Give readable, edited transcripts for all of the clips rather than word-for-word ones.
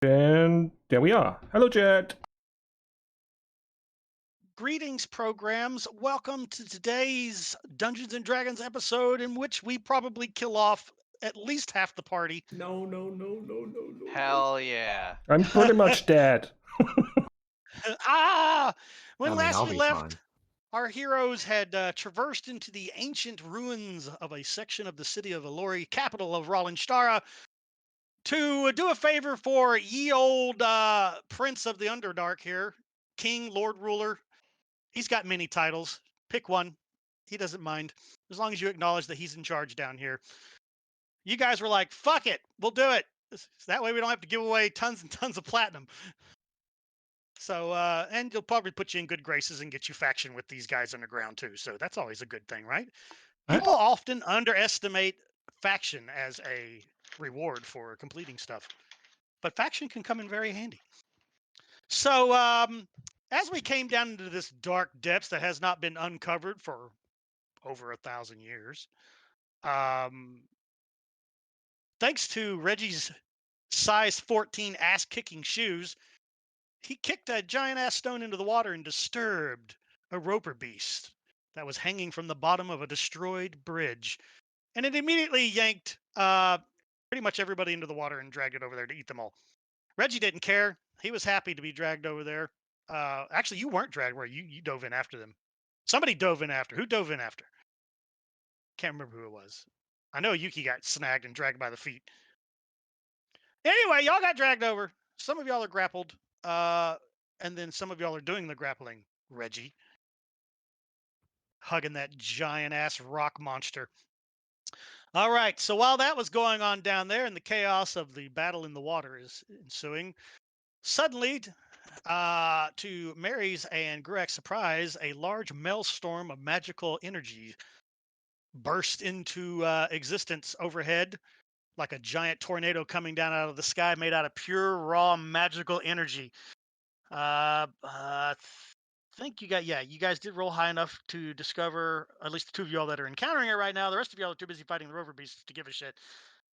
And there we are. Hello, Jet. Greetings, programs. Welcome to today's Dungeons and Dragons episode, in which we probably kill off at least half the party. No, no, no, no, no, no, no. Hell yeah. I'm pretty much dead. ah! I When mean, last I'll we be left, fine. our heroes had traversed into the ancient ruins of a section of the city of Alori, capital of Rallenstara, to do a favor for ye old Prince of the Underdark here, King, Lord Ruler. He's got many titles. Pick one. He doesn't mind as long as you acknowledge that he's in charge down here. You guys were like, fuck it, we'll do it. That way we don't have to give away tons and tons of platinum. So, and you'll probably put you in good graces and get you faction with these guys underground too. So that's always a good thing, right? People often underestimate faction as a reward for completing stuff, but faction can come in very handy. So, as we came down into this dark depths that has not been uncovered for over 1,000 years, um, thanks to Reggie's size 14 ass kicking shoes, he kicked a giant ass stone into the water and disturbed a roper beast that was hanging from the bottom of a destroyed bridge. And it immediately yanked pretty much everybody into the water and dragged it over there to eat them all. Reggie didn't care. He was happy to be dragged over there. Actually, you weren't dragged where you dove in after them. Somebody dove in after. Who dove in after? Can't remember who it was. I know Yuki got snagged and dragged by the feet. Anyway, y'all got dragged over. Some of y'all are grappled. And then some of y'all are doing the grappling. Reggie. Hugging that giant ass rock monster. All right. So while that was going on down there and the chaos of the battle in the water is ensuing, suddenly, to Mary's and Gruak's surprise, a large maelstrom of magical energy burst into existence overhead, like a giant tornado coming down out of the sky, made out of pure, raw, magical energy. I think you guys did roll high enough to discover, at least the two of y'all that are encountering it right now. The rest of y'all are too busy fighting the rover beasts to give a shit.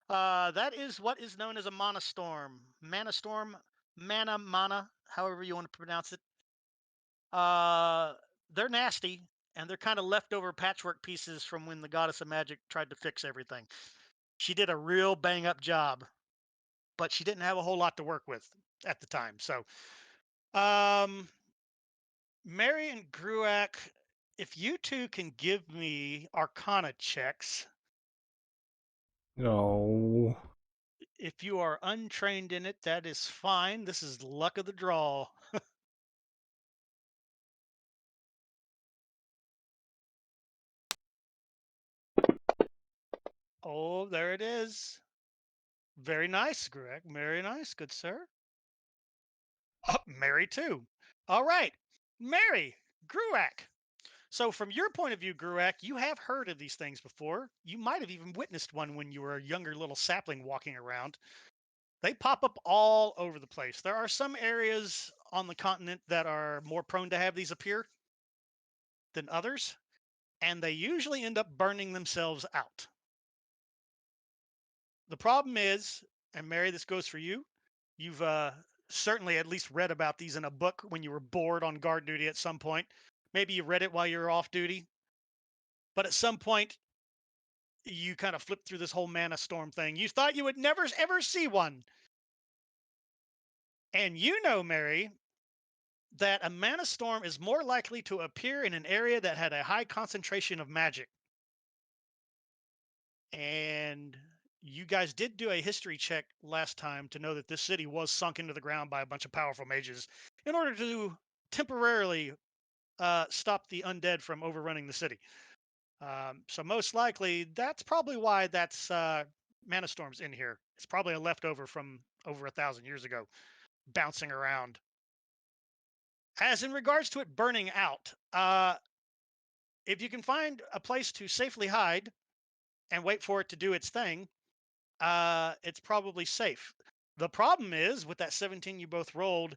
That is what is known as a mana storm. Mana storm, mana, however you want to pronounce it. Uh, they're nasty, and they're kind of leftover patchwork pieces from when the goddess of magic tried to fix everything. She did a real bang up job, but she didn't have a whole lot to work with at the time. So, um, Mary and Gruak, if you two can give me Arcana checks, No. if you are untrained in it, that is fine. This is luck of the draw. Oh, there it is. Very nice, Greg. Very nice, good sir. Oh, Mary too. All right, Mary, Gruak. So, from your point of view, Gruak, you have heard of these things before. You might have even witnessed one when you were a younger little sapling walking around. They pop up all over the place. There are some areas on the continent that are more prone to have these appear than others, and they usually end up burning themselves out. The problem is, and Mary, this goes for you. You've certainly at least read about these in a book when you were bored on guard duty at some point. Maybe you read it while you were off duty, but at some point you kind of flipped through this whole mana storm thing. You thought you would never ever see one. And you know, Mary, that a mana storm is more likely to appear in an area that had a high concentration of magic. And you guys did do a history check last time to know that this city was sunk into the ground by a bunch of powerful mages in order to temporarily stop the undead from overrunning the city. So most likely, that's probably why that's mana storms in here. It's probably a leftover from over 1,000 years ago, bouncing around. As in regards to it burning out, if you can find a place to safely hide and wait for it to do its thing, it's probably safe. The problem is with that 17 you both rolled,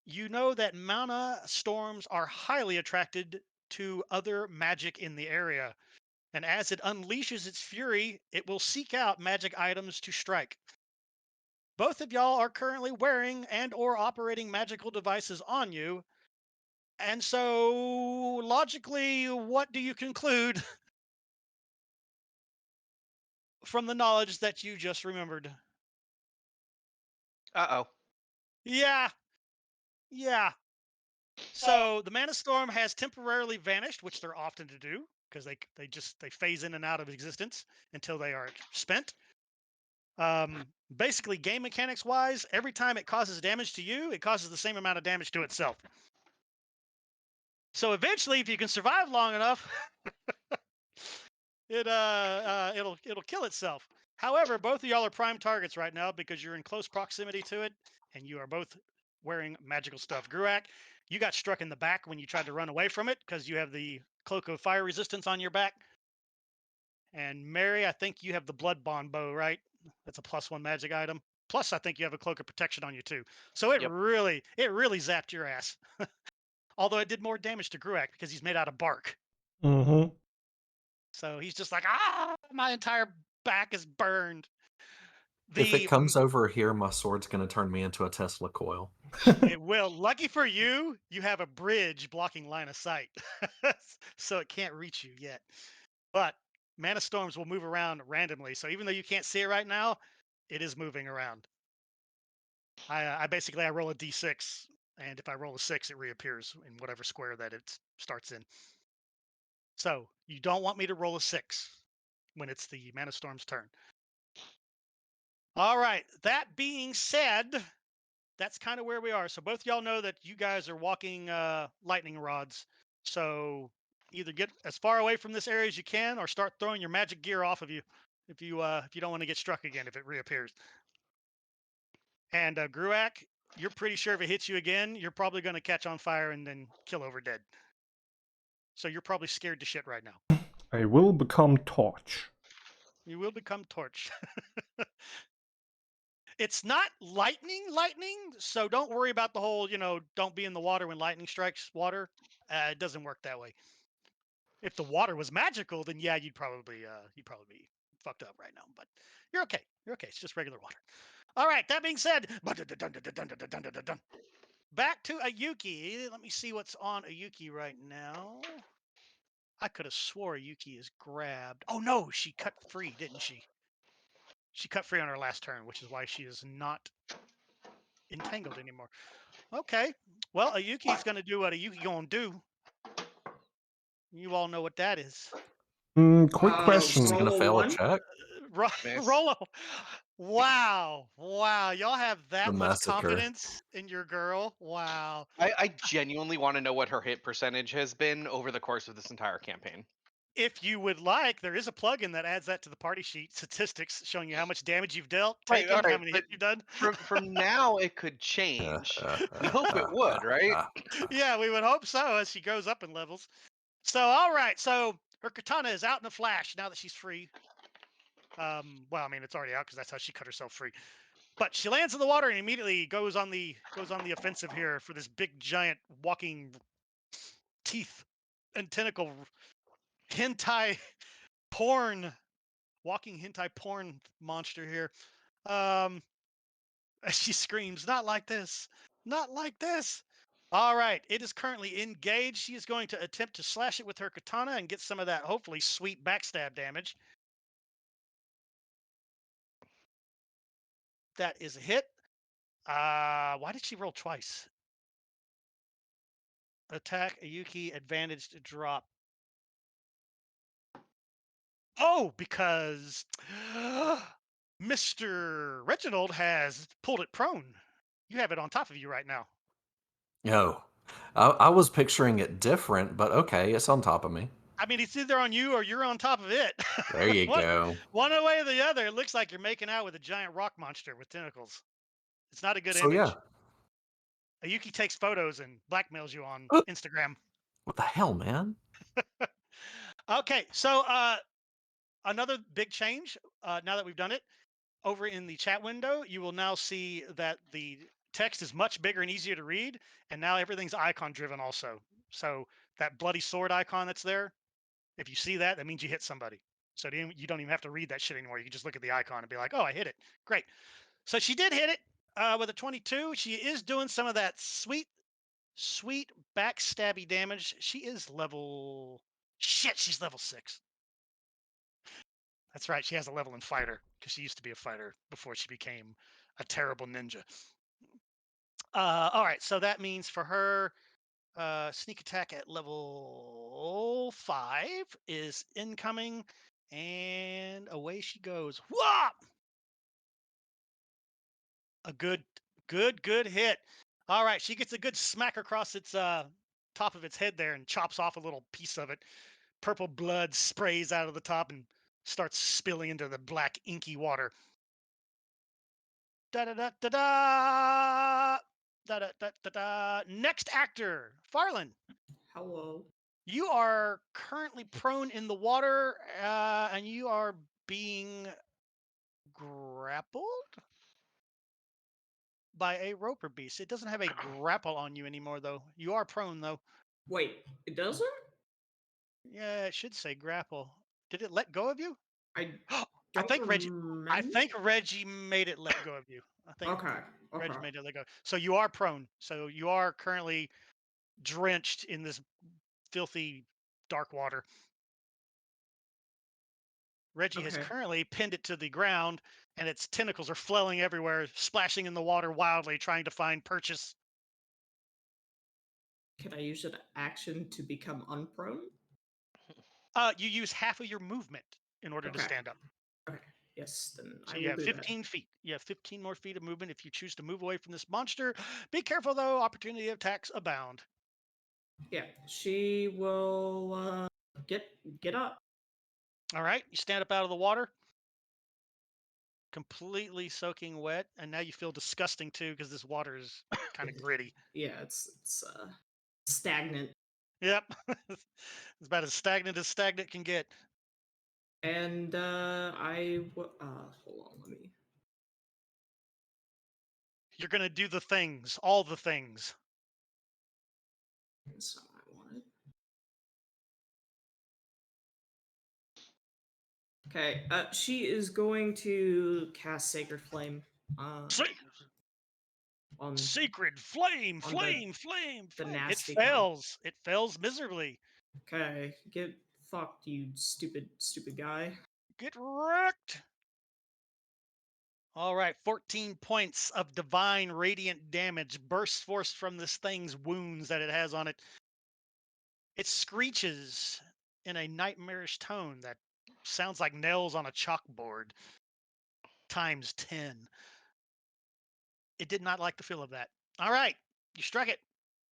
you know that mana storms are highly attracted to other magic in the area. And as it unleashes its fury, it will seek out magic items to strike. both of y'all are currently wearing and or operating magical devices on you. And so, logically, what do you conclude from the knowledge that you just remembered? Uh-oh. Yeah, yeah. So the Mana Storm has temporarily vanished, which they're often to do because they phase in and out of existence until they are spent. Basically, game mechanics wise, every time it causes damage to you, it causes the same amount of damage to itself. So eventually, if you can survive long enough, it'll kill itself. However, both of y'all are prime targets right now because you're in close proximity to it, and you are both wearing magical stuff. Gruak, you got struck in the back when you tried to run away from it because you have the cloak of fire resistance on your back. And Mary, I think you have the blood bond bow, right? That's a +1 magic item. Plus, I think you have a cloak of protection on you too. So it Yep. really zapped your ass. Although it did more damage to Gruak because he's made out of bark. Mm-hmm. So he's just like, my entire back is burned. If it comes over here, my sword's going to turn me into a Tesla coil. It will. Lucky for you, you have a bridge blocking line of sight. So it can't reach you yet. But Mana Storms will move around randomly. So even though you can't see it right now, it is moving around. I basically roll a d6, and if I roll a 6, it reappears in whatever square that it starts in. So you don't want me to roll a 6 when it's the Mana Storm's turn. All right. That being said, that's kind of where we are. So both y'all know that you guys are walking lightning rods. So either get as far away from this area as you can, or start throwing your magic gear off of you if you don't want to get struck again if it reappears. And Gruak, you're pretty sure if it hits you again, you're probably going to catch on fire and then kill over dead. So you're probably scared to shit right now. I will become Torch. You will become Torch. It's not lightning, so don't worry about the whole, don't be in the water when lightning strikes water. It doesn't work that way. If the water was magical, then yeah, you'd probably be fucked up right now. But you're okay. You're okay. It's just regular water. All right. That being said, back to Ayuki. Let me see what's on Ayuki right now. I could have swore Ayuki is grabbed. Oh no, she cut free, didn't she? She cut free on her last turn, which is why she is not entangled anymore. Okay. Well, Ayuki's going to do what Ayuki going to do. You all know what that is. Quick question. She's going to fail a check? Roll. Wow. Y'all have that The much massacre. confidence in your girl. Wow. I genuinely want to know what her hit percentage has been over the course of this entire campaign. If you would like, there is a plugin that adds that to the party sheet statistics showing you how much damage you've dealt, Right, taken, all right, how many hits you've done. From now, it could change. We hope it would, right? Yeah, we would hope so as she goes up in levels. So, all right. So her katana is out in a flash now that she's free. Well, I mean, it's already out because that's how she cut herself free. But she lands in the water and immediately goes on the offensive here for this big giant walking teeth and tentacle hentai walking hentai porn monster here. As she screams, "Not like this! Not like this!" All right, it is currently engaged. She is going to attempt to slash it with her katana and get some of that hopefully sweet backstab damage. That is a hit. Why did she roll twice? Attack Ayuki, advantage to drop. Oh, because Mr. Reginald has pulled it prone. You have it on top of you right now. No. I was picturing it different, but okay, it's on top of me. I mean, it's either on you or you're on top of it. There you go. One way or the other, it looks like you're making out with a giant rock monster with tentacles. It's not a good image. Yeah. Ayuki takes photos and blackmails you on Instagram. What the hell, man? Okay, so another big change now that we've done it. Over in the chat window, you will now see that the text is much bigger and easier to read, and now everything's icon driven also. So that bloody sword icon that's there, if you see that, that means you hit somebody. So you don't even have to read that shit anymore. You can just look at the icon and be like, oh, I hit it. Great. So she did hit it with a 22. She is doing some of that sweet backstabby damage. She is level. Shit, she's level 6. That's right. She has a level in fighter because she used to be a fighter before she became a terrible ninja. All right. So that means for her, sneak attack at level 5 is incoming, and away she goes. Whop! A good hit. All right, she gets a good smack across its top of its head there and chops off a little piece of it. Purple blood sprays out of the top and starts spilling into the black inky water. Da da da da da da da da da da. Next actor, Farland. Hello. You are currently prone in the water, and you are being grappled by a roper beast. It doesn't have a grapple on you anymore, though. You are prone, though. Wait, it doesn't? Yeah, it should say grapple. Did it let go of you? I I don't think Reggie. I remember. think Reggie made it let go of you. I think Okay. Reggie Okay. made it let go. So you are prone. So you are currently drenched in this filthy dark water. Reggie has Okay. currently pinned it to the ground, and its tentacles are flailing everywhere, splashing in the water wildly, trying to find purchase. Can I use an action to become unprone? You use half of your movement in order to Okay. stand up. Okay. Yes, then So I you will have do 15 feet. You have 15 more feet of movement if you choose to move away from this monster. Be careful, though. Opportunity attacks abound. that. Yeah, she will get up. All right. You stand up out of the water, completely soaking wet, and now you feel disgusting, too, because this water is kind of gritty. Yeah, it's stagnant. Yep. It's about as stagnant can get. And hold on, let me. You're going to do the things, all the things. That's not what I wanted. Okay, she is going to cast Sacred Flame. On Sacred flame, on flame. the It nasty fails. It fails miserably. Okay, get fucked, you stupid guy. Get wrecked. All right, 14 points of divine radiant damage bursts forth from this thing's wounds that it has on it. It screeches in a nightmarish tone that sounds like nails on a chalkboard times 10. It did not like the feel of that. All right, you struck it.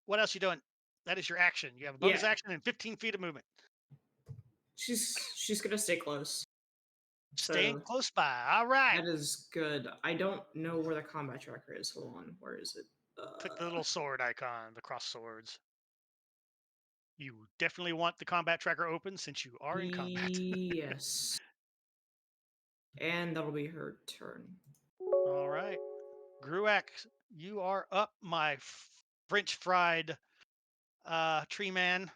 What else you doing? That is your action. You have a bonus Yeah. action and 15 feet of movement. She's gonna stay close. Staying So close by. All right. that is good. I don't know where the combat tracker is. Hold on, where is it? Click the little sword icon, the cross swords. You definitely want the combat tracker open since you are in combat. Yes. And that'll be her turn. All right. Gruak, you are up, my French fried tree man.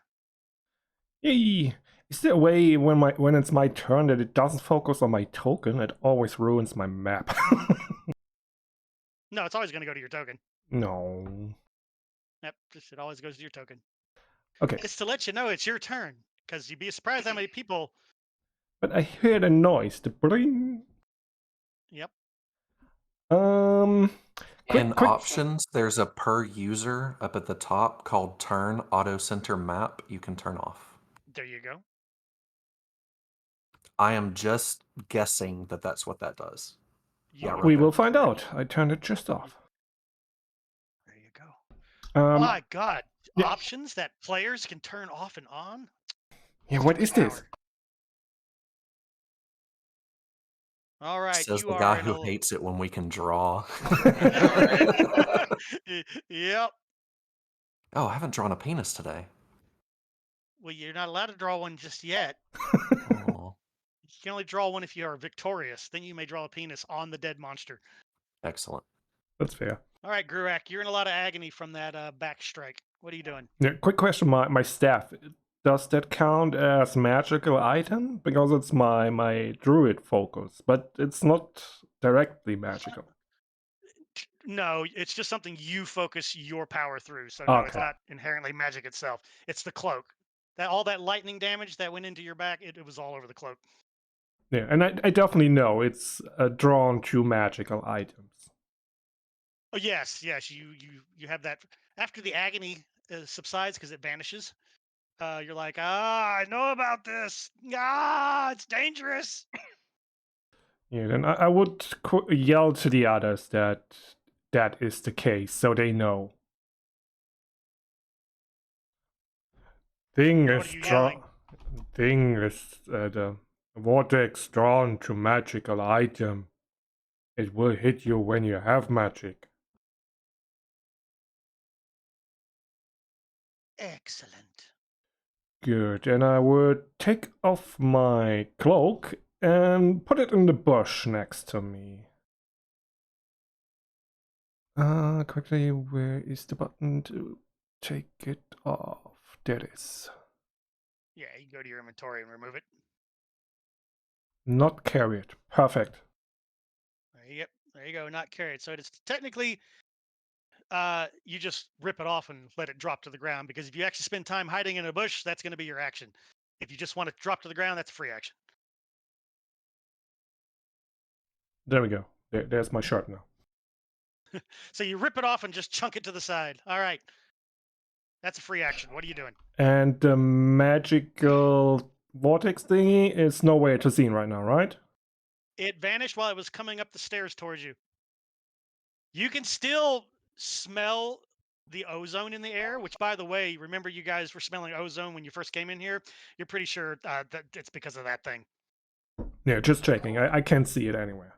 Yay! Is there a way when it's my turn that it doesn't focus on my token? It always ruins my map. No, it's always going to go to your token. No. Yep, it always goes to your token. Okay. It's to let you know it's your turn, because you'd be surprised how many people. But I heard a noise. The bling. Yep. Quick, In options, there's a per user up at the top called Turn Auto Center Map. You can turn off. There you go. I am just guessing that that's what that does. You Yeah, are right we there. will find out. I turned it just off. There you go. My God. yeah. Options that players can turn off and on? Yeah, what is this? Power. All right, Says you the are guy in who a... hates it when we can draw. Yep. Oh, I haven't drawn a penis today. Well, you're not allowed to draw one just yet. Oh, You can only draw one if you are victorious. Then you may draw a penis on the dead monster. excellent. That's fair. All right, Gruak, you're in a lot of agony from that back strike. What are you doing? Yeah, quick question. My staff. Does that count as magical item? Because it's my druid focus, but it's not directly magical. No, it's just something you focus your power through. So no, it's Okay. not inherently magic itself. It's the cloak. That all that lightning damage that went into your back, it was all over the cloak. Yeah, and I definitely know it's drawn to magical items. Oh yes, yes, you have that after the agony subsides because it vanishes. You're like, I know about this. It's dangerous. Yeah, then I would yell to the others that that is the case, so they know. Thing What is are you yelling? the vortex drawn to magical item. It will hit you when you have magic. Excellent. Good, and I would take off my cloak and put it in the bush next to me. Quickly, where is the button to take it off? There it is. Yeah, you go to your inventory and remove it. Not carry it. Perfect. Yep, there you go. Not carried. So it's technically, you just rip it off and let it drop to the ground. Because if you actually spend time hiding in a bush, that's going to be your action. If you just want to drop to the ground, that's a free action. There we go. There's my shirt now. So you rip it off and just chunk it to the side. All right, that's a free action. What are you doing? And the magical vortex thingy is nowhere to see right now, right? It vanished while it was coming up the stairs towards you. You can still smell the ozone in the air, which, by the way, remember you guys were smelling ozone when you first came in here? You're pretty sure that it's because of that thing. Yeah, just checking. I can't see it anywhere.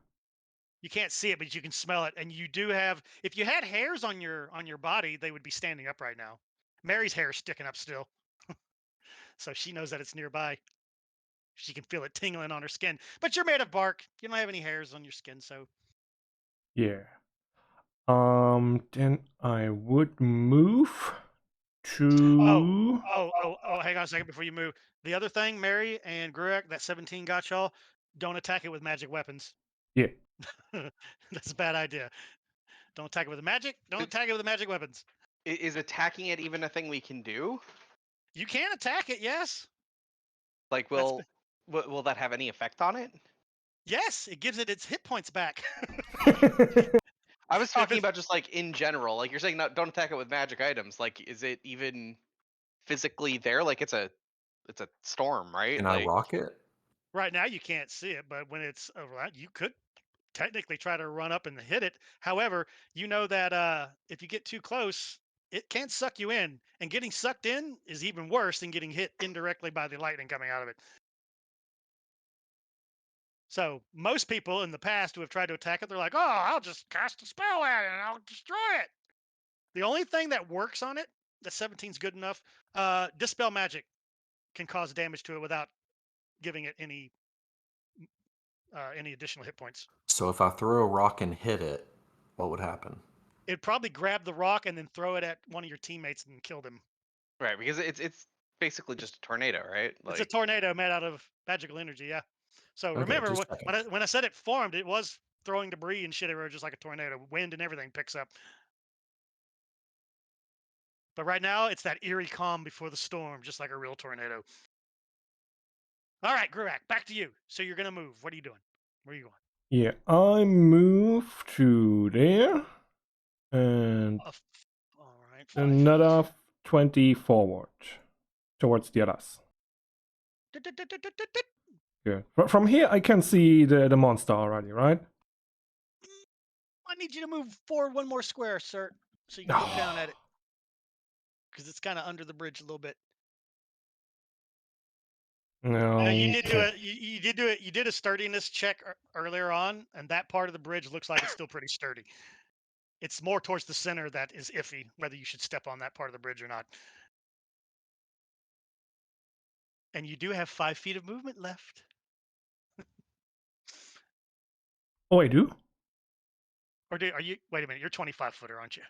You can't see it, but you can smell it. And you do have, if you had hairs on your body, they would be standing up right now. Mary's hair is sticking up still. So she knows that it's nearby. She can feel it tingling on her skin. But you're made of bark. You don't have any hairs on your skin, so Yeah. Then I would move oh, to. hang on a second before you move. The other thing, Mary and Gruak, that 17 got y'all. Don't attack it with magic weapons. Yeah. That's a bad idea. Don't attack it with the magic. Don't attack it with the magic weapons. Is attacking it even a thing we can do? You can attack it, yes. Like, That's will that have any effect on it? Yes, it gives it its hit points back. I was If talking it's- about just like in general. Like you're saying, don't attack it with magic items. Like, is it even physically there? Like it's a storm, right? Can I Like, rock it? Right now you can't see it, but when it's around, you could technically try to run up and hit it. However, you know that if you get too close, it can suck you in, and getting sucked in is even worse than getting hit indirectly by the lightning coming out of it. So most people in the past who have tried to attack it, they're like, "Oh, I'll just cast a spell at it and I'll destroy it." The only thing that works on it, the 17 is good enough. Dispel magic can cause damage to it without giving it any additional hit points. So if I throw a rock and hit it, what would happen? It'd probably grab the rock and then throw it at one of your teammates and kill them. right? Because it's basically just a tornado, right? It's a Like, tornado made out of magical energy, yeah. So Okay, remember just checking. when I said it formed, it was throwing debris and shit everywhere, just like a tornado. Wind and everything picks up. But right now, it's that eerie calm before the storm, just like a real tornado. All right, Gruak, back to you. So you're gonna move. What are you doing? Where are you going? Yeah, I move to there. And All right, 5 feet. another 20 forward towards the others. Good. From here, I can see the monster already, right? I need you to move forward one more square, sir, so you can look down at it, because it's kind of under the bridge a little bit. No. You did do it. You did do it. You did a sturdiness check earlier on, and that part of the bridge looks like it's still pretty sturdy. It's more towards the center that is iffy, whether you should step on that part of the bridge or not. And you do have 5 feet of movement left. Oh, I do? Or are you? Wait a minute. You're 25-footer, aren't you?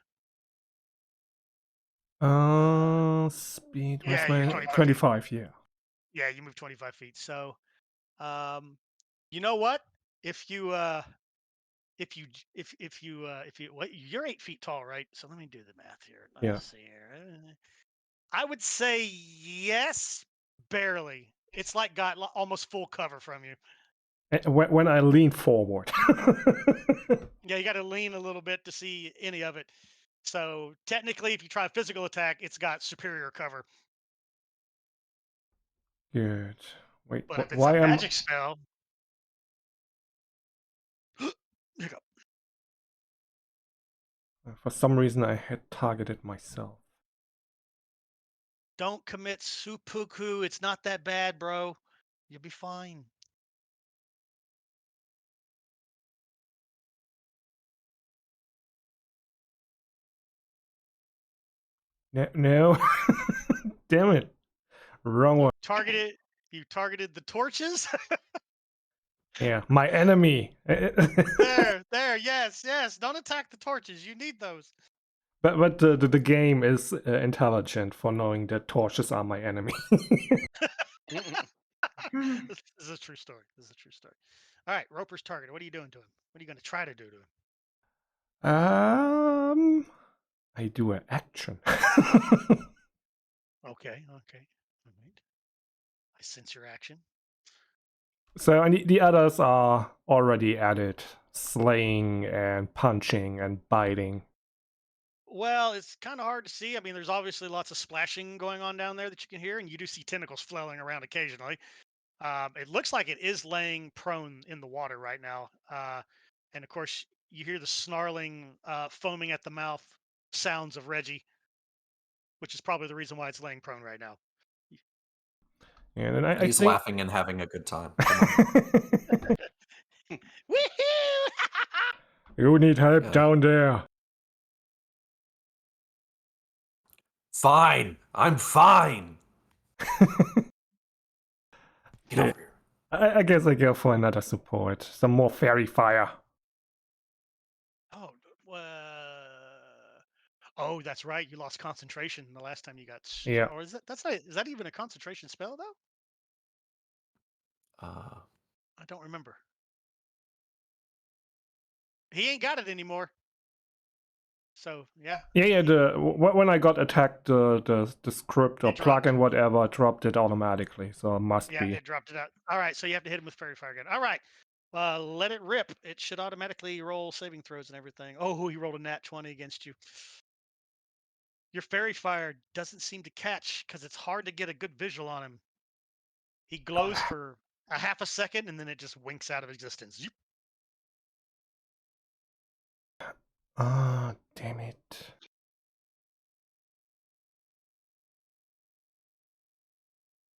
Speed. Yeah, Where's you're my 25 feet. 25? Yeah. Yeah, you move 25 feet. So, you know what? If you you're 8 feet tall, right? So let me do the math here. Yeah. Let's see here. I would say yes, barely. It's like got almost full cover from you. When I lean forward. Yeah, you got to lean a little bit to see any of it. So technically, if you try a physical attack, it's got superior cover. Good. Wait, But if it's why a am magic spell, hiccup. for some reason I had targeted myself. Don't commit seppuku. It's not that bad, bro. You'll be fine. No. Damn it. Wrong one. You targeted the torches. Yeah, my enemy. there. Yes. Don't attack the torches. You need those. But the game is intelligent for knowing that torches are my enemy. This is a true story. All right, Roper's target. What are you doing to him? What are you going to try to do to him? I do an action. Okay. All right. I sense your action. So and the others are already at it, slaying and punching and biting. Well, it's kind of hard to see. I mean, there's obviously lots of splashing going on down there that you can hear, and you do see tentacles flailing around occasionally. It looks like it is laying prone in the water right now. And of course, you hear the snarling, foaming at the mouth sounds of Reggie, which is probably the reason why it's laying prone right now. And then I He's think... laughing and having a good time. Woohoo! You need help Yeah. down there. Fine. I'm fine. Get over here. I guess I go for another support. Some more fairy fire. Oh, oh, that's right. You lost concentration the last time you got. Yeah. Or is that? That's not. Is that even a concentration spell though? I don't remember. He ain't got it anymore. So yeah. Yeah. When I got attacked, the script or plugin whatever dropped it automatically. So it must be. Yeah, it dropped it out. All right, so you have to hit him with fairy fire again. All right, let it rip. It should automatically roll saving throws and everything. Oh, he rolled a nat 20 against you. Your fairy fire doesn't seem to catch because it's hard to get a good visual on him. He glows for a half a second and then it just winks out of existence. Zoop. Ah, damn it.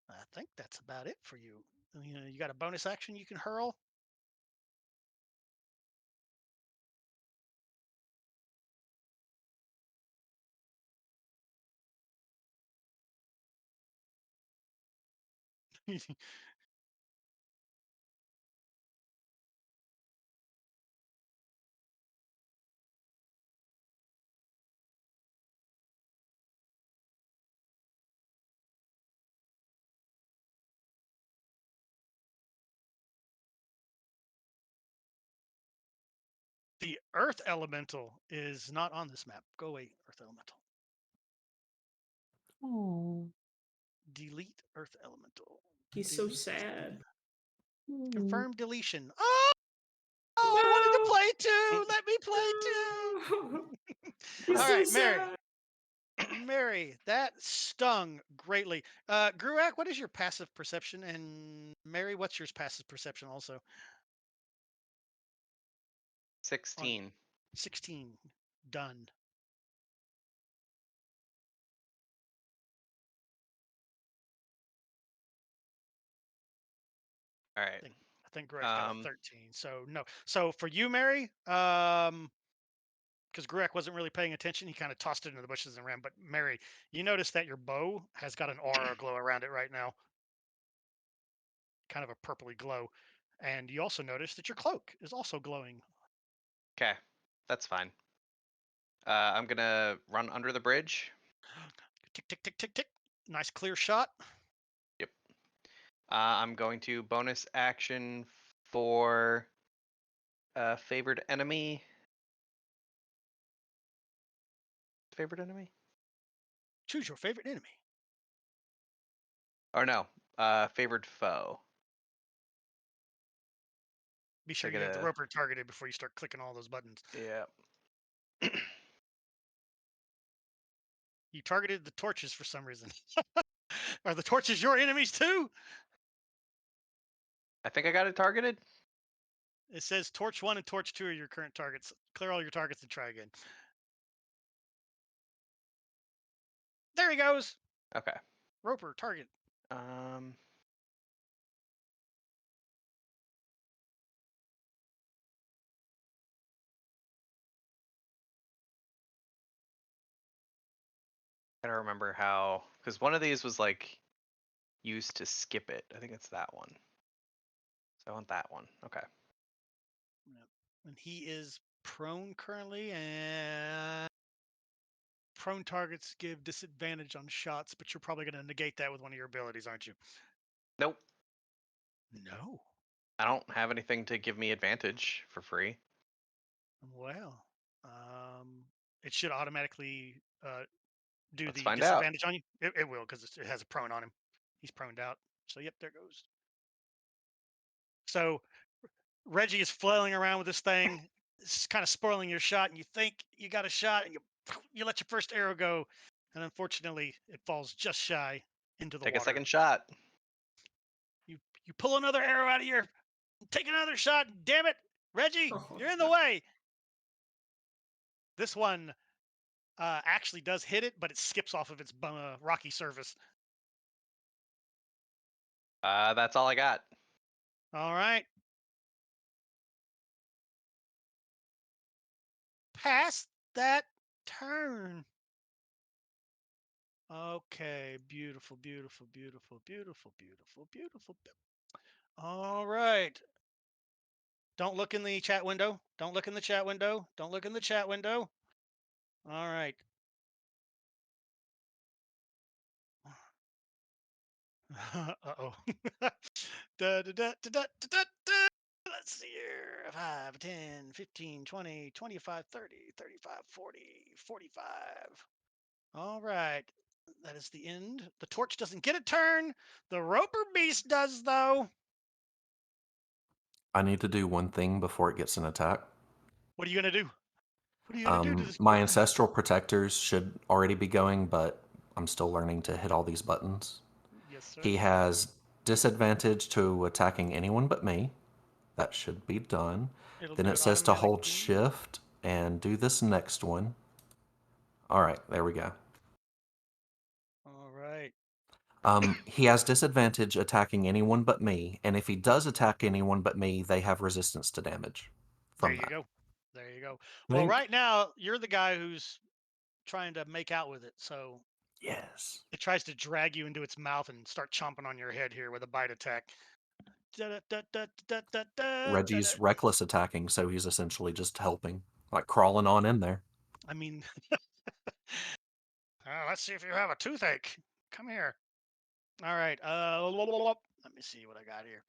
I think that's about it for you. You got a bonus action you can hurl. The Earth Elemental is not on this map. Go away, Earth Elemental. Oh, Delete Earth Elemental. he's so sad. Confirm deletion. Oh, I wanted to play too. Let me play too. He's All so right, Mary. sad. Mary, that stung greatly. Gruak, what is your passive perception? And Mary, what's your passive perception also? 16. 16. Done. All right. I think Gruak's got a 13. So no. So for you, Mary, because Gruak wasn't really paying attention, he kind of tossed it into the bushes and ran. But Mary, you notice that your bow has got an aura glow around it right now. Kind of a purpley glow. And you also notice that your cloak is also glowing. Okay, that's fine. I'm gonna run under the bridge. Tick, tick, tick, tick, tick. Nice clear shot. Yep. I'm going to bonus action for Favored enemy. Favorite enemy? Choose your favorite enemy. Or no. Favored foe. Be sure I you have the gotta- roper targeted before you start clicking all those buttons. Yeah. You targeted the torches for some reason. Are the torches your enemies too? I think I got it targeted. It says torch 1 and torch 2 are your current targets. Clear all your targets and try again. There he goes. Okay. Roper target. I don't remember how, because one of these was like used to skip it. I think it's that one. So I want that one. Okay. Yep. And he is prone currently, and prone targets give disadvantage on shots, but you're probably going to negate that with one of your abilities, aren't you? Nope. No. I don't have anything to give me advantage for free. Well, it should automatically do Let's the find out. disadvantage on you. It will, because it has a prone on him. He's proned out. So yep, there goes. So Reggie is flailing around with this thing. It's kind of spoiling your shot, and you think you got a shot, and you let your first arrow go, and unfortunately, it falls just shy into the Take water. a second shot. You pull another arrow out of your, take another shot. Damn it, Reggie, Oh, you're in the way. This one actually does hit it, but it skips off of its rocky surface. That's all I got. All right. Pass that turn. Okay, beautiful, beautiful, beautiful, beautiful, beautiful, beautiful. All right. Don't look in the chat window. Don't look in the chat window. Don't look in the chat window. All right. Uh-oh. Da, da, da, da, da, da, da. Let's see here. 5, 10, 15, 20, 25, 30, 35, 40, 45. All right. That is the end. The torch doesn't get a turn. The roper beast does, though. I need to do one thing before it gets an attack. What are you going to do? What are you going to do to this My torch? ancestral protectors should already be going, but I'm still learning to hit all these buttons. Yes, sir. He has disadvantage to attacking anyone but me. That should be done. It'll Then do it says to hold automatically. shift and do this next one. All right, there we go. All right. He has disadvantage attacking anyone but me, and if he does attack anyone but me, they have resistance to damage. There you go. There you go. Well, Thank- right now, you're the guy who's trying to make out with it. So Yes. it tries to drag you into its mouth and start chomping on your head here with a bite attack. Reggie's reckless attacking, so he's essentially just helping, like crawling on in there. I mean, let's see if you have a toothache. Come here. All right. Let me see what I got here.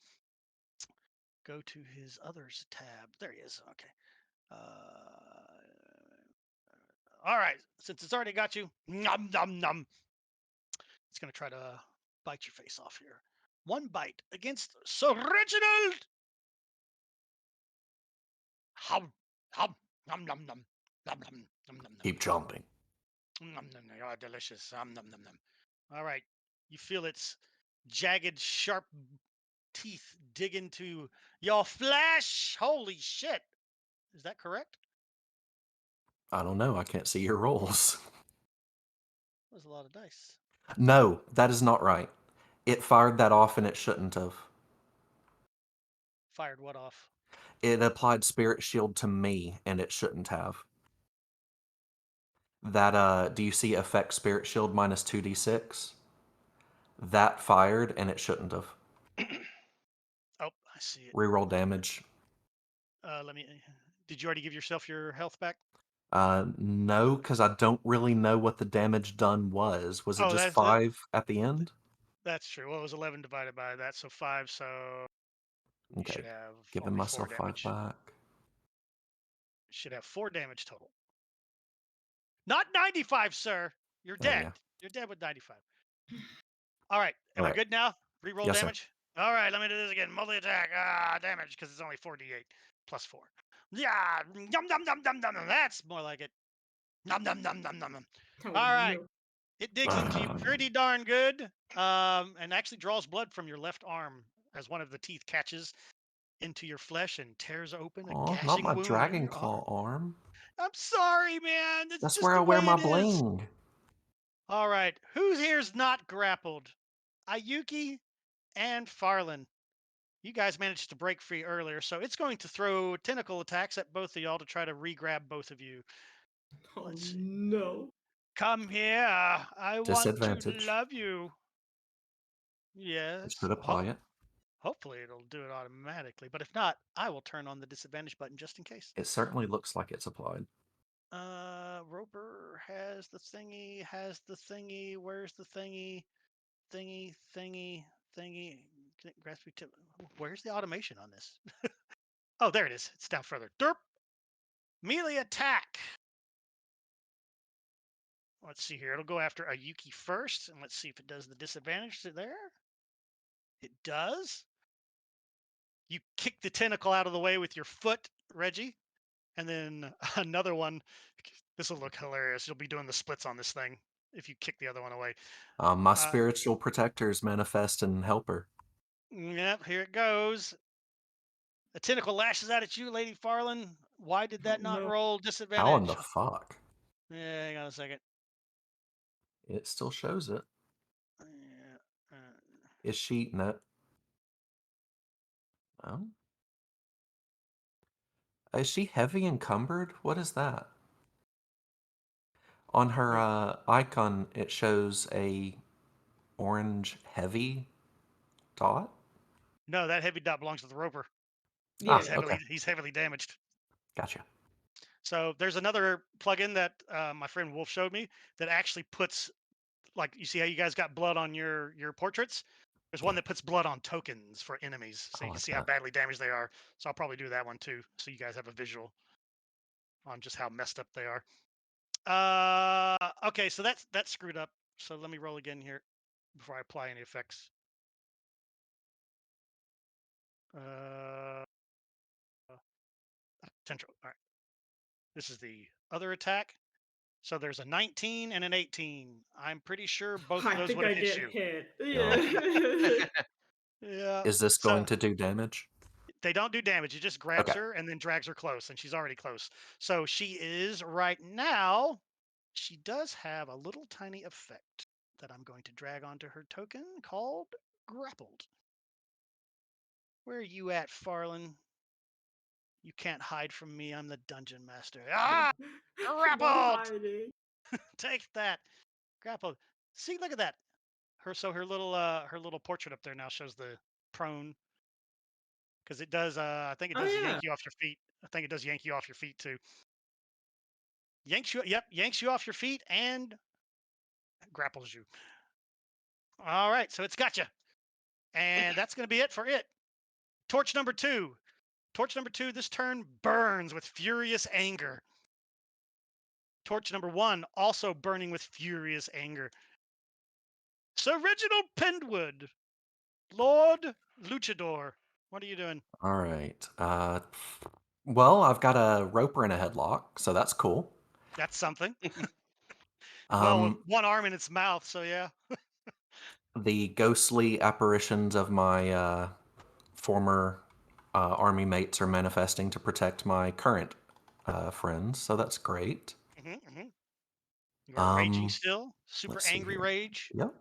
Go to his others tab. There he is. Okay. All right. Since it's already got you, nom nom nom. It's gonna try to bite your face off here. One bite against Sir Reginald. Hum hum nom nom nom nom nom nom nom. Keep chomping. Nom nom nom. Oh, delicious. Nom nom nom nom. All right. You feel its jagged, sharp teeth dig into your flesh. Holy shit. Is that correct? I don't know. I can't see your rolls. That was a lot of dice. No, that is not right. It fired that off and it shouldn't have. Fired what off? It applied Spirit Shield to me and it shouldn't have. That, do you see effect Spirit Shield minus 2d6? That fired and it shouldn't have. Oh, I see it. Reroll damage. Let me. Did you already give yourself your health back? No, because I don't really know what the damage done was. Was it Oh, just that's 5 at the end? That's true. Well, it was 11 divided by that, so 5. So you Okay, should have giving only 4 myself 5 damage. back. should have 4 damage total. Not 95, sir. You're Oh, dead. yeah. You're dead with 95. All right. Am I Alright. good now? Reroll Yes, sir. damage? All right, let me do this again. Multi-attack. Damage, because it's only 4d8 plus 4. Yeah. Yum, yum, yum, yum, yum. That's more like it. Num, num, num, num, num, num. Oh, All right. no. It digs into you pretty darn good, and actually draws blood from your left arm as one of the teeth catches into your flesh and tears open a Aw, not gashing my wound in dragon your arm. claw arm. I'm sorry, man. That's That's just where the I wear way my it is. bling. All right. Who here's not grappled? Ayuki and Farland. You guys managed to break free earlier, so it's going to throw tentacle attacks at both of y'all to try to re-grab both of you. Oh, Let's see. no. Come here. I want to Disadvantage. love you. It Yes. should apply it. Hopefully it'll do it automatically, but if not, I will turn on the disadvantage button just in case. It certainly looks like it's applied. Roper has the thingy, Where's the thingy? Thingy. Grasp tip. Where's the automation on this? Oh, there it is. It's down further. Derp. Melee attack. Let's see here. It'll go after Ayuki first, and let's see if it does the disadvantage to there. It does. You kick the tentacle out of the way with your foot, Reggie. And then another one. This will look hilarious. You'll be doing the splits on this thing if you kick the other one away. My spiritual protectors manifest and help her. Yep, here it goes. A tentacle lashes out at you, Lady Farland. Why did that not No. roll How in disadvantage? the fuck? Yeah, hang on a second. It still shows it. Yeah, Is she no? Oh. Is she heavy encumbered? What is that? On her icon, it shows a orange heavy dot. no, that heavy dot belongs to the roper. Yeah. Okay. He's heavily damaged. Gotcha. So there's another plugin that my friend Wolf showed me that actually puts, like, you see how you guys got blood on your portraits? There's one Yeah. that puts blood on tokens for enemies, so I you can like see how that. badly damaged they are. So I'll probably do that one too, so you guys have a visual on just how messed up they are. Okay, so that's screwed up. So let me roll again here before I apply any effects. Potential. All right. This is the other attack. So there's a 19 and an 18. I'm pretty sure both of I those think would I have hit get you. hit. Oh. Yeah. Yeah. Is this So going to do damage? they don't do damage. It just grabs Okay. her and then drags her close, and she's already close. So she is right now. She does have a little tiny effect that I'm going to drag onto her token called grappled. Where are you at, Farland? You can't hide from me. I'm the dungeon master. Ah, More grappled. hiding. Take that. Grappled. See, look at that. Her little portrait up there now shows the prone, because it does. I think it Oh, does yeah. yank you off your feet. I think it does yank you off your feet too. Yanks you. Yep, yanks you off your feet and grapples you. All right, so it's got you, and that's going to be it for it. Torch number 2. Torch number 2. This turn burns with furious anger. Torch number 1 also burning with furious anger. Sir Reginald Pendwood, Lord Luchador, what are you doing? All right. Well, I've got a roper in a headlock, so that's cool. That's something. Well, with one arm in its mouth, so yeah. The ghostly apparitions of my former army mates are manifesting to protect my current friends, so that's great. You're raging still. Super Let's see angry here. rage. Yep.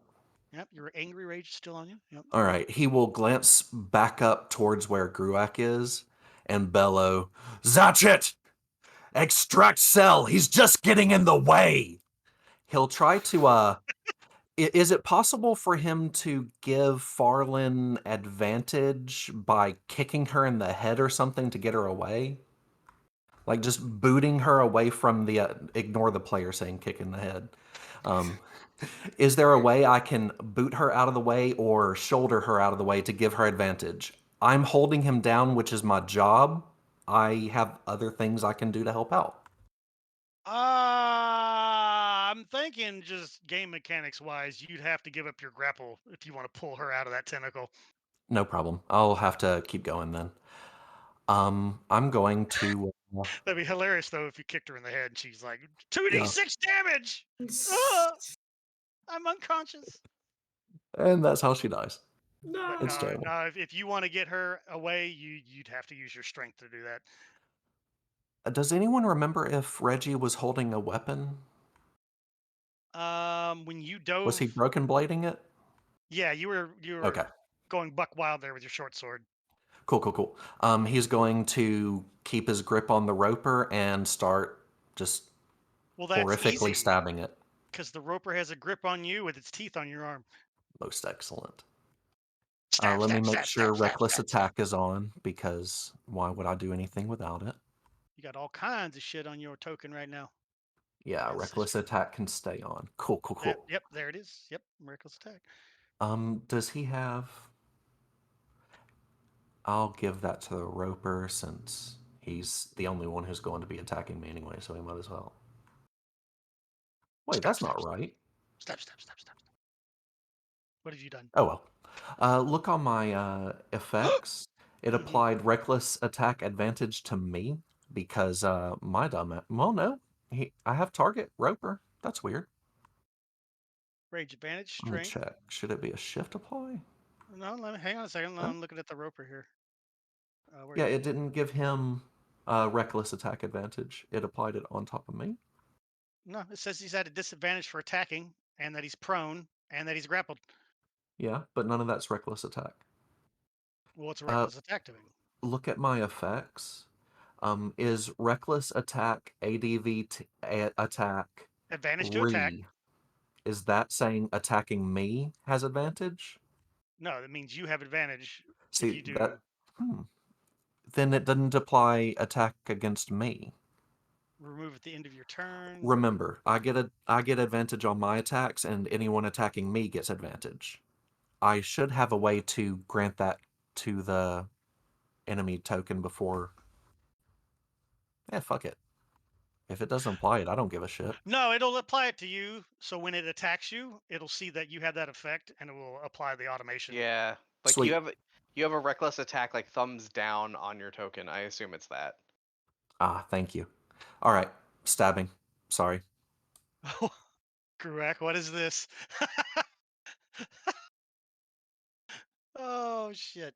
Yep, your angry rage is still on you. Yep. All right. He will glance back up towards where Gruak is and bellow, "Zatchet! Extract cell! He's just getting in the way!" He'll try to, is it possible for him to give Farlin advantage by kicking her in the head or something to get her away? Like just booting her away from the, ignore the player saying kick in the head. Is there a way I can boot her out of the way or shoulder her out of the way to give her advantage? I'm holding him down, which is my job, I have other things I can do to help out. I'm thinking just game mechanics wise, you'd have to give up your grapple if you want to pull her out of that tentacle. No problem. I'll have to keep going then. I'm going to. That'd be hilarious though if you kicked her in the head and she's like, Yeah. 2d6 damage. Ah, I'm unconscious. And that's how she dies. No. But It's no, terrible. no. If you want to get her away, you'd have to use your strength to do that. Does anyone remember if Reggie was holding a weapon? When you Was he dove, broken blading it? yeah, you were Okay. going buck wild there with your short sword. Cool. He's going to keep his grip on the roper and start just Well, that's horrifically easy stabbing it. because the roper has a grip on you with its teeth on your arm. Most excellent. Stab, Let me stab, make stab, sure stab, stab, reckless stab, stab. attack is on, because why would I do anything without it? You got all kinds of shit on your token right now. Yeah, reckless attack can stay on. Cool. Yep, there it is. Yep, reckless attack. Does he have... I'll give that to the roper since he's the only one who's going to be attacking me anyway, so he might as well. Wait, Stab, that's stab, not stab. right. Stab. What have you done? Oh well. Look on my effects. It Mhm. applied reckless attack advantage to me because my dumb... Well, no. I have target roper. That's weird. Rage advantage, Let me strength. check. Should it be a shift apply? No, hang on a second. No? I'm looking at the roper here. Where Yeah, you it at? didn't give him reckless attack advantage. It applied it on top of me. No, it says he's at a disadvantage for attacking, and that he's prone, and that he's grappled. Yeah, but none of that's reckless attack. Well, what's a Uh, reckless attack doing? look at my effects. Is reckless attack attack Advantage to attack. re? Is that saying attacking me has advantage? No, that means you have advantage if See you do that? Then it didn't apply attack against me. remove at the end of your turn. Remember, I get advantage on my attacks, and anyone attacking me gets advantage. I should have a way to grant that to the enemy token before. Yeah, fuck it. If it doesn't apply it, I don't give a shit. No, it'll apply it to you. So when it attacks you, it'll see that you have that effect, and it will apply the automation. Yeah, like Sweet. you have a reckless attack like thumbs down on your token. I assume it's that. Ah, thank you. All right, stabbing. Sorry. Gruak, what is this? Oh shit!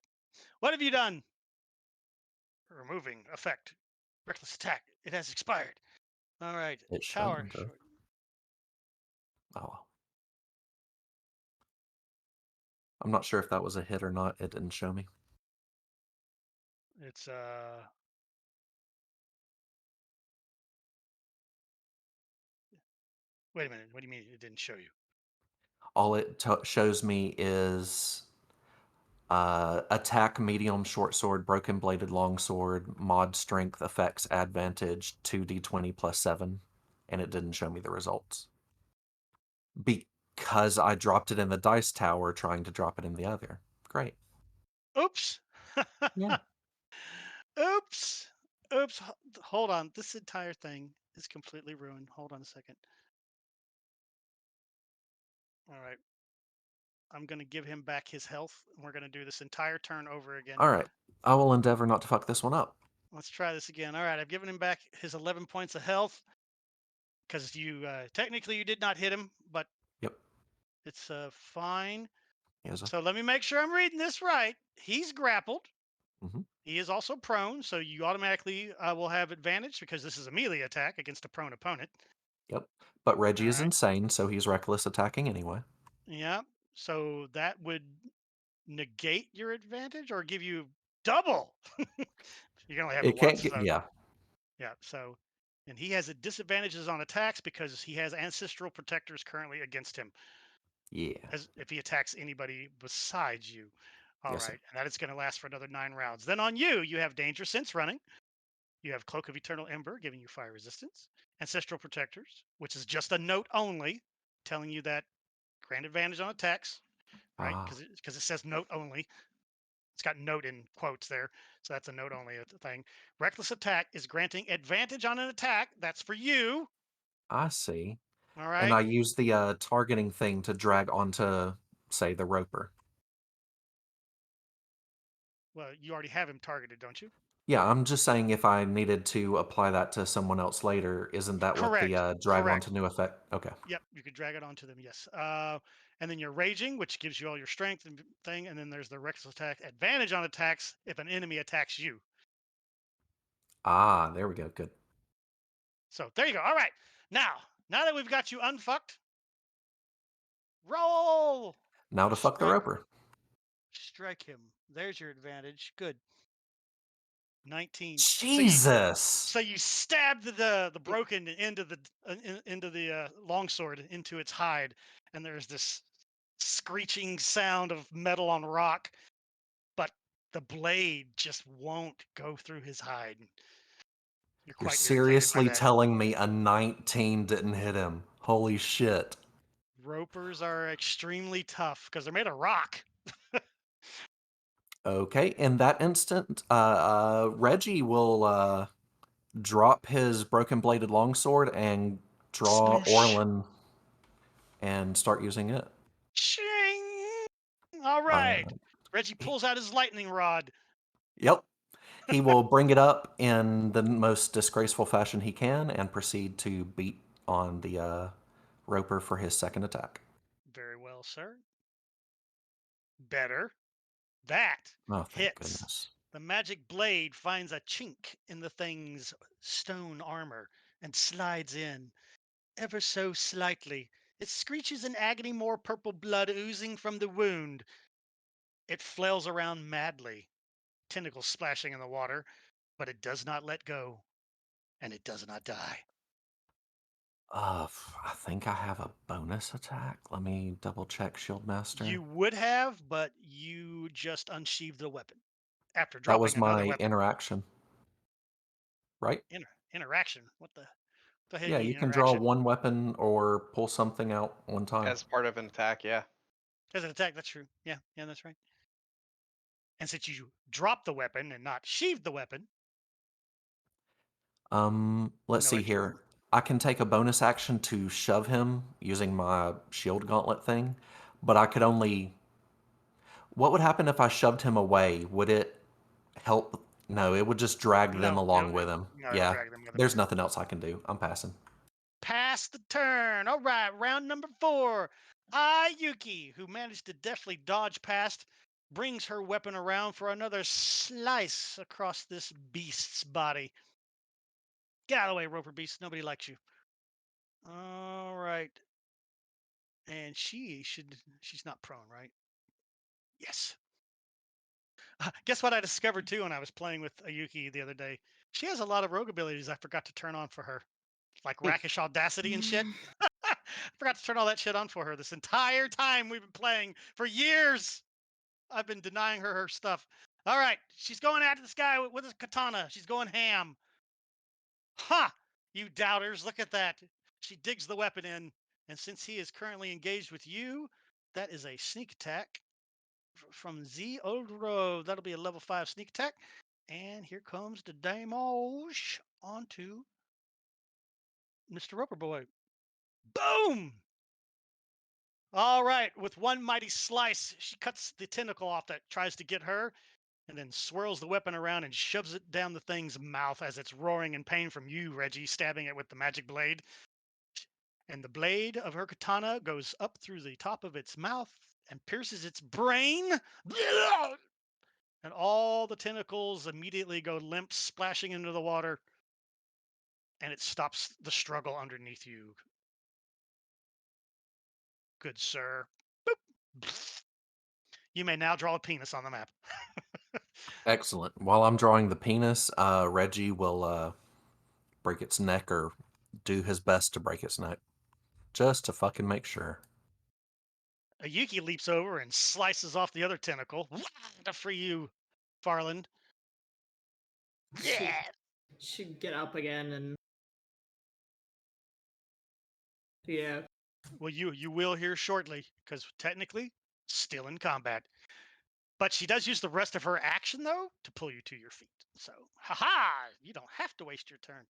What have you done? Removing effect. Reckless attack. It has expired. All right. It Tower. shouldn't have. Oh well. I'm not sure if that was a hit or not. It didn't show me. It's Wait a minute. What do you mean it didn't show you? All it shows me is attack, medium, short sword, broken bladed longsword, mod strength, effects, advantage, 2d20 plus 7, and it didn't show me the results. Because I dropped it in the dice tower trying to drop it in the other. Great. Oops. Yeah. Oops. Oops. Hold on. This entire thing is completely ruined. Hold on a second. All right. I'm going to give him back his health, and we're going to do this entire turn over again. All right. I will endeavor not to fuck this one up. Let's try this again. All right. I've given him back his 11 points of health because you technically you did not hit him, but Yep. it's fine. Here's a... So let me make sure I'm reading this right. He's grappled. Mhm. He is also prone, so you automatically will have advantage because this is a melee attack against a prone opponent. Yep. But Reggie All is right. insane, so he's reckless attacking anyway. Yeah. So that would negate your advantage or give you double. You can only have it It can't once. get... So Yeah. yeah. So, and he has disadvantages on attacks because he has ancestral protectors currently against him, Yeah. as if he attacks anybody besides you. All Yes, sir. right, and that is going to last for another 9 rounds. Then on you, you have Danger Sense running. You have Cloak of Eternal Ember giving you fire resistance. Ancestral Protectors, which is just a note only, telling you that grant advantage on attacks, right? Ah. Because it says note only. It's got note in quotes there, so that's a note only thing. Reckless attack is granting advantage on an attack. That's for you. I see. All And right. I use the targeting thing to drag onto, say, the roper. Well, you already have him targeted, don't you? Yeah, I'm just saying if I needed to apply that to someone else later, isn't that what the Correct. drag Correct. onto new effect? Okay. Yep, you could drag it onto them. Yes. And then you're raging, which gives you all your strength and thing. And then there's the reckless attack advantage on attacks if an enemy attacks you. Ah, there we go. Good. So there you go. All right. Now that we've got you unfucked, roll. Now to fuck the Strike. roper. Strike him. There's your advantage. Good. 19. Jesus. So you stab the broken end of the into the longsword into its hide, and there's this screeching sound of metal on rock, but the blade just won't go through his hide. You're You're quite irritated by seriously that. telling me a 19 didn't hit him? Holy shit. Ropers are extremely tough because they're made of rock. Okay, in that instant, Reggie will drop his broken bladed longsword and draw Sploosh. Orlin and start using it. Shing! All Uh, right. Reggie pulls out his lightning rod. yep. He will bring it up in the most disgraceful fashion he can and proceed to beat on the roper for his second attack. Very well, sir. Better. That Oh, thank hits. goodness. The magic blade finds a chink in the thing's stone armor and slides in, ever so slightly. It screeches in agony, more purple blood oozing from the wound. It flails around madly, tentacles splashing in the water, but it does not let go, and it does not die. I think I have a bonus attack. Let me double check Shield Master. You would have, but you just unsheathed the weapon after That dropping was another my weapon. interaction, right? Interaction. What the hell Yeah, you you mean can draw interaction? one weapon or pull something out one time. As part of an attack, yeah. As an attack, that's true. Yeah, that's right. And since you dropped the weapon and not sheathed the weapon, Let's no see extra. here. I can take a bonus action to shove him using my shield gauntlet thing, but I could only. What would happen if I shoved him away? Would it help? No, it would just drag them No, along with him. it'll Yeah, drag them with him. there's nothing else I can do. I'm passing. Pass the turn. All right, round number 4. Ayuki, who managed to deftly dodge past, brings her weapon around for another slice across this beast's body. Get out of the way, Roper Beast. Nobody likes you. All right. And she's not prone, right? Yes. Guess what I discovered too when I was playing with Ayuki the other day? She has a lot of rogue abilities I forgot to turn on for her, like rakish audacity and shit. I forgot to turn all that shit on for her this entire time we've been playing for years. I've been denying her stuff. All right, she's going after this guy with a katana. She's going ham. Ha! You doubters, look at that. She digs the weapon in, and since he is currently engaged with you, that is a sneak attack from Z Old Road. That'll be a level 5 sneak attack. And here comes the damage onto Mr. Roper Boy. Boom! All right, with one mighty slice, she cuts the tentacle off that tries to get her and then swirls the weapon around and shoves it down the thing's mouth as it's roaring in pain from you, Reggie, stabbing it with the magic blade. And the blade of her katana goes up through the top of its mouth and pierces its brain. And all the tentacles immediately go limp, splashing into the water, and it stops the struggle underneath you. Good sir. Boop. You may now draw a penis on the map. Excellent. While I'm drawing the penis, Reggie will break its neck or do his best to break its neck. Just to fucking make sure. Ayuki leaps over and slices off the other tentacle to free you, Farland. She should get up again and yeah. Well, you will hear shortly, because technically, still in combat. But she does use the rest of her action, though, to pull you to your feet. So, haha, you don't have to waste your turn.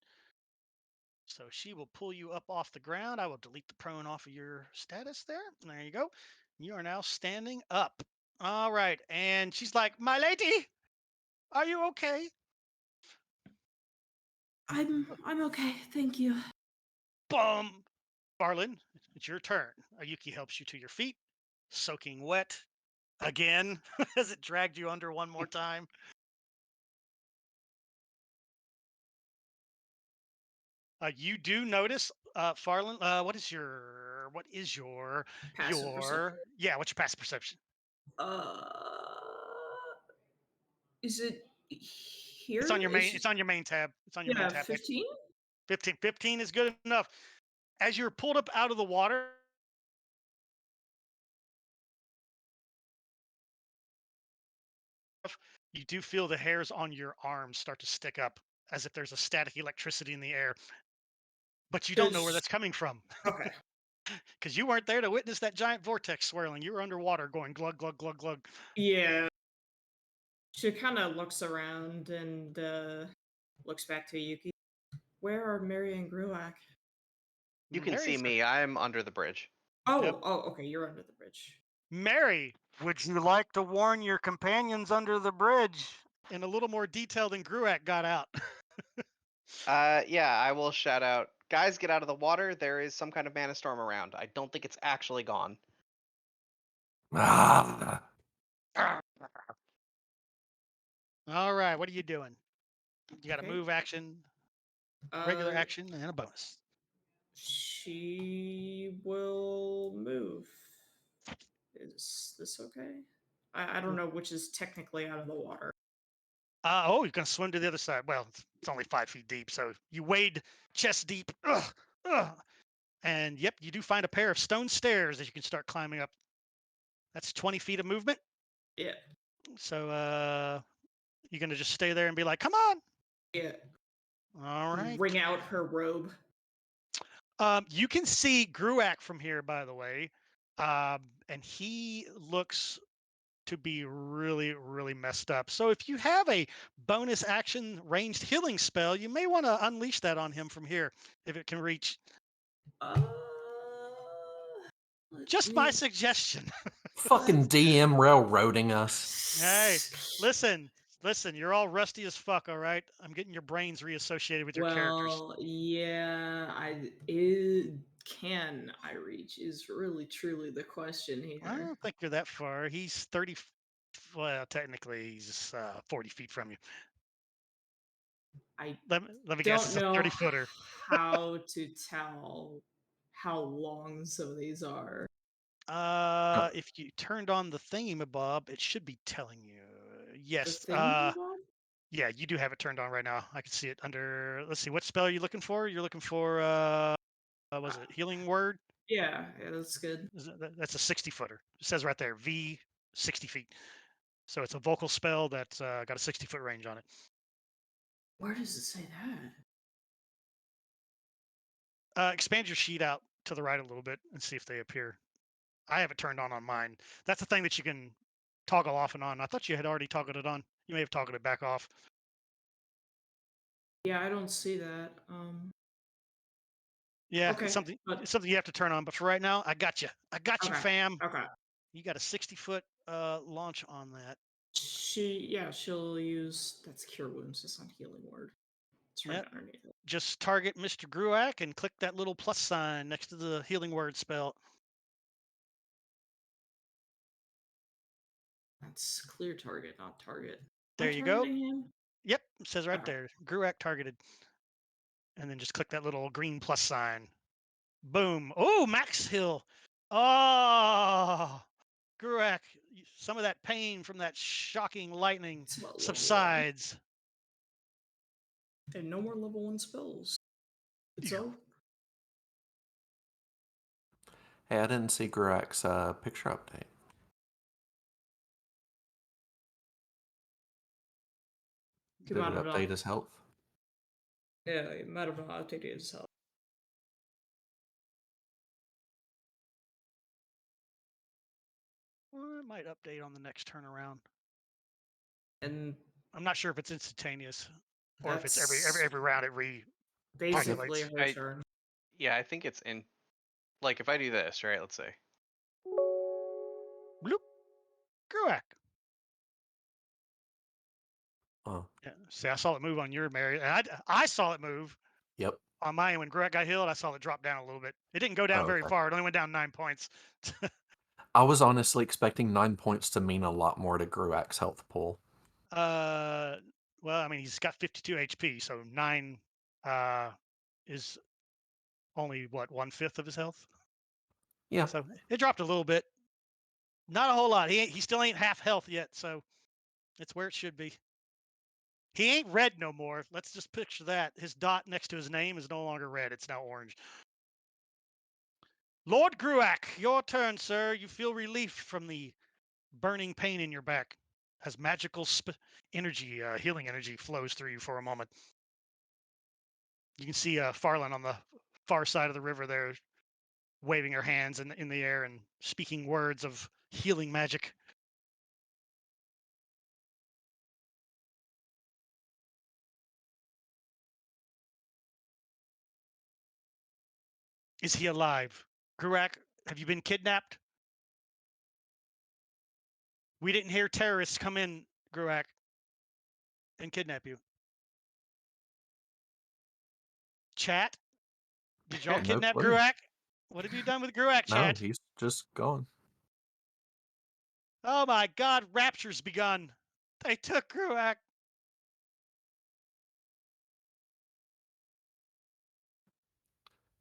So she will pull you up off the ground. I will delete the prone off of your status there. There you go. You are now standing up. All right. And she's like, my lady, are you okay? I'm okay, thank you. Bum. Farlin, it's your turn. Ayuki helps you to your feet, soaking wet again as it dragged you under one more time. You do notice, Farlin. What is your Passive perception. yeah? What's your passive perception? Uh, is it here? It's on your main. It's It's on your main tab. It's on your main yeah, tab. 15. 15. 15 is good enough. As you're pulled up out of the water, you do feel the hairs on your arms start to stick up, as if there's a static electricity in the air. But you don't know where Does that's coming from. okay. Because you weren't there to witness that giant vortex swirling. You were underwater going glug, glug, glug, glug. Yeah. She kind of looks around and looks back to Yuki. Where are Mary and Gruak? You can see Mary's- me. I'm under the bridge. Oh, Yep. oh, okay. You're under the bridge. Mary, would you like to warn your companions under the bridge in a little more detail than Gruak got out? Yeah, I will shout out, guys, get out of the water. There is some kind of mana storm around. I don't think it's actually gone. Ah, All right, what are you doing? You got a Okay. move action, regular action, and a bonus. She will move. Is this okay? I don't know which is technically out of the water. Oh, you're going to swim to the other side. Well, it's only 5 feet deep, so you wade chest deep. And yep, you do find a pair of stone stairs that you can start climbing up. That's 20 feet of movement. Yeah. So you're going to just stay there and be like, come on. Yeah. All right. Wring out her robe. You can see Gruak from here, by the way. And he looks to be really, really messed up. So if you have a bonus action ranged healing spell, you may want to unleash that on him from here if it can reach. Let Just my me- suggestion. fucking DM railroading us. Hey, listen, you're all rusty as fuck, all right? I'm getting your brains reassociated with your characters. Well, yeah, can I reach is really truly the question here. I don't think you're that far. He's 30. Well, technically, he's 40 feet from you. I Let me guess, it's don't a know 30-footer. how to tell how long some of these are. If you turned on the thingamabob, it should be telling you. Yes. The thingamabob? Yeah, you do have it turned on right now. I can see it under. Let's see, what spell are you looking for? You're looking for was it healing word? Yeah, that's good. That's a 60-footer. It says right there, V 60 feet. So it's a vocal spell that's got a 60-foot range on it. Where does it say that? Expand your sheet out to the right a little bit and see if they appear. I have it turned on mine. That's the thing that you can toggle off and on. I thought you had already toggled it on. You may have toggled it back off. Yeah, I don't see that. Yeah, Okay, it's something but- it's something you have to turn on. But for right now, I got you. I got you, Okay. fam. Okay. You got a 60-foot launch on that. She'll use that's cure wounds. It's not healing word. It's right Yep. underneath it. Just target Mr. Gruak and click that little plus sign next to the healing word spell. That's clear target, not target. There Am I you go. targeting him? Yep, it says right Okay. there, Gruak targeted. And then just click that little green plus sign. Boom. Oh, max heal. Oh, Gruak, some of that pain from that shocking lightning It's about level subsides. 1. And no more level 1 spells. It's Yeah. over. Hey, I didn't see Gruak's picture update. He Did might it have update not. his health? Yeah, it might have not updated his health. Well, it might update on the next turnaround. And I'm not sure if it's instantaneous or if it's that's every round it re. basically populates. her turn. Yeah, I think it's in. Like if I do this, right? Let's say. Bloop. Gruak. Oh, Yeah. See, I saw it move on your Mary. And I saw it move yep. on mine when Gruak got healed. I saw it drop down a little bit. It didn't go down Oh, very okay. far. It only went down 9 points. I was honestly expecting 9 points to mean a lot more to Gruak's health pool. Well, I mean, he's got 52 HP, so 9 is only what 1/5 of his health. Yeah. So it dropped a little bit. Not a whole lot. He still ain't half health yet, so it's where it should be. He ain't red no more. Let's just picture that. His dot next to his name is no longer red. It's now orange. Lord Gruak, your turn, sir. You feel relief from the burning pain in your back as magical energy, healing energy flows through you for a moment. You can see Farland on the far side of the river there, waving her hands in the air and speaking words of healing magic. Is he alive? Gruak, have you been kidnapped? We didn't hear terrorists come in, Gruak, and kidnap you. Chat? Did y'all No kidnap clue. Gruak? What have you done with Gruak, No, chat? he's just gone. Oh my god, rapture's begun. They took Gruak.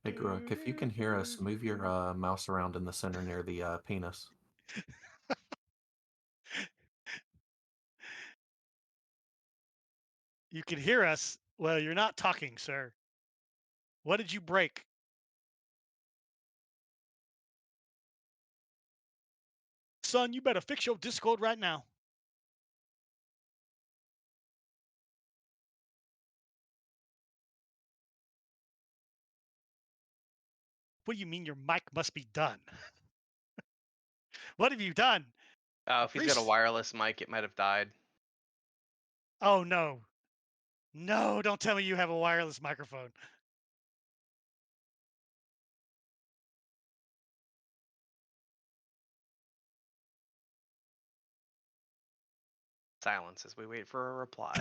Hey, Gruak, if you can hear us, move your mouse around in the center near the penis. You can hear us. Well, you're not talking, sir. What did you break? Son, you better fix your Discord right now. What do you mean your mic must be done? What have you done? If he's got a wireless mic, it might have died. Oh, no. No, don't tell me you have a wireless microphone. Silence as we wait for a reply.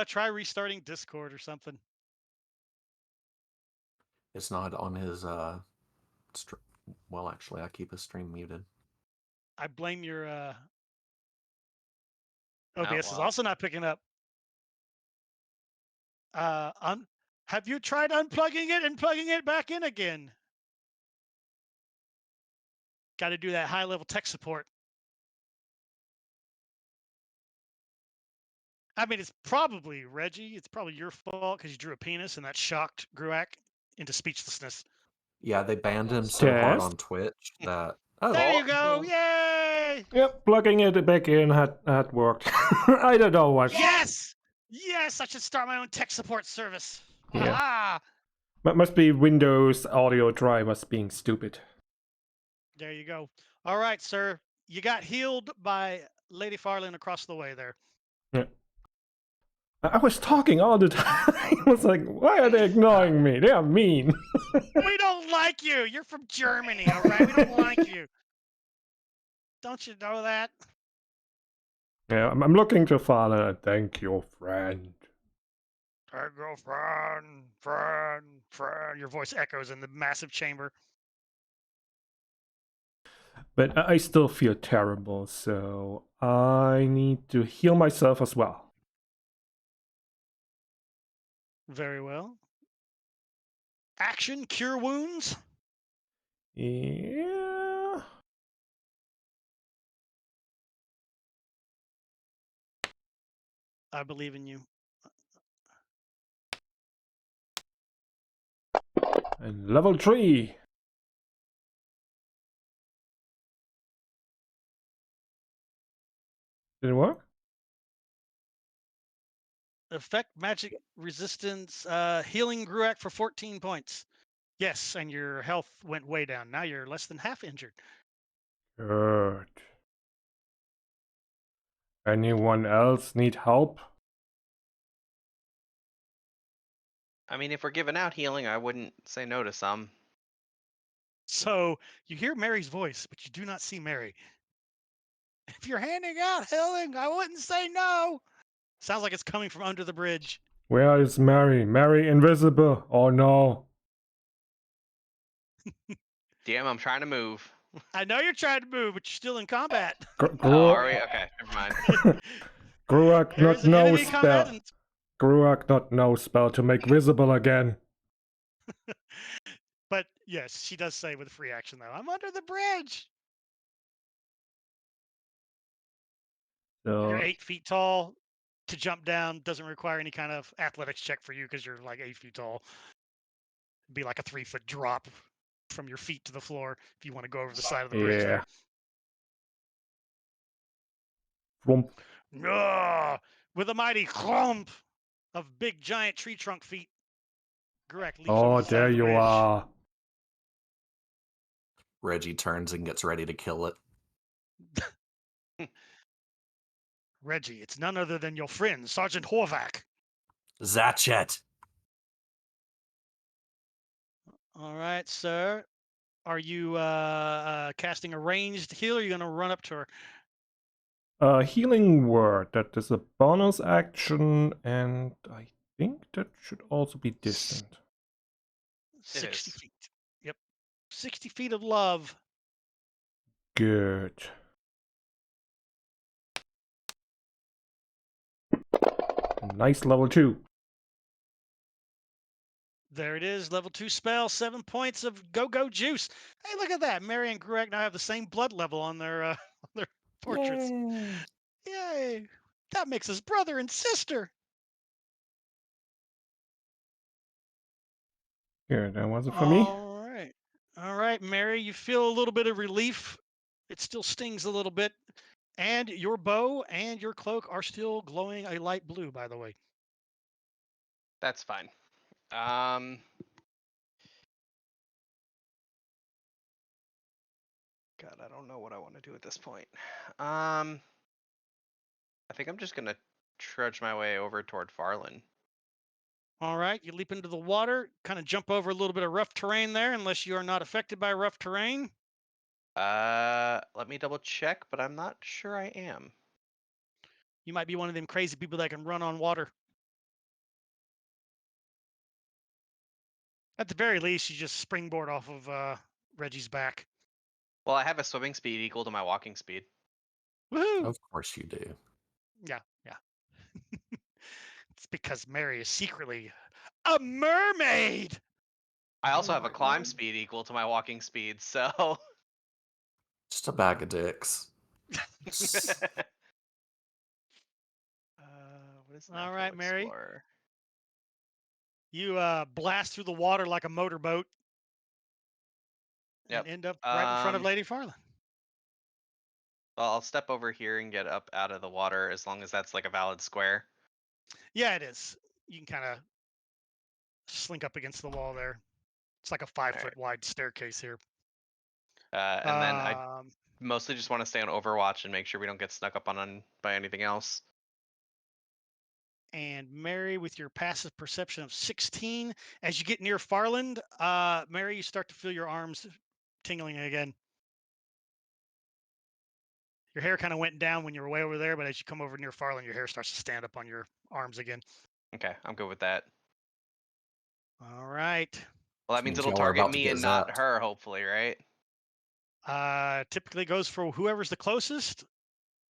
Try restarting Discord or something. It's not on his well, actually, I keep his stream muted. I blame your Oh, OBS is well. also not picking up. Have you tried unplugging it and plugging it back in again? Got to do that high level tech support. I mean, it's probably Reggie. It's probably your fault because you drew a penis and that shocked Gruak into speechlessness. Yeah, they banned him so hard Test. on Twitch that. Oh, There you go! Yay! Yep, plugging it back in had worked. I don't know what. Yes! Yes, I should start my own tech support service. Yeah. Ah! That must be Windows audio drivers being stupid. There you go. All right, sir. You got healed by Lady Farland across the way there. Yeah. I was talking all the time. I was like, why are they ignoring me? They are mean. We don't like you. You're from Germany, all right? We don't like you. Don't you know that? Yeah, I'm looking to Father. Thank you, friend. Thank you, friend. Your voice echoes in the massive chamber. But I still feel terrible, so I need to heal myself as well. Very well. Action, cure wounds. Yeah. I believe in you. And level 3. Did it work? Effect magic resistance, healing Gruak for 14 points. Yes, and your health went way down. Now you're less than half injured. Good. Anyone else need help? I mean, if we're giving out healing, I wouldn't say no to some. So you hear Mary's voice, but you do not see Mary. If you're handing out healing, I wouldn't say no. Sounds like it's coming from under the bridge. Where is Mary? Mary invisible? Oh no. Damn, I'm trying to move. I know you're trying to move, but you're still in combat. Oh, are we? Okay, never mind. Gruak There not is an no enemy spell. combatant. Gruak not no spell to make visible again. But yes, she does say with a free action though, I'm under the bridge. You're So 8 feet tall. To jump down doesn't require any kind of athletics check for you because you're like 8 feet tall. It'd be like a 3-foot drop from your feet to the floor if you want to go over the side of the bridge yeah. there. Thwomp. Ah, with a mighty clump of big giant tree trunk feet, Gurek leaps over Oh, the side there of the you bridge. are. Reggie turns and gets ready to kill it. Reggie, it's none other than your friend, Sergeant Horvath. Zachet! All right, sir. Are you casting a ranged heal? Or are you going to run up to her? Healing word. That is a bonus action, and I think that should also be distant. 60 is. feet. Yep. 60 feet of love. Good. Nice level 2. There it is. Level 2 spell. 7 points of go-go juice. Hey, look at that. Mary and Greg now have the same blood level on their on their portraits. Yay. That makes us brother and sister. Good. And was it for me? All right. All right, Mary, you feel a little bit of relief. It still stings a little bit. And your bow and your cloak are still glowing a light blue, by the way. That's fine. God, I don't know what I want to do at this point. I think I'm just gonna trudge my way over toward Farland. All right, you leap into the water, kind of jump over a little bit of rough terrain there, unless you are not affected by rough terrain. Let me double check, but I'm not sure I am. You might be one of them crazy people that can run on water. At the very least, you just springboard off of Reggie's back. Well, I have a swimming speed equal to my walking speed. Woohoo! Of course you do. Yeah. It's because Mary is secretly a mermaid. I also Oh have a my climb God. speed equal to my walking speed, so Just a bag of dicks. what is All natural right, Mary. explorer? You blast through the water like a motorboat Yep. and end up right in front of Um, Lady Farland. Well, I'll step over here and get up out of the water as long as that's like a valid square. Yeah, it is. You can kind of slink up against the wall there. It's like a 5-foot wide staircase here. And then I Um, mostly just want to stay on Overwatch and make sure we don't get snuck up on by anything else. and Mary, with your passive perception of 16, as you get near Farland, Mary, you start to feel your arms tingling again. Your hair kind of went down when you were way over there, but as you come over near Farland, your hair starts to stand up on your arms again. Okay, I'm good with that. All right. Well, that Which means means it'll y'all are target about to me get and not zapped. her, hopefully, right? Typically goes for whoever's the closest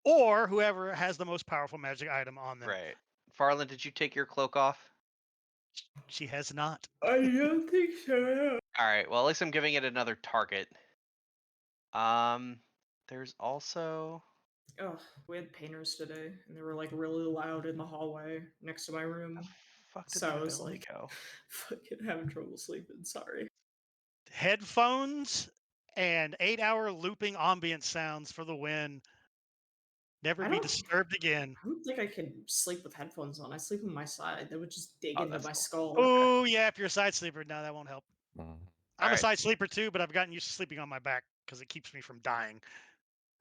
or whoever has the most powerful magic item on them. Right. Farland, did you take your cloak off? She has not. I don't think so. All right. Well, at least I'm giving it another target. There's also Oh, we had painters today, and they were like really loud in the hallway next to my room. fuck did So my I was ability like, go? fucking having trouble sleeping. Sorry. Headphones and 8-hour looping ambient sounds for the win. Never I be don't- disturbed again. I don't think I can sleep with headphones on. I sleep on my side. That would just dig Oh, into that's my cool. skull. Oh, yeah, if you're a side sleeper, no, that won't help. Mm. I'm a Alright. side sleeper too, but I've gotten used to sleeping on my back because it keeps me from dying.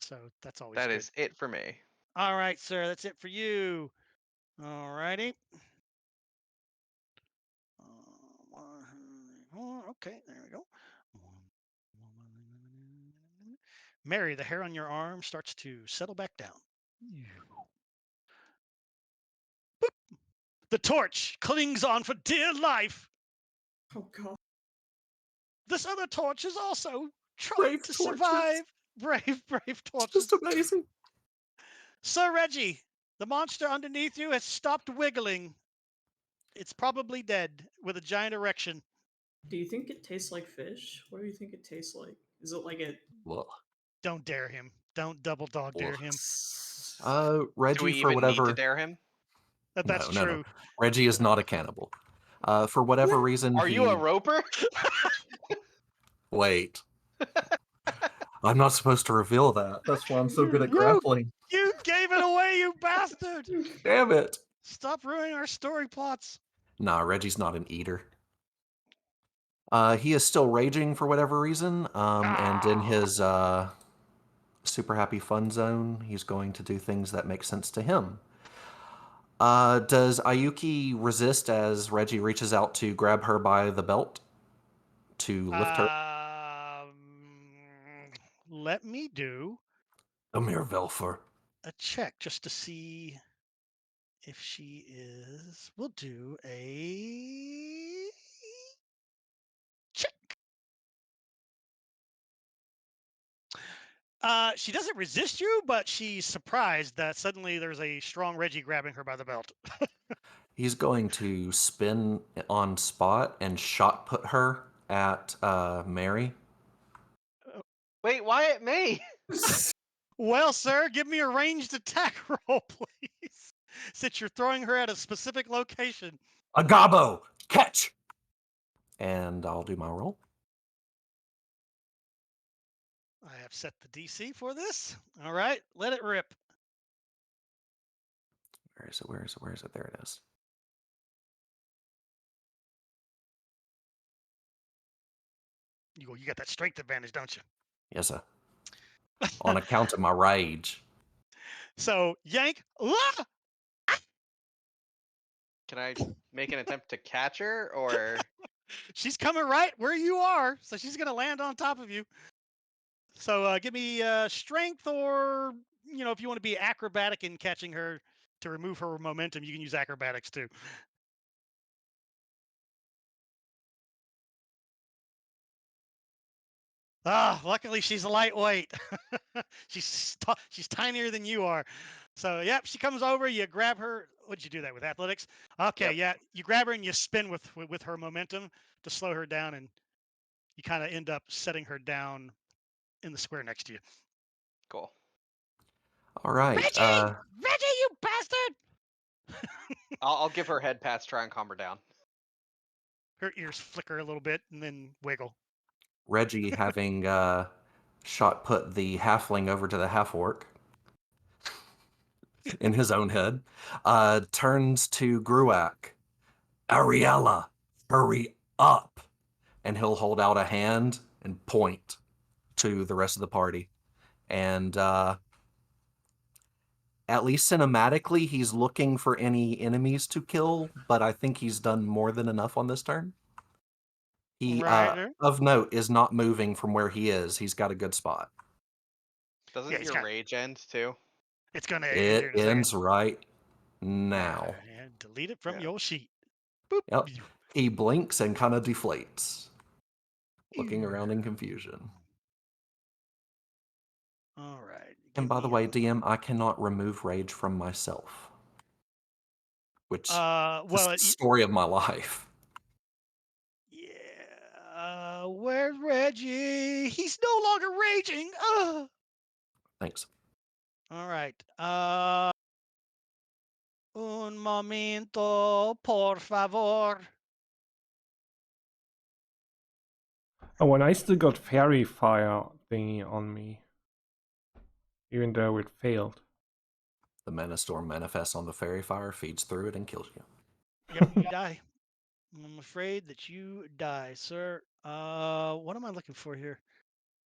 So that's always That good. is it for me. All right, sir. That's it for you. All righty. Okay, there we go. Mary, the hair on your arm starts to settle back down. Boop. The torch clings on for dear life. Oh god. This other torch is also trying Brave to torches. survive. Brave It's torches. just amazing. Sir Reggie, the monster underneath you has stopped wiggling. It's probably dead with a giant erection. Do you think it tastes like fish? What do you think it tastes like? Is it like a Well, Don't dare him. Don't double dog dare him. Do Reggie, we for even need to whatever. dare him? That's No. true. Reggie is not a cannibal. For whatever reason, Are you a roper? Wait. I'm not supposed to reveal that. That's why I'm so good at grappling. You gave it away, you bastard! Damn it. Stop ruining our story plots. Nah, Reggie's not an eater. He is still raging for whatever reason, and in his super happy fun zone, he's going to do things that make sense to him. Does Ayuki resist as Reggie reaches out to grab her by the belt to lift her? Let me do Come here, Velfer. a check just to see if she is. We'll do a check. She doesn't resist you, but she's surprised that suddenly there's a strong Reggie grabbing her by the belt. He's going to spin on spot and shot put her at Mary. Wait, why at me? Well, sir, give me a ranged attack roll, please. Since you're throwing her at a specific location. Agabo, catch! And I'll do my roll. I have set the DC for this. All right, let it rip. Where is it? Where is it? Where is it? There it is. You got that strength advantage, don't you? Yes, sir. On account of my rage. So, yank. Ah! Can I make an attempt to catch her, or She's coming right where you are, so she's going to land on top of you. So, give me strength, or, if you want to be acrobatic in catching her to remove her momentum, you can use acrobatics too. Luckily she's a lightweight. she's tinier than you are. So, yep, she comes over, you grab her. What'd you do that with, athletics? Okay, Yep. yeah, you grab her and you spin with her momentum to slow her down, and you kind of end up setting her down in the square next to you. cool? All right. Reggie, you bastard! I'll give her a head pats, try and calm her down. Her ears flicker a little bit and then wiggle. Reggie, having shot put the halfling over to the half-orc in his own head, turns to Gruak. Ariella, hurry up! And he'll hold out a hand and point to the rest of the party. And at least cinematically, he's looking for any enemies to kill, but I think he's done more than enough on this turn. He, Right. of note, is not moving from where he is. He's got a good spot. Doesn't Yeah, he's your got- rage end too? It's going to end here It in a second. ends right now. Yeah, delete it from Yeah. your sheet. Boop. Yep. He blinks and kind of deflates, looking around in confusion. All right. And by the way, DM, I cannot remove rage from myself. Which is the story of my life. Yeah. Where's Reggie? He's no longer raging. Thanks. All right. Un momento, por favor. Oh, and I still got fairy fire thingy on me. Even though it failed. The mana storm manifests on the fairy fire, feeds through it, and kills you. Yep, you die. I'm afraid that you die, sir. What am I looking for here?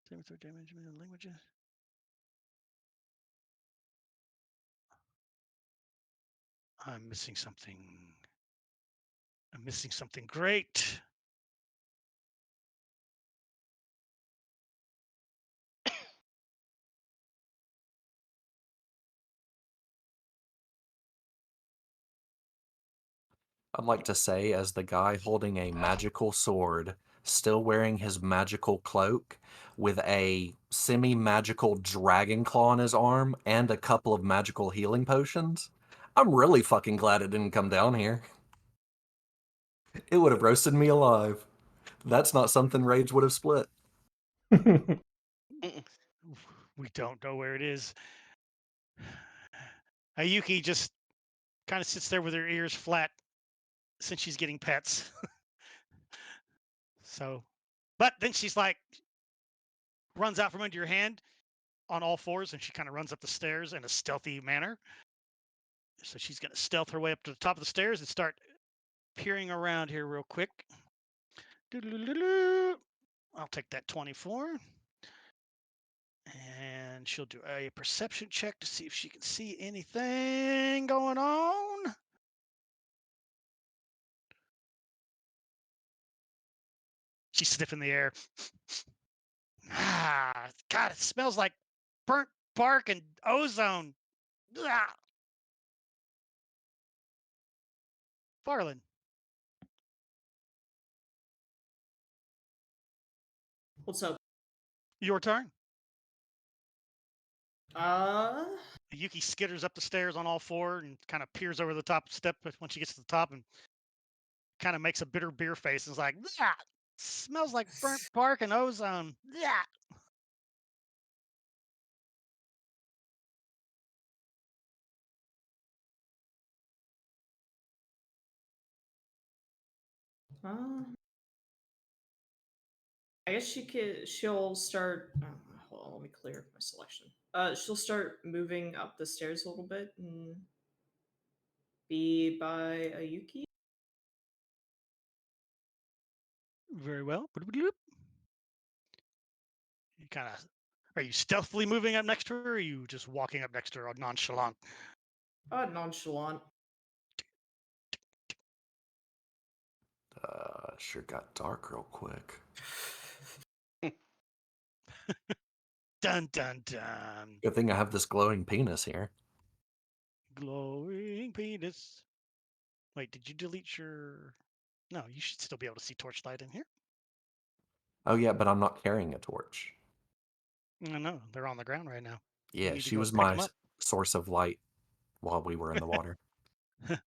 Damage, languages. I'm missing something. I'm missing something great. I'd like to say, as the guy holding a magical sword, still wearing his magical cloak, with a semi-magical dragon claw on his arm, and a couple of magical healing potions, I'm really fucking glad it didn't come down here. It would have roasted me alive. That's not something Rage would have split. We don't know where it is. Ayuki just kind of sits there with her ears flat since she's getting pets. So, but then she's like, runs out from under your hand on all fours, and she kind of runs up the stairs in a stealthy manner. So she's going to stealth her way up to the top of the stairs and start peering around here real quick. I'll take that 24. And she'll do a perception check to see if she can see anything going on. She's sniffing the air. Ah, God, it smells like burnt bark and ozone. Ah. Farland, What's up? your turn. Yuki Yuki skitters up the stairs on all four and kind of peers over the top step when she gets to the top and kind of makes a bitter beer face and is like, "That smells like burnt bark and ozone." Yeah. I guess she'll start. Hold on, let me clear my selection. She'll start moving up the stairs a little bit and be by Ayuki. Very well. You kind of, are you stealthily moving up next to her, or are you just walking up next to her nonchalant? Nonchalant. Sure got dark real quick. Dun dun dun. Good thing I have this glowing penis here. Glowing penis. Wait, did you delete your? No, you should still be able to see torchlight in here. Oh yeah, but I'm not carrying a torch. No, they're on the ground right now. Yeah, need to she go was pick 'em my up. source of light while we were in the water.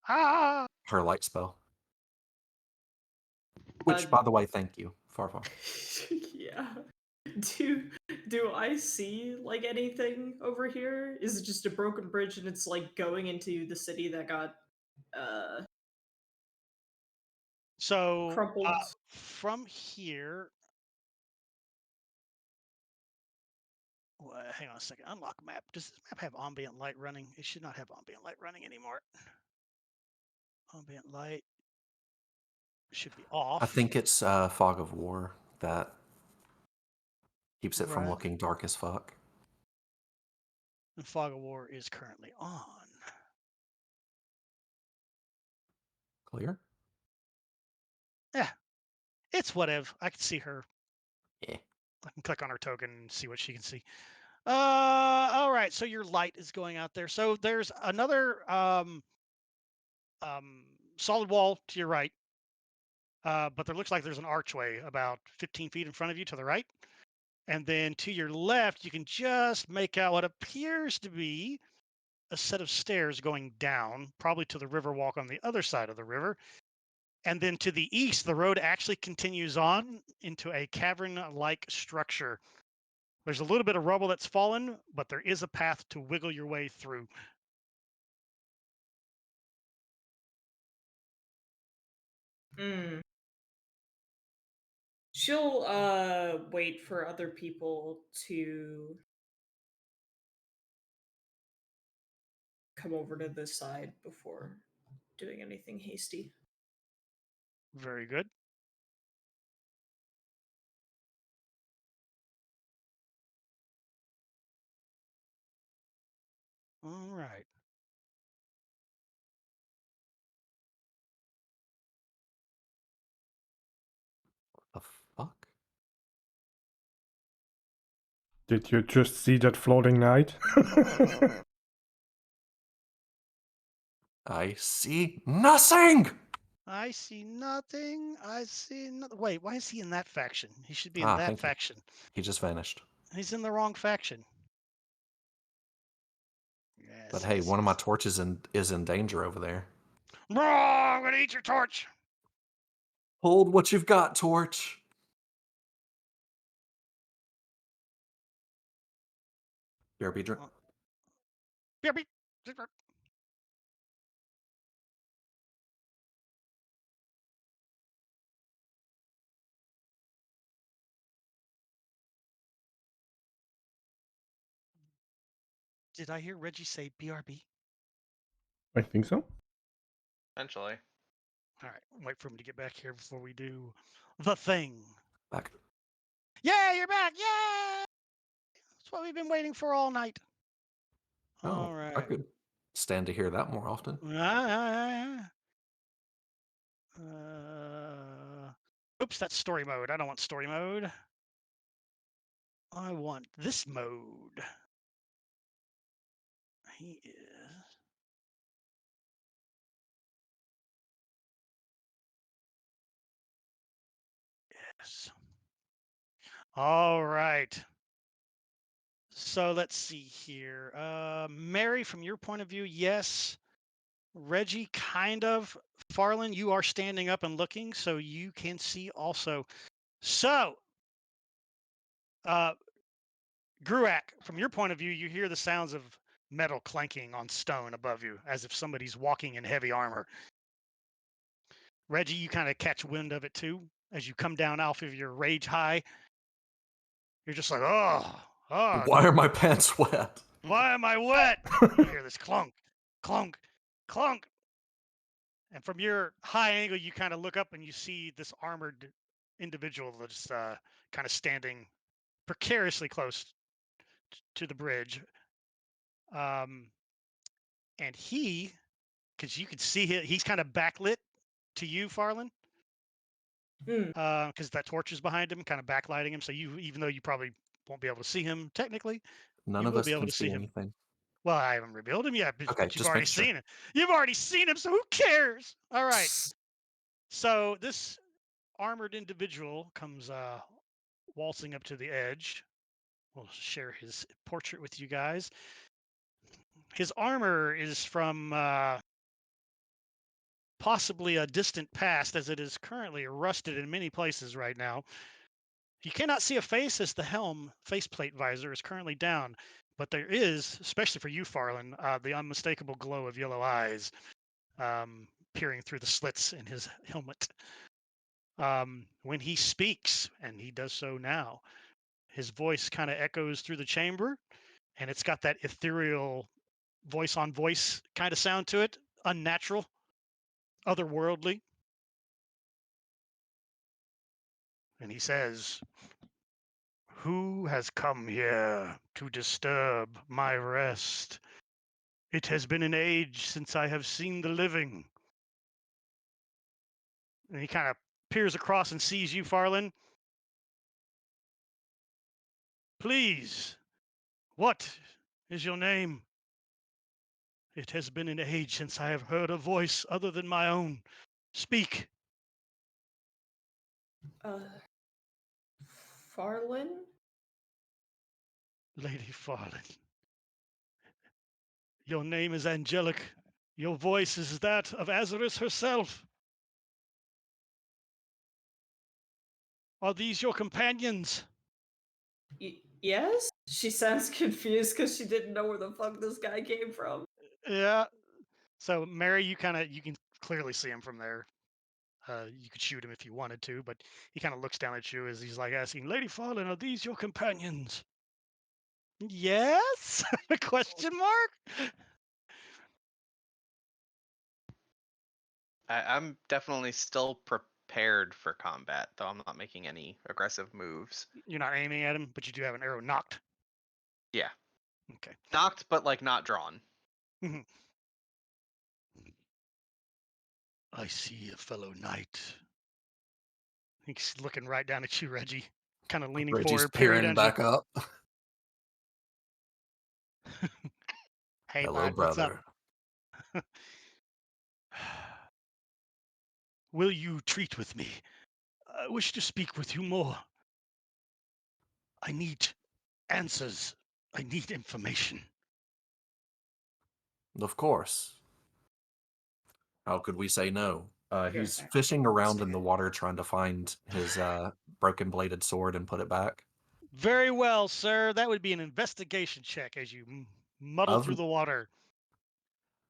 Ah! Her light spell. Which, by the way, thank you, Farfar. Yeah. Do I see like anything over here? Is it just a broken bridge and it's like going into the city that got So crumpled? from here, hang on a second. Unlock map. Does this map have ambient light running? It should not have ambient light running anymore. Ambient light should be off. I think it's Fog of War that keeps it from Right. looking dark as fuck. And Fog of War is currently on. Clear? Yeah, it's whatever. I can see her. Yeah. I can click on her token and see what she can see. All right. So your light is going out there. So there's another solid wall to your right. But there looks like there's an archway about 15 feet in front of you to the right. And then to your left, you can just make out what appears to be a set of stairs going down, probably to the river walk on the other side of the river. And then to the east, the road actually continues on into a cavern-like structure. There's a little bit of rubble that's fallen, but there is a path to wiggle your way through. She'll wait for other people to come over to this side before doing anything hasty. Very good. All right. Did you just see that floating knight? I see nothing! I see nothing. I see nothing. Wait, why is he in that faction? He should be in Ah, that thank you. faction. He just vanished. He's in the wrong faction. Yes, But hey, yes, one of my yes. torches is in danger over there. Bro, I'm gonna eat your torch. Hold what you've got, torch. BRB drink. BRB. Did I hear Reggie say BRB? I think so. Eventually. All right, wait for him to get back here before we do the thing. Back. Yeah, you're back. Yeah, that's what we've been waiting for all night. Oh, All I right. could stand to hear that more often. Oops, that's story mode. I don't want story mode. I want this mode. He is. Yes. All right. So let's see here. Mary, from your point of view, yes. Reggie, kind of. Farland, you are standing up and looking, so you can see also. So, Gruak, from your point of view, you hear the sounds of metal clanking on stone above you, as if somebody's walking in heavy armor. Reggie, you kind of catch wind of it too, as you come down off of your rage high. You're just like, oh, Why are my pants wet? why am I wet? You hear this clunk, clunk, clunk. And from your high angle, you kind of look up and you see this armored individual that's kind of standing precariously close to the bridge. And he, because you can see he's kind of backlit to you, Farland, Hmm. because that torch is behind him, kind of backlighting him. So you, even though you probably won't be able to see him technically, None you of will us be able can to see see him. anything. Well, I haven't revealed him yet, Okay, but you've just already making sure. seen him. You've already seen him, so who cares? All right. So this armored individual comes waltzing up to the edge. We'll share his portrait with you guys. His armor is from possibly a distant past, as it is currently rusted in many places right now. You cannot see a face, as the helm faceplate visor is currently down, but there is, especially for you, Farland, the unmistakable glow of yellow eyes peering through the slits in his helmet. When he speaks, and he does so now, his voice kind of echoes through the chamber, and it's got that ethereal voice on voice kind of sound to it, unnatural, otherworldly. And he says, "Who has come here to disturb my rest? It has been an age since I have seen the living." And he kind of peers across and sees you, Farland. "Please, what is your name? It has been an age since I have heard a voice other than my own. Speak." Farland? "Lady Farland, your name is angelic. Your voice is that of Azareth herself. Are these your companions?" Yes? She sounds confused because she didn't know where the fuck this guy came from. Yeah. So Mary, you can clearly see him from there. You could shoot him if you wanted to, but he kind of looks down at you as he's like asking, "Lady Fallen, are these your companions?" "Yes?" Question mark. I'm definitely still prepared for combat, though I'm not making any aggressive moves. You're not aiming at him, but you do have an arrow knocked. Yeah. Okay. Knocked, but like not drawn. "I see a fellow knight." He's looking right down at you, Reggie, kind of leaning Reggie's forward, peering peering down at you. back up. Hey, Hello, bud, what's up? brother. Will you treat with me? I wish to speak with you more. I need answers. I need information. Of course. How could we say no? Yes, He's I fishing around in understand. the water trying to find his broken bladed sword and put it back. Very well, sir. That would be an investigation check as you muddle through Of the water.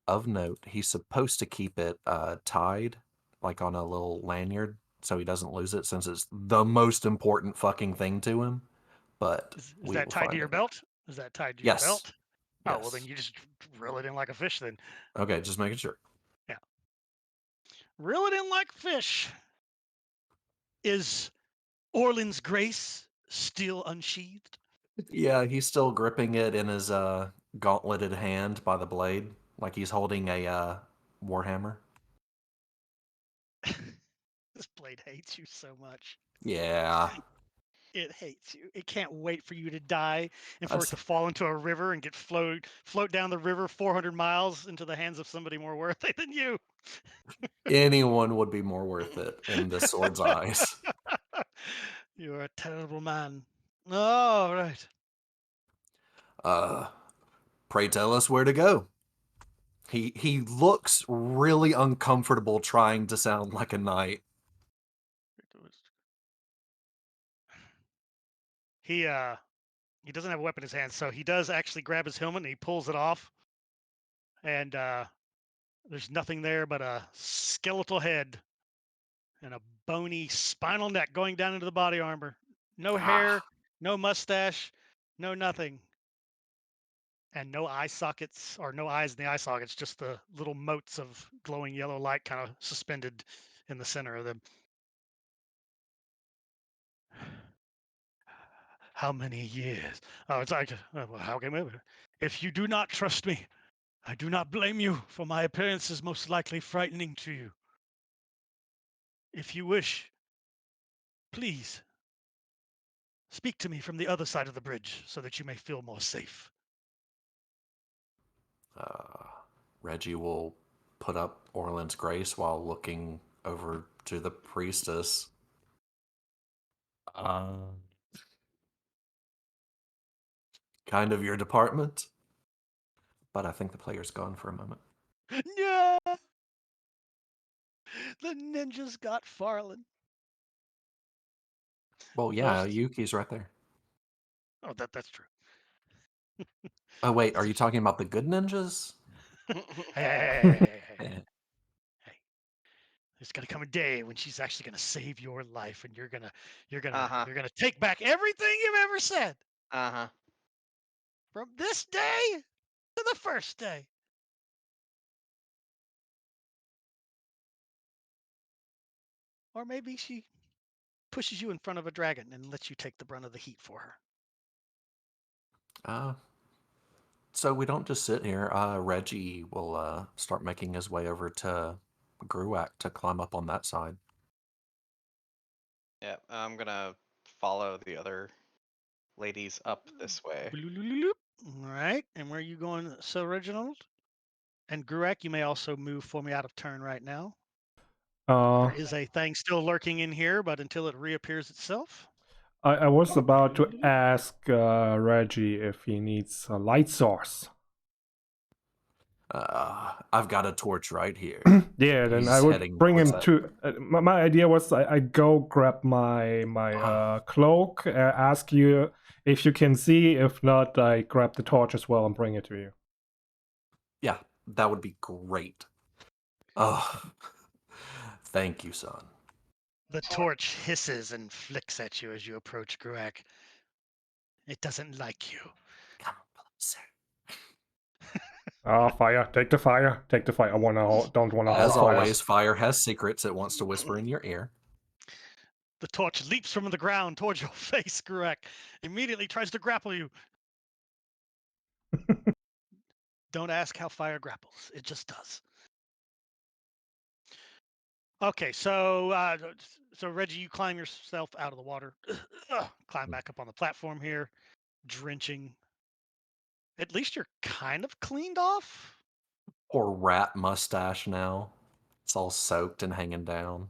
of note, he's supposed to keep it tied, like on a little lanyard, so he doesn't lose it, since it's the most important fucking thing to him. But Is we that will tied to find your it. belt? Is that tied to your Yes. belt? Oh, well, then Yes. you just reel it in like a fish then. Okay, just making sure. Yeah. Reel it in like fish. Is Orland's grace still unsheathed? Yeah, he's still gripping it in his gauntleted hand by the blade, like he's holding a warhammer. This blade hates you so much. Yeah. It hates you. It can't wait for you to die and for it That's, to fall into a river and get float down the river 400 miles into the hands of somebody more worthy than you. anyone would be more worth it in this sword's eyes. You're a terrible man. All right. Uh, pray tell us where to go. He looks really uncomfortable trying to sound like a knight. He doesn't have a weapon in his hand, so he does actually grab his helmet and he pulls it off. And there's nothing there but a skeletal head and a bony spinal neck going down into the body armor. No hair, Ah, no mustache, no nothing. And no eye sockets, or no eyes in the eye sockets, just the little motes of glowing yellow light kind of suspended in the center of them. How many years? Oh, it's like, well, how can we? If you do not trust me, I do not blame you, for my appearance is most likely frightening to you. If you wish, please speak to me from the other side of the bridge so that you may feel more safe. uh, Reggie will put up Orland's grace while looking over to the priestess. Kind of your department, but I think the player's gone for a moment. Yeah, the ninjas got Farland. Well, yeah, Most, Yuki's right there. oh, that's true. Oh, wait, are That's you just, talking about the good ninjas? hey. Eh, There's gonna come a day when she's actually gonna save your life, and you're Uh-huh. gonna take back everything you've ever said Uh-huh. from this day to the first day. Or maybe she pushes you in front of a dragon and lets you take the brunt of the heat for her. Uh, so we don't just sit here. Reggie will start making his way over to Gruak to climb up on that side. Yeah, I'm gonna follow the other ladies up this way. All right, and where are you going, Sir Reginald? And Gruak, you may also move for me out of turn right now. Uh, There is a thing still lurking in here, but until it reappears itself. I was about to ask Reggie if he needs a light source. I've got a torch right here. Yeah, then He's I would heading bring towards him that. to. My idea was I'd go grab my cloak, ask you if you can see. If not, I grab the torch as well and bring it to you. Yeah, that would be great. Oh, thank you, son. The torch hisses and flicks at you as you approach Gruak. It doesn't like you. Come closer. Fire! Take the fire! Take the fire! Don't wanna hold As fire. always, fire has secrets it wants to whisper in your ear. The torch leaps from the ground towards your face, Gruak. Immediately tries to grapple you. Don't ask how fire grapples. It just does. Okay, so Reggie, you climb yourself out of the water. Climb back up on the platform here, drenching At least you're kind of cleaned off. Poor rat mustache now. It's all soaked and hanging down.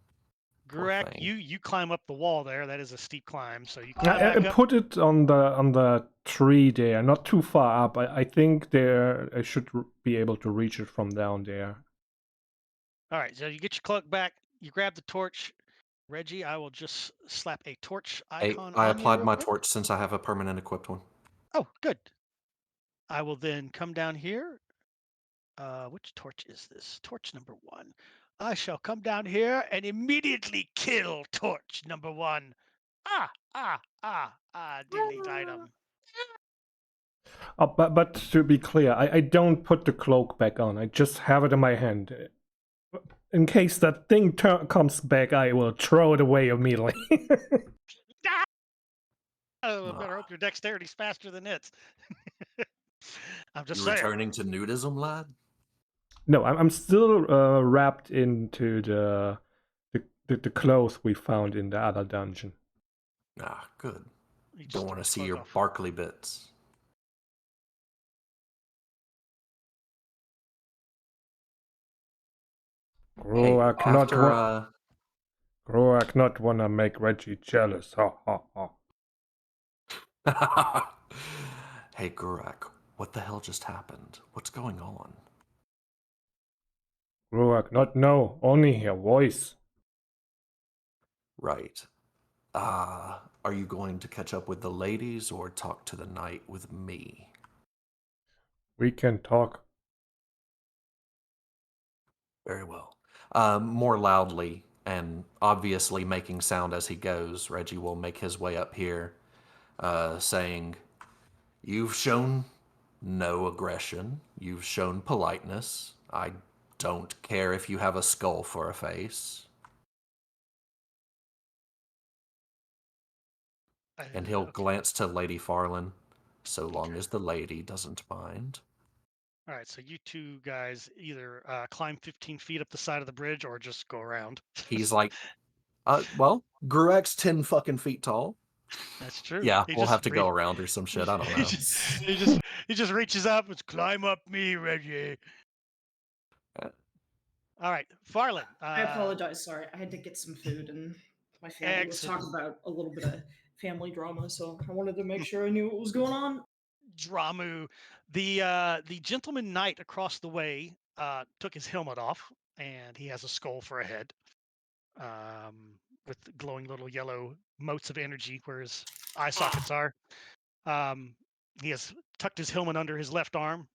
Poor Gurak, thing. you climb up the wall there. That is a steep climb, so you I, climb I back up. put it on the tree there, not too far up. I think there I should be able to reach it from down there. All right, so you get your cloak back. You grab the torch. Reggie, I will just slap a torch Hey, icon I on you applied real my quick. torch since I have a permanent equipped one. Oh, good. I will then come down here. Which torch is this? Torch number 1. I shall come down here and immediately kill torch number 1. Delete item. But to be clear, I don't put the cloak back on. I just have it in my hand. In case that thing comes back, I will throw it away immediately. Oh, better hope your dexterity's faster than its. I'm just You saying. returning to nudism, lad? No, I'm still wrapped into the clothes we found in the other dungeon. Ah, good. You just Don't took want to the see cloak your off. barkly bits. Groak not wanna make Reggie jealous. Ha ha ha. Hey, Gurak, what the hell just happened? What's going on? Groak not know, only hear voice. Right. Are you going to catch up with the ladies or talk to the knight with me? We can talk. Very well. More loudly and obviously making sound as he goes, Reggie will make his way up here, saying, "You've shown no aggression. You've shown politeness. I don't care if you have a skull for a face." And he'll Okay. glance to Lady Farland, so long as the lady doesn't mind. All right, so you two guys either climb 15 feet up the side of the bridge or just go around. He's like, well, Gruak's 10 fucking feet tall. That's true. Yeah, He we'll just have to go around or some shit. I don't know. he just reaches up and climb up me, Reggie. All right, Farland. I apologize. Sorry, I had to get some food, and my family was Excellent. talking about a little bit of family drama, so I wanted to make sure I knew what was going on. Dramu. The gentleman knight across the way took his helmet off, and he has a skull for a head, with glowing little yellow motes of energy where his eye sockets are. He has tucked his helmet under his left arm.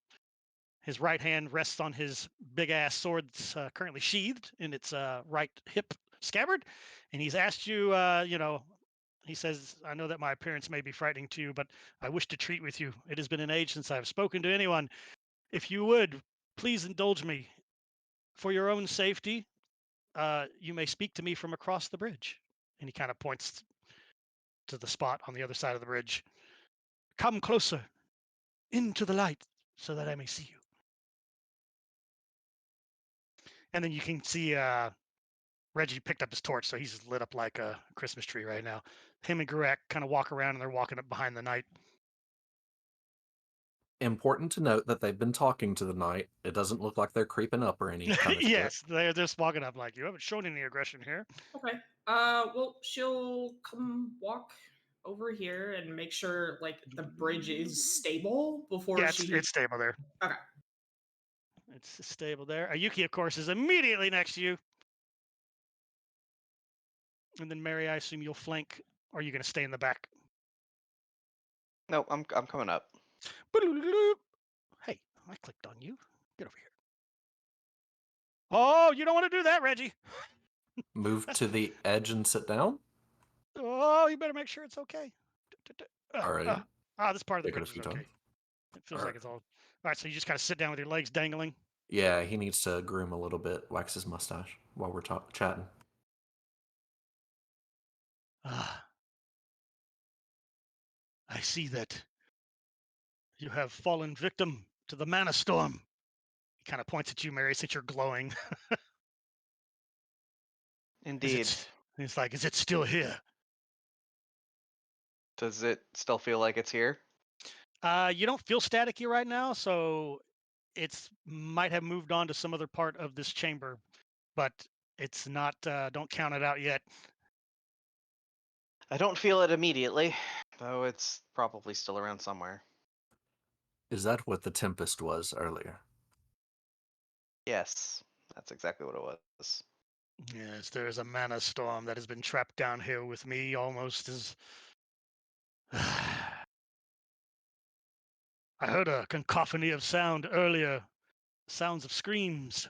His right hand rests on his big ass sword that's currently sheathed in its right hip scabbard, and he's asked you, he says, "I know that my appearance may be frightening to you, but I wish to treat with you. It has been an age since I have spoken to anyone. If you would, please indulge me. For your own safety, you may speak to me from across the bridge." And he kind of points to the spot on the other side of the bridge. "Come closer into the light so that I may see you." And then you can see Reggie picked up his torch, so he's lit up like a Christmas tree right now. Him and Gurak kind of walk around, and they're walking up behind the knight. Important to note that they've been talking to the knight. It doesn't look like they're creeping up or any kind of shit. Yes, they're just walking up like, "You haven't shown any aggression here." Okay. Well, she'll come walk over here and make sure like the bridge is stable before Yeah, she. it's stable there. Okay. It's stable there. Ayuki, of course, is immediately next to you. And then Mary, I assume you'll flank. Or are you going to stay in the back? No, I'm coming up. Hey, I clicked on you. Get over here. Oh, you don't want to do that, Reggie. Move to the edge and sit down. Oh, you better make sure it's okay. Alright. This part of the Take it a bridge is few okay. times. It feels All like it's all right. So you just kind of sit down with your legs dangling. Yeah, he needs to groom a little bit, wax his mustache while we're chatting. Ah, I see that you have fallen victim to the mana storm. He kind of points at you, Mary, since you're glowing. Indeed. It's like, is it still here? Does it still feel like it's here? You don't feel staticky right now, so it's might have moved on to some other part of this chamber, but it's not. Don't count it out yet. I don't feel it immediately, though it's probably still around somewhere. Is that what the Tempest was earlier? Yes, that's exactly what it was. Yes, there is a mana storm that has been trapped down here with me almost as. I heard a cacophony of sound earlier, sounds of screams,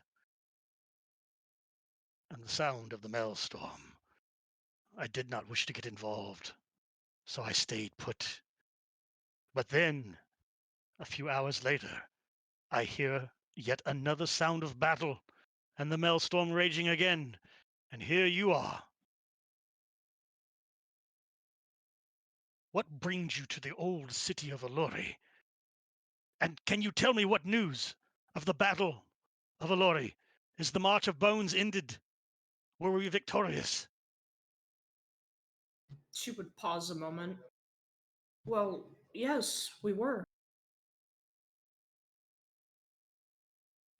and the sound of the maelstrom. I did not wish to get involved, so I stayed put. But then, a few hours later, I hear yet another sound of battle, and the maelstrom raging again, and here you are. What brings you to the old city of Allori? And can you tell me what news of the battle of Allori? Is the March of Bones ended? Were we victorious? She would pause a moment. Well, yes, we were.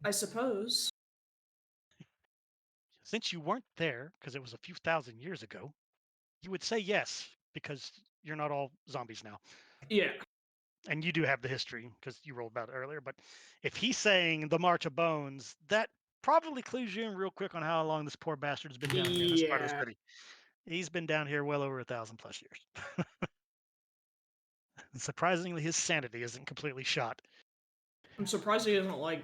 I suppose. Since you weren't there, because it was a few thousand years ago, you would say yes, because you're not all zombies now. Yeah. And you do have the history, because you rolled about it earlier. But if he's saying the March of Bones, that probably clues you in real quick on how long this poor bastard's been down here in this part of the Yeah. city. He's been down here well over 1,000+ years. And surprisingly, his sanity isn't completely shot. I'm surprised he isn't like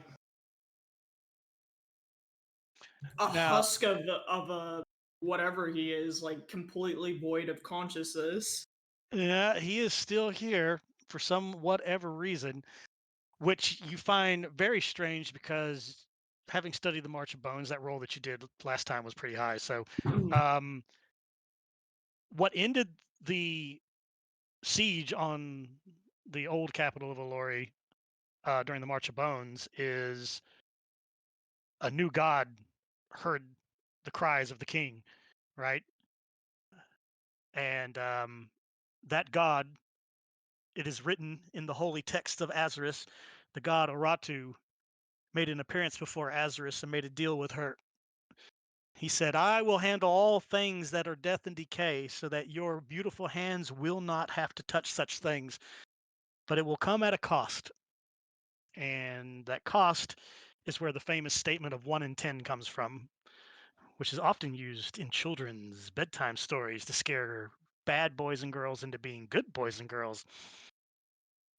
a Now, husk of a whatever he is, like completely void of consciousness. yeah, he is still here for some whatever reason, which you find very strange because having studied the March of Bones, that roll that you did last time was pretty high. So, um, what ended the siege on the old capital of Allori during the March of Bones is a new god heard the cries of the king, right? And that god, it is written in the holy text of Azarus, the god Aratu made an appearance before Azarus and made a deal with her. He said, I will handle all things that are death and decay so that your beautiful hands will not have to touch such things, but it will come at a cost. And that cost is where the famous statement of 1 in 10 comes from, which is often used in children's bedtime stories to scare bad boys and girls into being good boys and girls.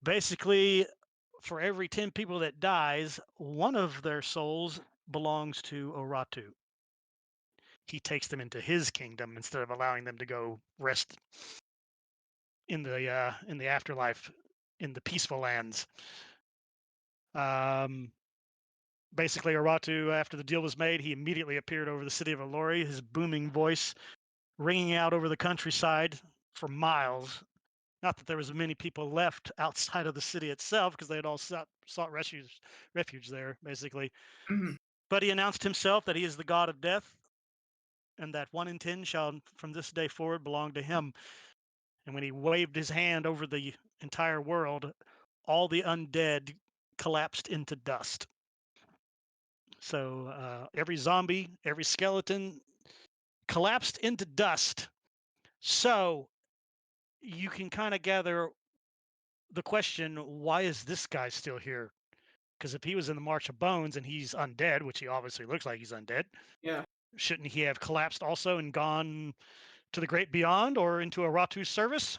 Basically, for every 10 people that dies, one of their souls belongs to Oratu. He takes them into his kingdom instead of allowing them to go rest in the afterlife in the peaceful lands. Basically, Oratu, after the deal was made, he immediately appeared over the city of Allori, his booming voice ringing out over the countryside for miles. Not that there was many people left outside of the city itself, because they had all sought refuge there, basically. Mhm. But he announced himself that he is the god of death, and that 1 in 10 shall from this day forward belong to him. And when he waved his hand over the entire world, all the undead collapsed into dust. So every zombie, every skeleton collapsed into dust. So you can kind of gather the question, why is this guy still here? Because if he was in the March of Bones and he's undead, which he obviously looks like he's undead, Yeah. shouldn't he have collapsed also and gone to the great beyond or into Aratu's service?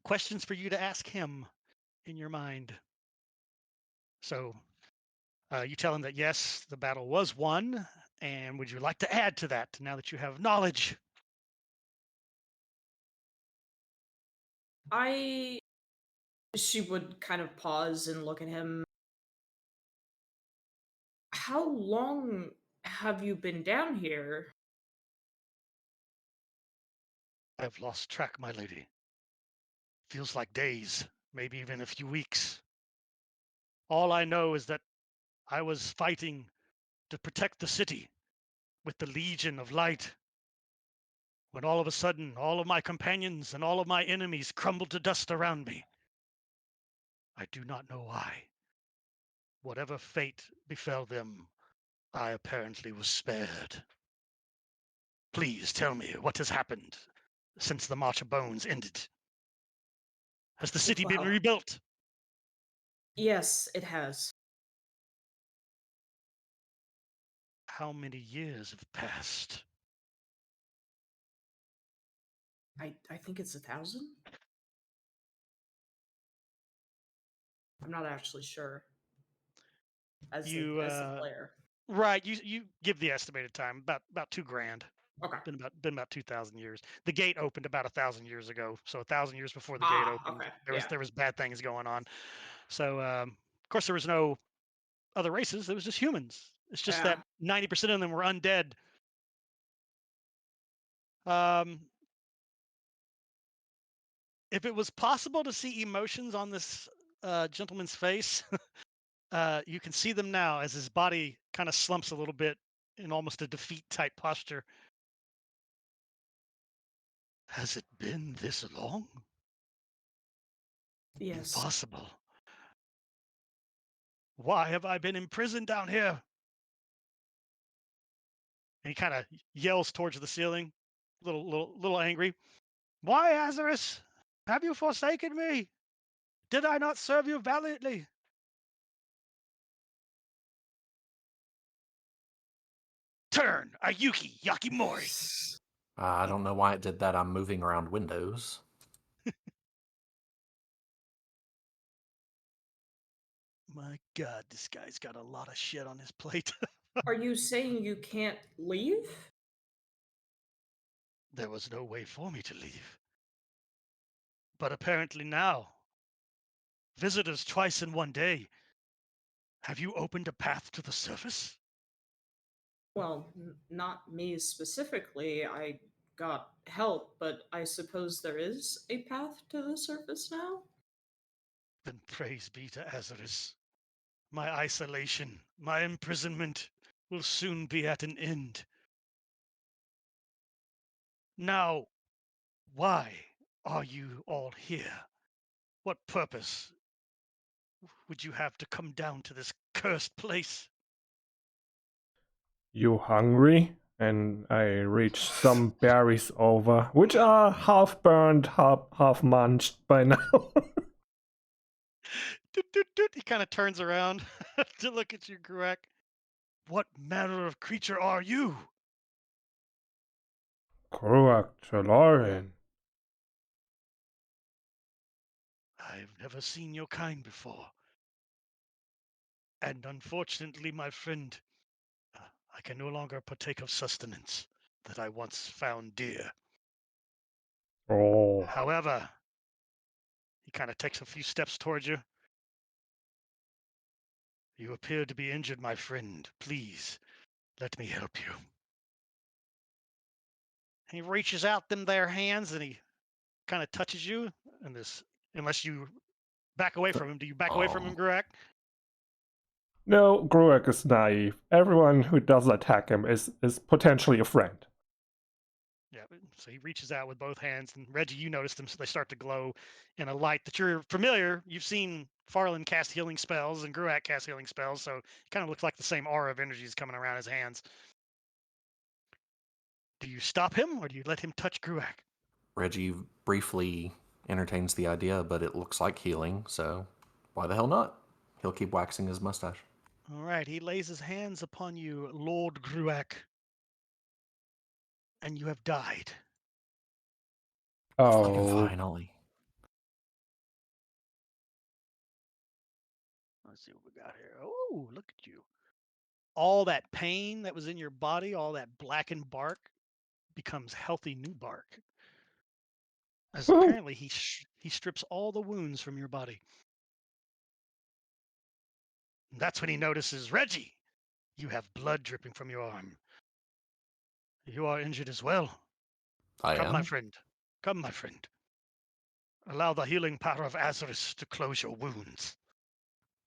Questions for you to ask him in your mind. So you tell him that yes, the battle was won, and would you like to add to that now that you have knowledge? She would kind of pause and look at him. How long have you been down here? I have lost track, my lady. Feels like days, maybe even a few weeks. All I know is that I was fighting to protect the city with the Legion of Light, when all of a sudden all of my companions and all of my enemies crumbled to dust around me. I do not know why. Whatever fate befell them, I apparently was spared. Please tell me what has happened since the March of Bones ended. Has the city been Well, rebuilt? yes, it has. How many years have passed? I think it's 1,000. I'm not actually sure. As the player. Right, you give the estimated time about 2 grand. Okay. Been about 2,000 years. The gate opened about 1,000 years ago, so 1,000 years before the gate opened, Okay. there was bad things going on. So of course there was no other races. It was just humans. It's just that 90% of them were undead. If it was possible to see emotions on this gentleman's face, you can see them now as his body kind of slumps a little bit in almost a defeat type posture. Has it been this long? Yes. Impossible. Why have I been imprisoned down here? And he kind of yells towards the ceiling, little angry. Why, Azarus? Have you forsaken me? Did I not serve you valiantly? Turn, Ayuki Yakimori. I don't know why it did that. I'm moving around windows. My God, this guy's got a lot of shit on his plate. Are you saying you can't leave? There was no way for me to leave. But apparently now, visitors twice in one day. Have you opened a path to the surface? Well, not me specifically. I got help, but I suppose there is a path to the surface now? Then praise be to Azarus. My isolation, my imprisonment will soon be at an end. Now, why are you all here? What purpose would you have to come down to this cursed place? You hungry? And I reach some berries over, which are half burned, half munched by now. He kind of turns around to look at you, Gruak. What manner of creature are you? Correct, Lauren. I've never seen your kind before. And unfortunately, my friend, I can no longer partake of sustenance that I once found dear. Oh. However, he kind of takes a few steps towards you. You appear to be injured, my friend. Please, let me help you. He reaches out them there hands and he kind of touches you. And this, unless you back away from him, do you back away from him, Gruak? No, Gruak is naive. Everyone who does attack him is potentially a friend. Yeah, so he reaches out with both hands, and Reggie, you notice them, so they start to glow in a light that you're familiar. You've seen Farland cast healing spells and Gruak cast healing spells, so it kind of looks like the same aura of energy is coming around his hands. Do you stop him, or do you let him touch Gruak? Reggie briefly entertains the idea, but it looks like healing, so why the hell not? He'll keep waxing his mustache. All right, he lays his hands upon you, Lord Gruak, and you have died. Oh. Finally. Let's see what we got here. Oh, look at you. All that pain that was in your body, all that blackened bark, becomes healthy new bark. As Woo. apparently he strips all the wounds from your body. And that's when he notices, Reggie, you have blood dripping from your arm. You are injured as well. I Come, my am? friend. Come, my friend. Allow the healing power of Azarus to close your wounds.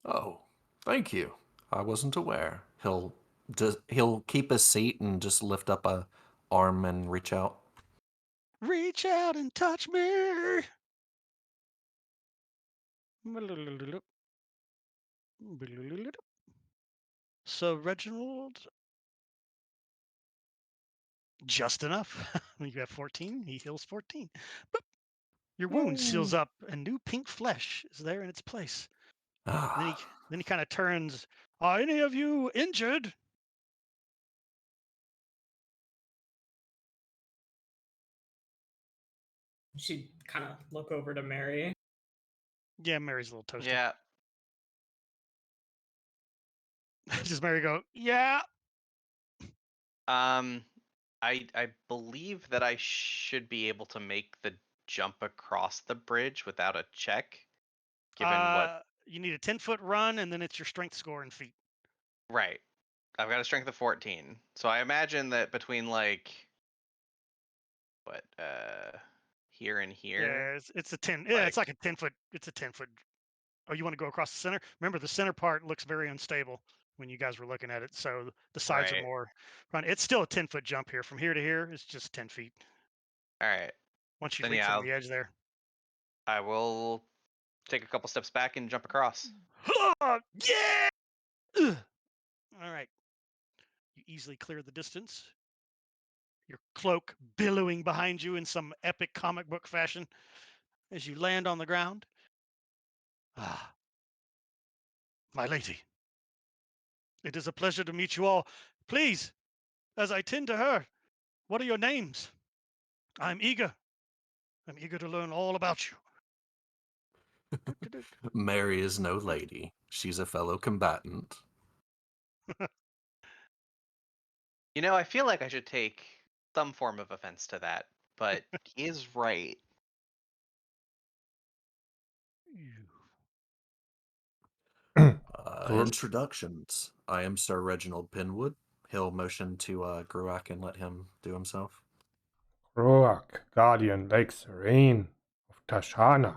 Oh, thank you. I wasn't aware. He'll keep his seat and just lift up a arm and reach out. Reach out and touch me. So Reginald, just enough. You have 14. He heals 14. Boop. Your wound seals Yay. up, and new pink flesh is there in its place. Then he Ah, then he kind of turns. Are any of you injured? She'd kind of look over to Mary. Yeah, Mary's a little toasted. Yeah. Does Mary go? Yeah. I believe that I should be able to make the jump across the bridge without a check, given what. You need a 10-foot run, and then it's your strength score in feet. Right. I've got a strength of 14, so I imagine that between like what here and here. Yeah, it's a 10. Yeah, it's like a 10-foot. It's a 10-foot. Oh, you want to go across the center? Remember, the center part looks very unstable when you guys were looking at it. So the sides are Right. more. It's still a 10-foot jump here. From here to here, it's just 10 feet. All right. Once you Then reach yeah, from the edge there. I will take a couple steps back and jump across. Yeah. Ugh. All right. You easily clear the distance. Your cloak billowing behind you in some epic comic book fashion as you land on the ground. Ah, my lady. It is a pleasure to meet you all. Please, as I tend to her, what are your names? I'm eager. I'm eager to learn all about you. Mary is no lady. She's a fellow combatant. You know, I feel like I should take some form of offense to that, but he is right. Cool. Introductions. I am Sir Reginald Penwood. He'll motion to Gruak and let him do himself. Roak, guardian Lake Serene of Tashana.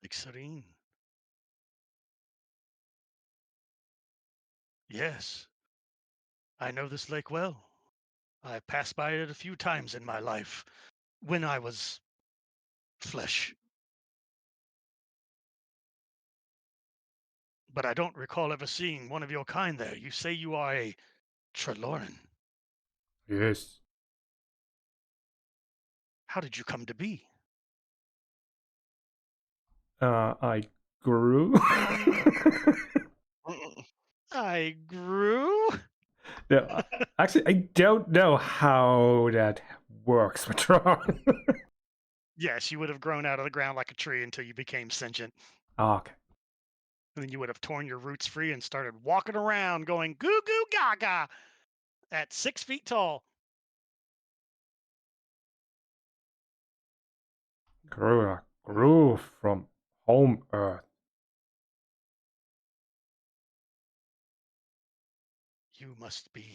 Lake Serene. Yes, I know this lake well. I passed by it a few times in my life when I was flesh. But I don't recall ever seeing one of your kind there. You say you are a Treloran. Yes. How did you come to be? I grew. I grew? Yeah, actually, I don't know how that works, Patron. Yes, you would have grown out of the ground like a tree until you became sentient. Okay. And then you would have torn your roots free and started walking around going goo goo gaga at 6 feet tall. Grew from home earth. You must be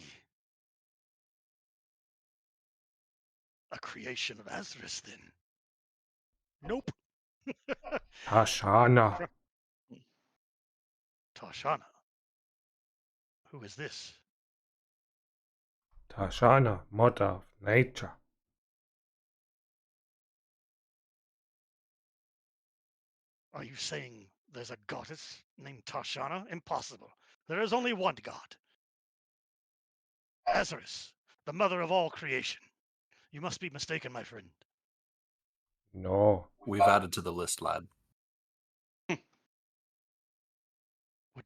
a creation of Azarus then. Nope. Tashana. Tashana. Who is this? Tashana, mother of nature. Are you saying there's a goddess named Tashana? Impossible. There is only one god. Azarus, the mother of all creation. You must be mistaken, my friend. No. We've added to the list, lad. What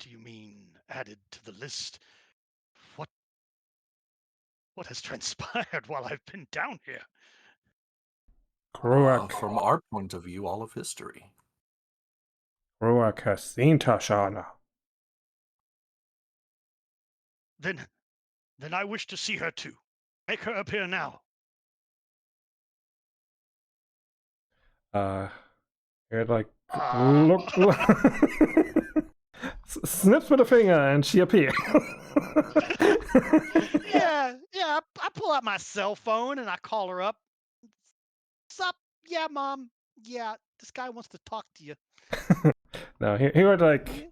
do you mean added to the list? What has transpired while I've been down here? Gruak. From our point of view, all of history. Gruak has seen Tashana. Then I wish to see her too. Make her appear now. You're like, Ah. look. Snips with a finger and she appears. Yeah. I pull out my cell phone and I call her up. Sup? Yeah, mom. Yeah, this guy wants to talk to you. No, he would like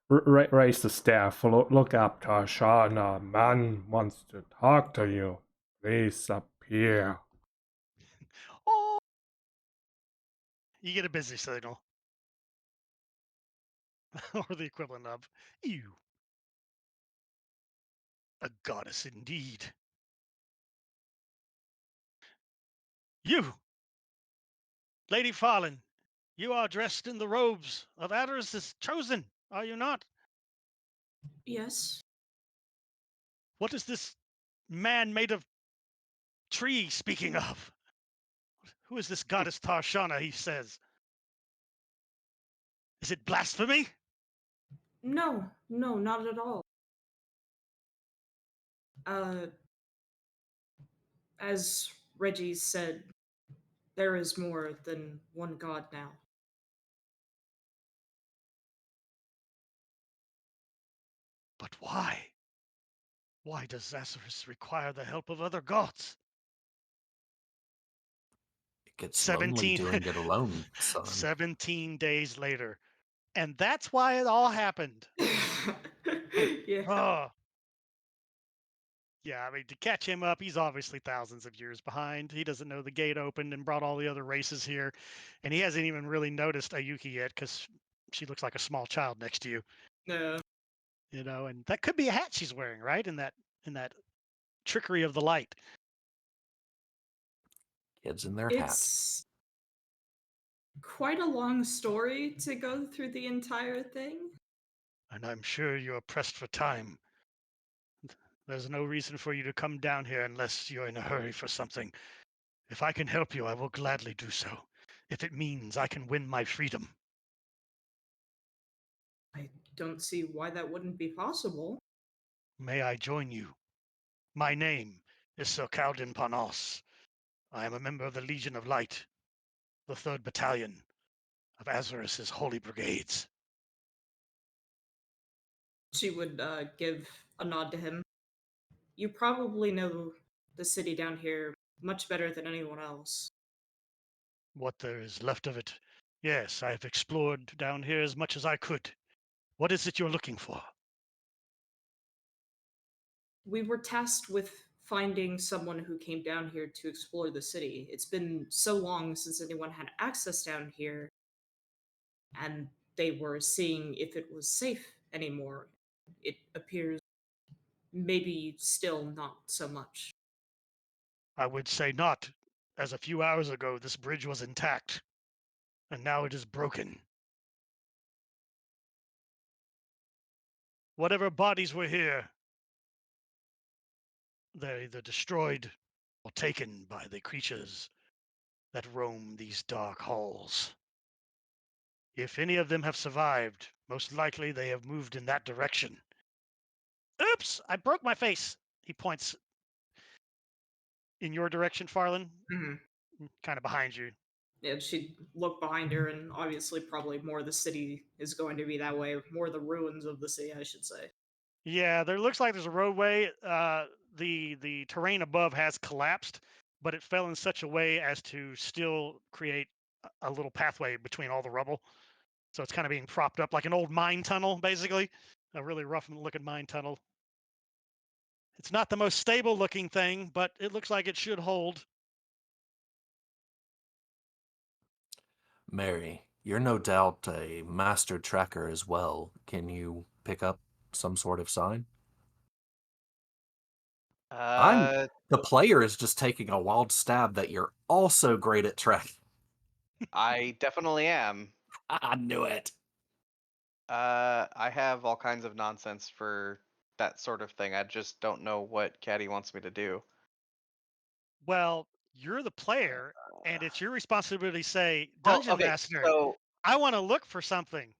raise the staff. Look up, Tashana. Man wants to talk to you. Please appear. Oh, You get a busy signal. Or the equivalent of, ew. A goddess indeed. You, Lady Farlin, you are dressed in the robes of Adoris's chosen, are you not? Yes. What is this man made of tree speaking of? Who is this goddess Tarshana, he says? Is it blasphemy? No, no, not at all. Uh, as Reggie said, there is more than one god now. But why? Why does Azaris require the help of other gods? It gets lonely 17, doing it alone, son. 17 days later. And that's why it all happened. Yeah. Oh. Yeah, I mean, to catch him up, he's obviously thousands of years behind. He doesn't know the gate opened and brought all the other races here. And he hasn't even really noticed Ayuki yet because she looks like a small child next to you. No. You know, and that could be a hat she's wearing, right? In that trickery of the light. Kids in their hat. It's quite a long story to go through the entire thing. And I'm sure you're pressed for time. There's no reason for you to come down here unless you're in a hurry for something. If I can help you, I will gladly do so. If it means I can win my freedom. I don't see why that wouldn't be possible. May I join you? My name is Sir Caldin Panos. I am a member of the Legion of Light, the 3rd Battalion of Azaris's Holy Brigades. She would give a nod to him. You probably know the city down here much better than anyone else. What there is left of it. Yes, I have explored down here as much as I could. What is it you're looking for? We were tasked with finding someone who came down here to explore the city. It's been so long since anyone had access down here, and they were seeing if it was safe anymore. It appears maybe still not so much. I would say not, as a few hours ago this bridge was intact, and now it is broken. Whatever bodies were here, they're either destroyed or taken by the creatures that roam these dark halls. If any of them have survived, most likely they have moved in that direction. Oops, I broke my face. He points in your direction, Farland, kind of behind you. And she'd look behind her, and obviously, probably more of the city is going to be that way. More the ruins of the city, I should say. Yeah, there looks like there's a roadway. The terrain above has collapsed, but it fell in such a way as to still create a little pathway between all the rubble. So it's kind of being propped up like an old mine tunnel, basically. A really rough looking mine tunnel. It's not the most stable looking thing, but it looks like it should hold. Mary, you're no doubt a master tracker as well. Can you pick up some sort of sign? The player is just taking a wild stab that you're also great at tracking. I definitely am. I knew it. I have all kinds of nonsense for that sort of thing. I just don't know what Caddy wants me to do. Well, you're the player, and it's your responsibility to say, Well, Dungeon okay, Master, so I want to look for something.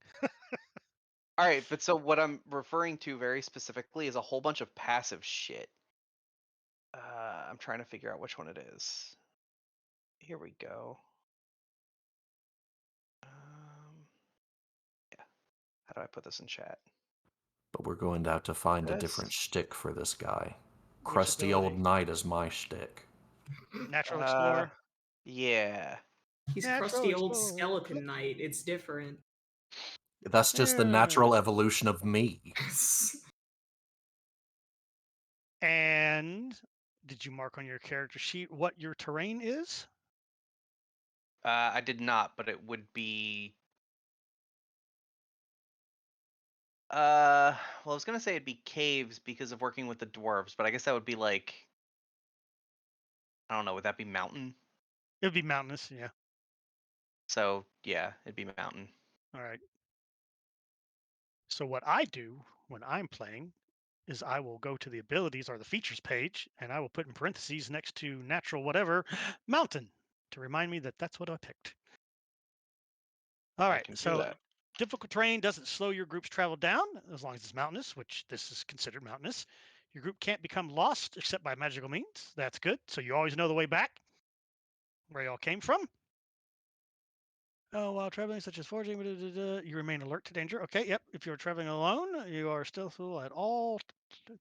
all right, but so what I'm referring to very specifically is a whole bunch of passive shit. I'm trying to figure out which one it is. Here we go. Yeah. How do I put this in chat? But we're going to have to find a This? different shtick for this guy. Which Crusty old ability? knight is my shtick. Natural Explorer. Yeah. He's Natural crusty old Explorer. skeleton knight. It's different. That's just the natural evolution of me. And did you mark on your character sheet what your terrain is? I did not, but it would be. Well, I was gonna say it'd be caves because of working with the dwarves, but I guess that would be like. I don't know. Would that be mountain? It would be mountainous, yeah. So yeah, it'd be mountain. All right. So what I do when I'm playing is I will go to the abilities or the features page, and I will put in parentheses next to natural whatever mountain to remind me that that's what I picked. All I right. can do So that. difficult terrain doesn't slow your group's travel down as long as it's mountainous, which this is considered mountainous. Your group can't become lost except by magical means. That's good. So you always know the way back, where y'all came from. Oh, while traveling, such as foraging, you remain alert to danger. Okay, yep. If you're traveling alone, you are stealthful at all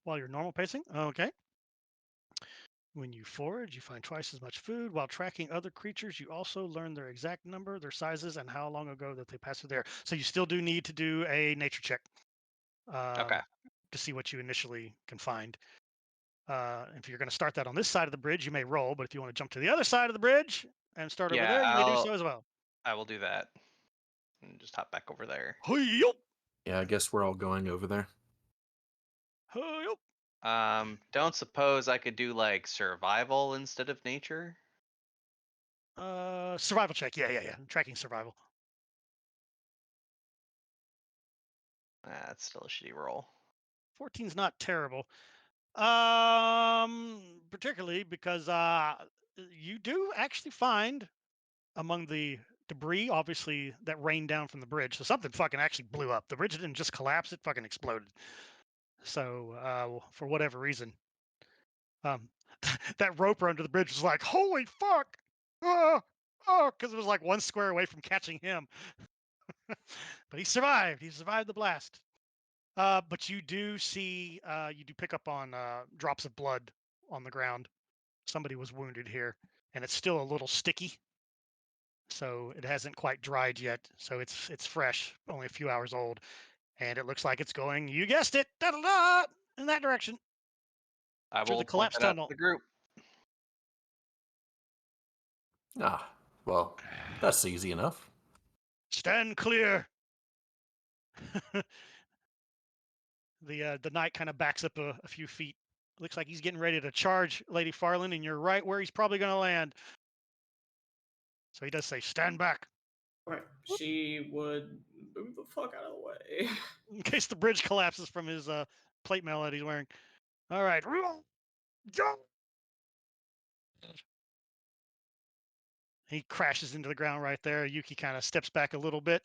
while you're normal pacing. Okay. When you forage, you find twice as much food. While tracking other creatures, you also learn their exact number, their sizes, and how long ago that they passed through there. So you still do need to do a nature check Okay. to see what you initially can find. If you're going to start that on this side of the bridge, you may roll. But if you want to jump to the other side of the bridge and start over Yeah, there, you may do so as well. I will do that. And just hop back over there. Hey-yup, Yeah, I guess we're all going over there. hey-yup. Don't suppose I could do like survival instead of nature? Survival check. Yeah. Tracking survival. That's still a shitty roll. 14's not terrible. Particularly because you do actually find among the debris, obviously, that rained down from the bridge. So something fucking actually blew up. The bridge didn't just collapse; it fucking exploded. So for whatever reason, um, that roper under the bridge was like, "Holy fuck!" Oh, because it was like 1 square away from catching him. But he survived. He survived the blast. But you do see, you do pick up on drops of blood on the ground. Somebody was wounded here, and it's still a little sticky, so it hasn't quite dried yet. So it's fresh, only a few hours old, and it looks like it's going. You guessed it, da-da-da, in that direction I through will the point collapsed that out to tunnel. the group. Ah, well, that's easy enough. Stand clear. The knight kind of backs up a few feet. Looks like he's getting ready to charge Lady Farland, and you're right where he's probably going to land. So he does say, "Stand back," Right. She would move the fuck out of the way. in case the bridge collapses from his plate mail that he's wearing. All right, go. He crashes into the ground right there. Yuki kind of steps back a little bit,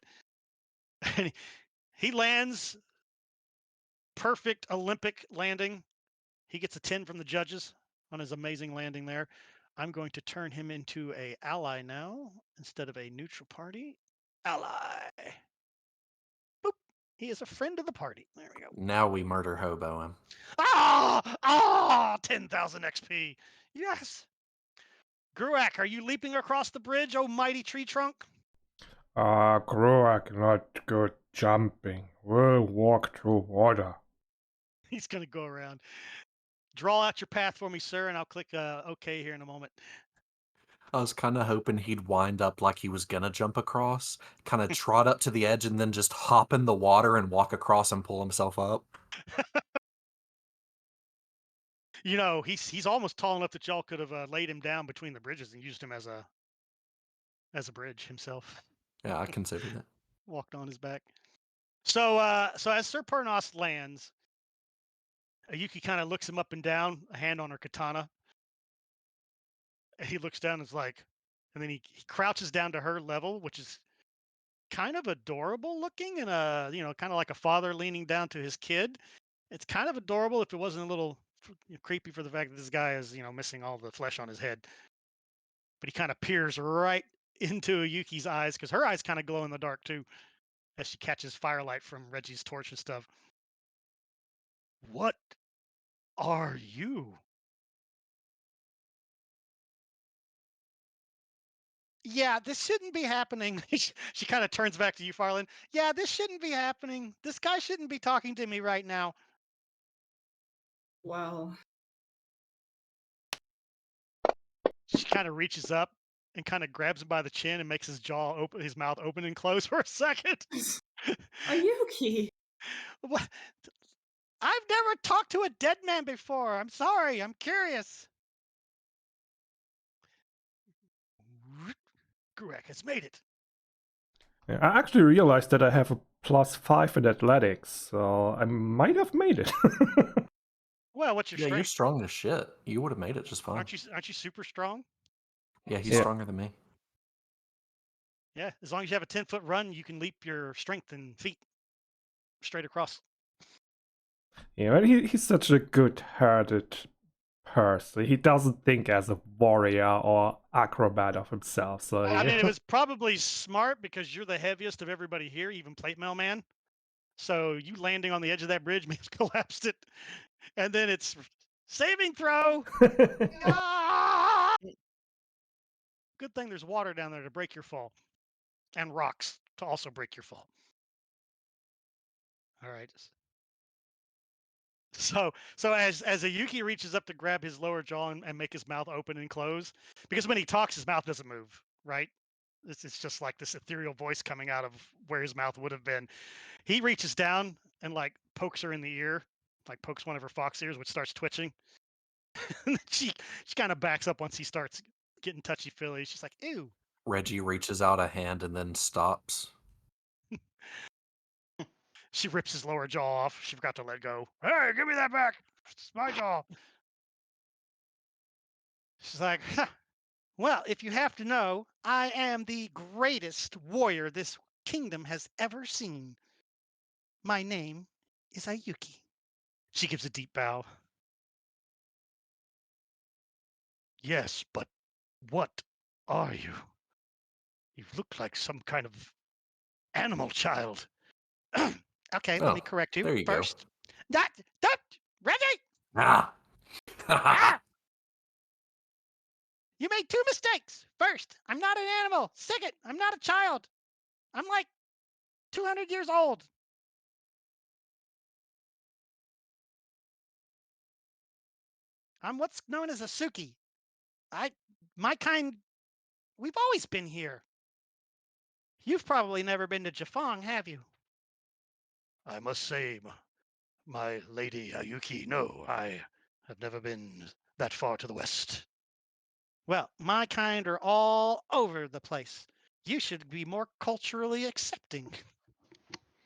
and he lands perfect Olympic landing. He gets a 10 from the judges on his amazing landing there. I'm going to turn him into a ally now instead of a neutral party. Ally. Boop. He is a friend of the party. There we go. Now we murder hobo him. 10,000 XP. Yes. Gruak, are you leaping across the bridge, oh mighty tree trunk? Gruak not good jumping. We'll walk through water. He's going to go around. Draw out your path for me, sir, and I'll click OK here in a moment. I was kind of hoping he'd wind up like he was gonna jump across, kind of trot up to the edge and then just hop in the water and walk across and pull himself up. You know, he's almost tall enough that y'all could have laid him down between the bridges and used him as a bridge himself. Yeah, I considered it. Walked on his back. So as Sir Pernos lands, Yuki kind of looks him up and down, a hand on her katana. And he looks down and is like, and then he crouches down to her level, which is kind of adorable looking, and kind of like a father leaning down to his kid. It's kind of adorable if it wasn't a little creepy for the fact that this guy is, missing all the flesh on his head. But he kind of peers right into Yuki's eyes because her eyes kind of glow in the dark too, as she catches firelight from Reggie's torch and stuff. What are you? Yeah, this shouldn't be happening. She kind of turns back to you, Farland. Yeah, this shouldn't be happening. This guy shouldn't be talking to me right now. Well, She kind of reaches up and kind of grabs him by the chin and makes his mouth open and close for a second. Ayuki! What? I've never talked to a dead man before. I'm sorry. I'm curious. Greg has made it. Yeah, I actually realized that I have a +5 in athletics, so I might have made it. Well, what's your Yeah, you're strength? strong as shit. You would have made it just fine. Aren't you super strong? Yeah, he's Yeah. stronger than me. Yeah, as long as you have a 10-foot run, you can leap your strength and feet straight across. Yeah, but he's such a good-hearted person. He doesn't think as a warrior or acrobat of himself, so I mean, it was probably smart because you're the heaviest of everybody here, even plate mail man. So you landing on the edge of that bridge may have collapsed it, and then it's saving throw. Ah! Good thing there's water down there to break your fall, and rocks to also break your fall. All right. So as Ayuki reaches up to grab his lower jaw and make his mouth open and close, because when he talks, his mouth doesn't move, right? It's just like this ethereal voice coming out of where his mouth would have been. He reaches down and like pokes her in the ear, like pokes one of her fox ears, which starts twitching. And she kind of backs up once he starts getting touchy feely. She's like, "Ew." Reggie reaches out a hand and then stops. She rips his lower jaw off. She forgot to let go. Hey, give me that back. It's my jaw. She's like, huh. Well, if you have to know, I am the greatest warrior this kingdom has ever seen. My name is Ayuki. She gives a deep bow. Yes, but what are you? You look like some kind of animal child. Okay, let me Oh, correct you there you go. first. That, Reggie! Ah! Ah! You made two mistakes. First, I'm not an animal. Second, I'm not a child. I'm like 200 years old. I'm what's known as a Suki. My kind, we've always been here. You've probably never been to Jafang, have you? I must say, my lady Ayuki, no, I have never been that far to the west. Well, my kind are all over the place. You should be more culturally accepting.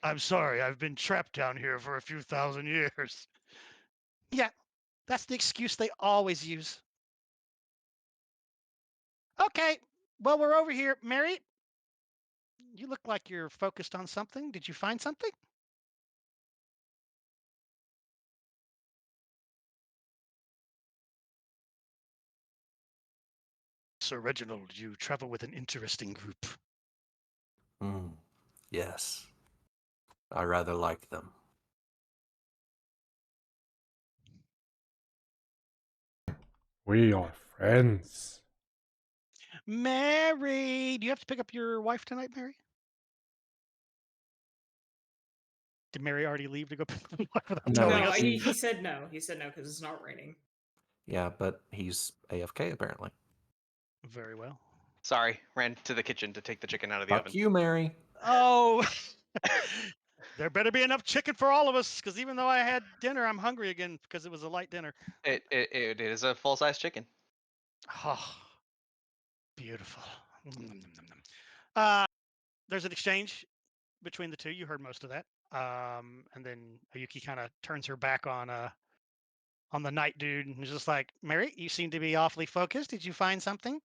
I'm sorry, I've been trapped down here for a few thousand years. Yeah, that's the excuse they always use. Okay, well, we're over here. Mary, you look like you're focused on something. Did you find something? Sir Reginald, you travel with an interesting group. Yes. I rather like them. We are friends. Mary, do you have to pick up your wife tonight, Mary? Did Mary already leave to go pick up the wife without No. telling No, us? he said no. He said no because it's not raining. Yeah, but he's AFK apparently. Very well. Sorry, ran to the kitchen to take the chicken out of the Fuck oven. you, Mary. Oh, there better be enough chicken for all of us, because even though I had dinner, I'm hungry again because it was a light dinner. It is a full size chicken. Oh, beautiful. Uh, there's an exchange between the two. You heard most of that. And then Ayuki kind of turns her back on the night dude and is just like, Mary, you seem to be awfully focused. Did you find something?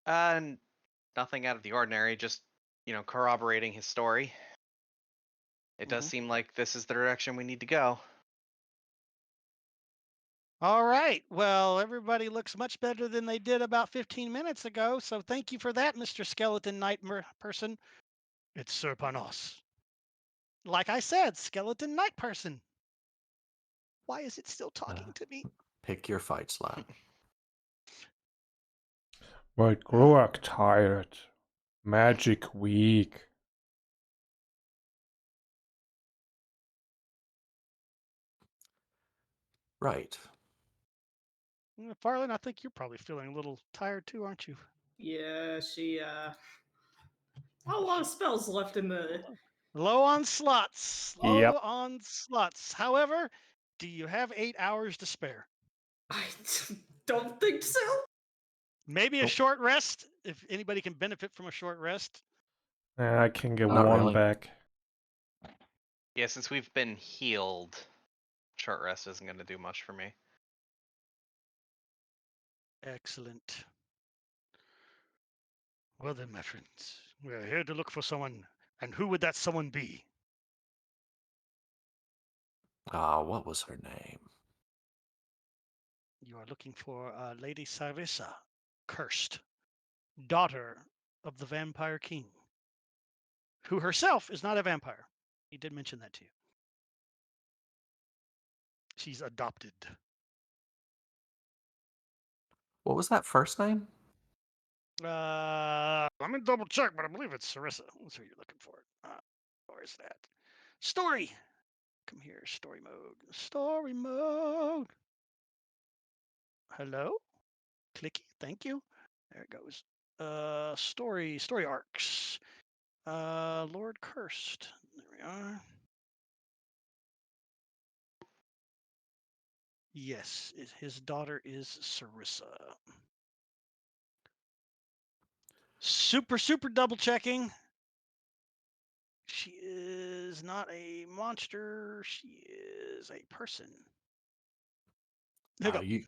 Nothing out of the ordinary. Just corroborating his story. It does seem like this is the direction we need to go. All right. Well, everybody looks much better than they did about 15 minutes ago. So thank you for that, Mr. Skeleton Knight person. It's Sir Panos. Like I said, Skeleton Knight person. Why is it still talking to me? Pick your fight slap. But Gruak tired. Magic weak. Right. Farland, I think you're probably feeling a little tired too, aren't you? Yeah, she not a lot of spells left in the. Low on slots. Yep. Low on slots. However, do you have 8 hours to spare? I don't think so. Maybe a Nope. short rest, if anybody can benefit from a short rest. I can get Not one really. back. Yeah, since we've been healed, short rest isn't going to do much for me. Excellent. Well then, my friends, we're here to look for someone. And who would that someone be? What was her name? You are looking for Lady Sarissa, cursed, daughter of the Vampire King, who herself is not a vampire. He did mention that to you. She's adopted. What was that first name? Let me double check, but I believe it's Sarissa. That's who you're looking for. Where is that? Story. Come here, story mode. Story mode. Hello? Clicky. Thank you. There it goes. Story arcs. Lord Cursed. There we are. Yes, his daughter is Sarissa. Super double checking. She is not a monster. She is a person. There you go.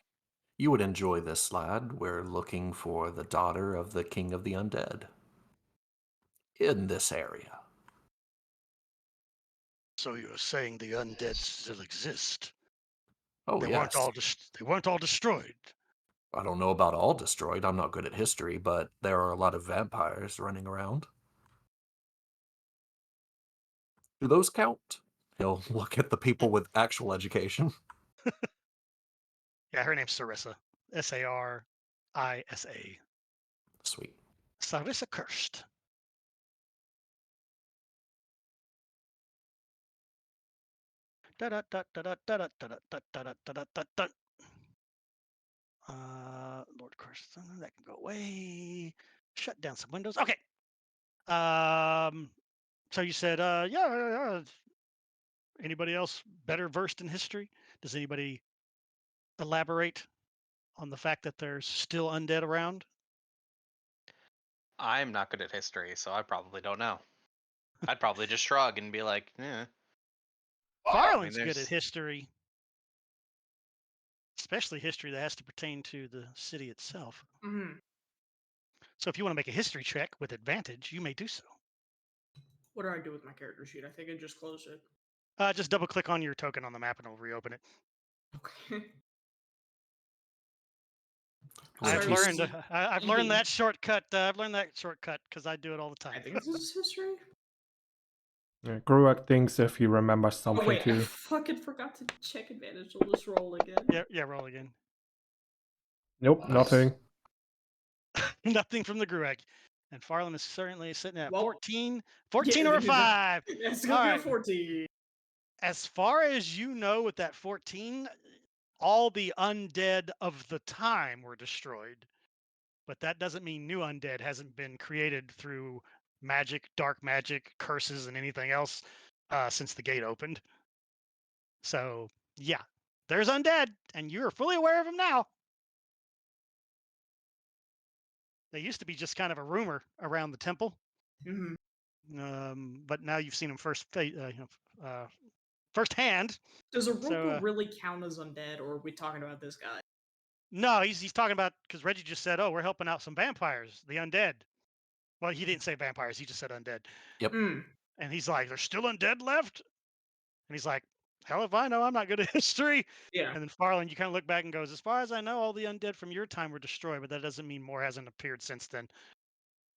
You would enjoy this, lad. We're looking for the daughter of the King of the Undead in this area. So you're saying the undead still exist? Oh, They yes. weren't all destroyed. I don't know about all destroyed. I'm not good at history, but there are a lot of vampires running around. Do those count? He'll look at the people with actual education. Yeah, her name's Sarissa. Sarisa. Sweet. Sarissa Cursed. Lord Cursed. That can go away. Shut down some windows. Okay. So you said, yeah. Anybody else better versed in history? Does anybody elaborate on the fact that there's still undead around? I'm not good at history, so I probably don't know. I'd probably just shrug and be like, "Yeah." Farland's good at there's history, especially history that has to pertain to the city itself. Mhm. So if you want to make a history check with advantage, you may do so. What do I do with my character sheet? I think I just closed it. Just double click on your token on the map and it'll reopen it. Okay. I've Sorry, learned. this is I've learned that shortcut. I've learned that shortcut because I do it all the I time. think this is history. Yeah, Gruak thinks if he remembers Oh something wait, I too. fucking forgot to check advantage. I'll just roll again. Yeah. Roll again. Nope, nothing. Nothing from the Gruag. And Farland is certainly sitting at Well, 14. 14 yeah, or 5. It's All gonna be right. a 14. As far as you know, with that 14, all the undead of the time were destroyed. But that doesn't mean new undead hasn't been created through magic, dark magic, curses, and anything else since the gate opened. So, yeah, there's undead, and you're fully aware of them now. They used to be just kind of a rumor around the temple, Mhm. but now you've seen them firsthand. Does a So, Roka really count as undead, or are we talking about this guy? no, he's talking about because Reggie just said, "Oh, we're helping out some vampires, the undead." Well, he didn't say vampires; he just said undead. Yep. Mm. And he's like, "There's still undead left," and he's like, "Hell if I know. I'm not good at history." Yeah. And then Farland, you kind of look back and goes, "As far as I know, all the undead from your time were destroyed, but that doesn't mean more hasn't appeared since then.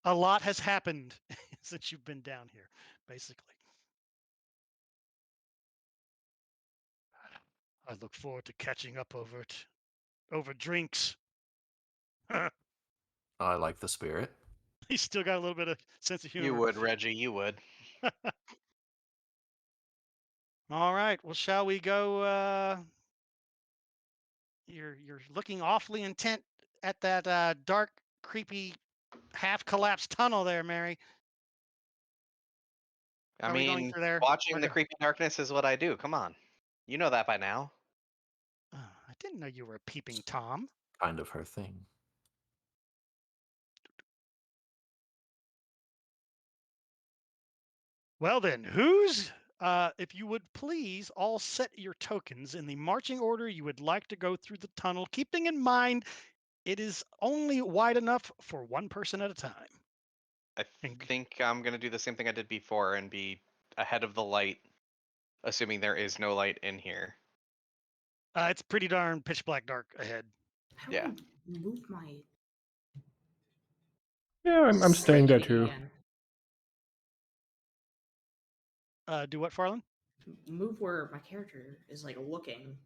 A lot has happened since you've been down here, basically." I look forward to catching up over drinks. I like the spirit. He's still got a little bit of sense of humor. You would, Reggie. You would. All right. Well, shall we go? You're looking awfully intent at that dark, creepy, half collapsed tunnel there, Mary. I Are we going mean, through there? watching We're the go- creepy darkness is what I do. Come on. You know that by now. Oh, I didn't know you were a peeping Tom. Kind of her thing. Well then, if you would please all set your tokens in the marching order you would like to go through the tunnel, keeping in mind it is only wide enough for one person at a time. I And think I'm going to do the same thing I did before and be ahead of the light, assuming there is no light in here. it's pretty darn pitch black dark ahead. How Yeah. do I move my Yeah, I'm staying there slate too. again? Do what, Farland? Move where my character is like looking.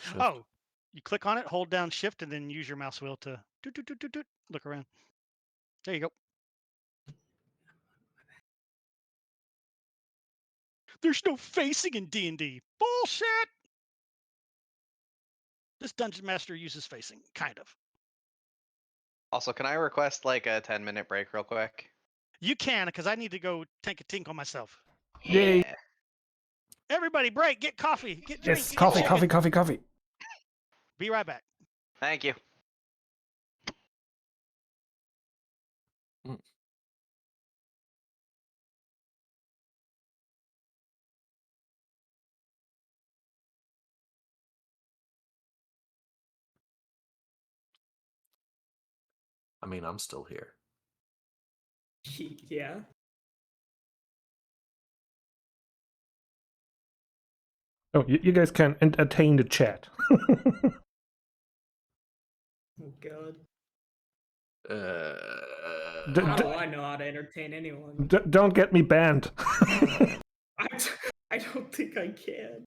Shift. Oh, you click on it, hold down shift, and then use your mouse wheel to look around. There you go. There's no facing in D&D. Bullshit! This dungeon master uses facing, kind of. Also, can I request like a 10-minute break real quick? You can, because I need to go take a tink on myself. Yay. Yeah. Everybody break, get coffee, get drink, Yes, get coffee, chicken. coffee, coffee, coffee. Be right back. Thank you. I mean, I'm still here. Yeah. Oh, you guys can entertain the chat. Oh god. D- How do I know how to entertain anyone? don't get me banned. I don't think I can.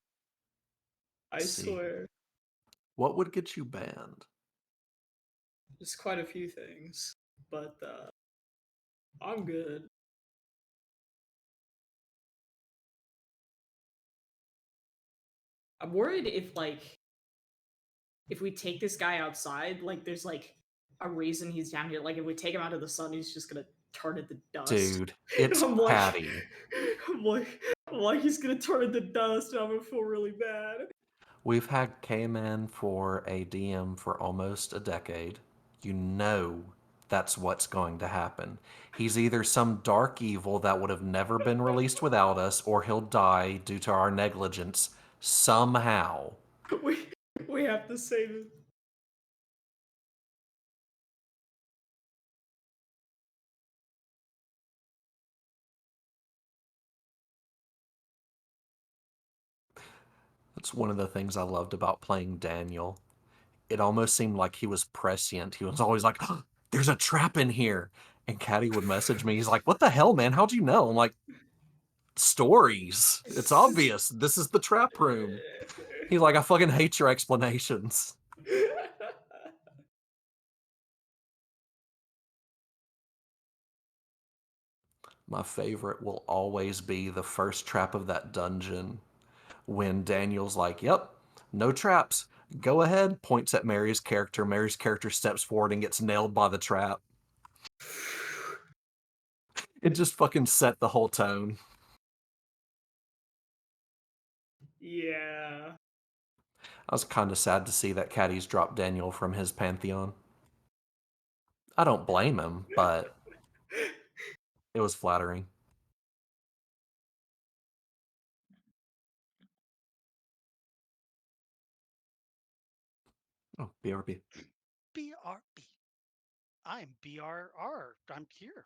I See. swear. What would get you banned? There's quite a few things, but I'm good. I'm worried if we take this guy outside, like there's like a reason he's down here. Like if we take him out of the sun, he's just gonna turn into dust. Dude, it's I'm like, Patty. I'm like he's gonna turn into dust, and I'm gonna feel really bad. We've had K-Man for a DM for almost a decade. You know that's what's going to happen. He's either some dark evil that would have never been released without us, or he'll die due to our negligence somehow. We have to save him. That's one of the things I loved about playing Daniel. It almost seemed like he was prescient. He was always like, oh, there's a trap in here. And Caddy would message me. He's like, what the hell, man? How'd you know? I'm like, stories. It's obvious. This is the trap room. He's like, I fucking hate your explanations. My favorite will always be the first trap of that dungeon when Daniel's like, yep, no traps. Go ahead, points at Mary's character. Mary's character steps forward and gets nailed by the trap. It just fucking set the whole tone. Yeah. I was kind of sad to see that Caddy's dropped Daniel from his pantheon. I don't blame him, but it was flattering. Oh, BRB. BRB. I'm BRR. I'm here.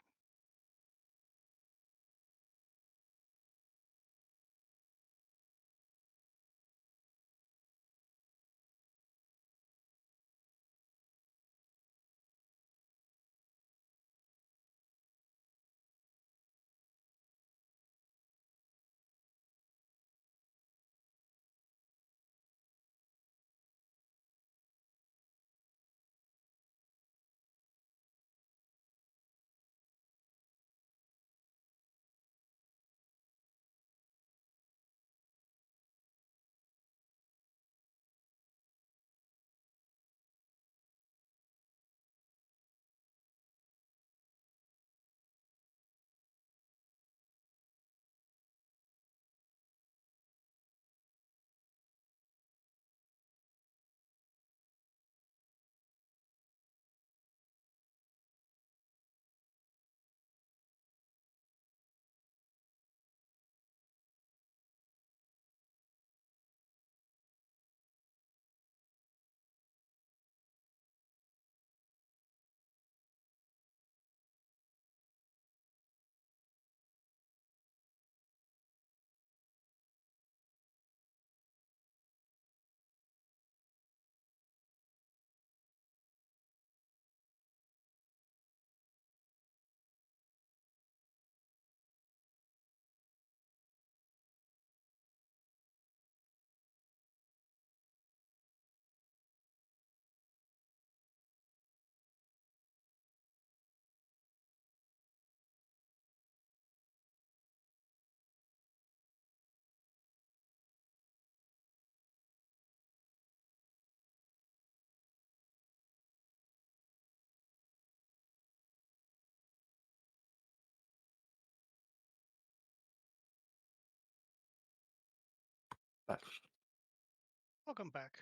Welcome back.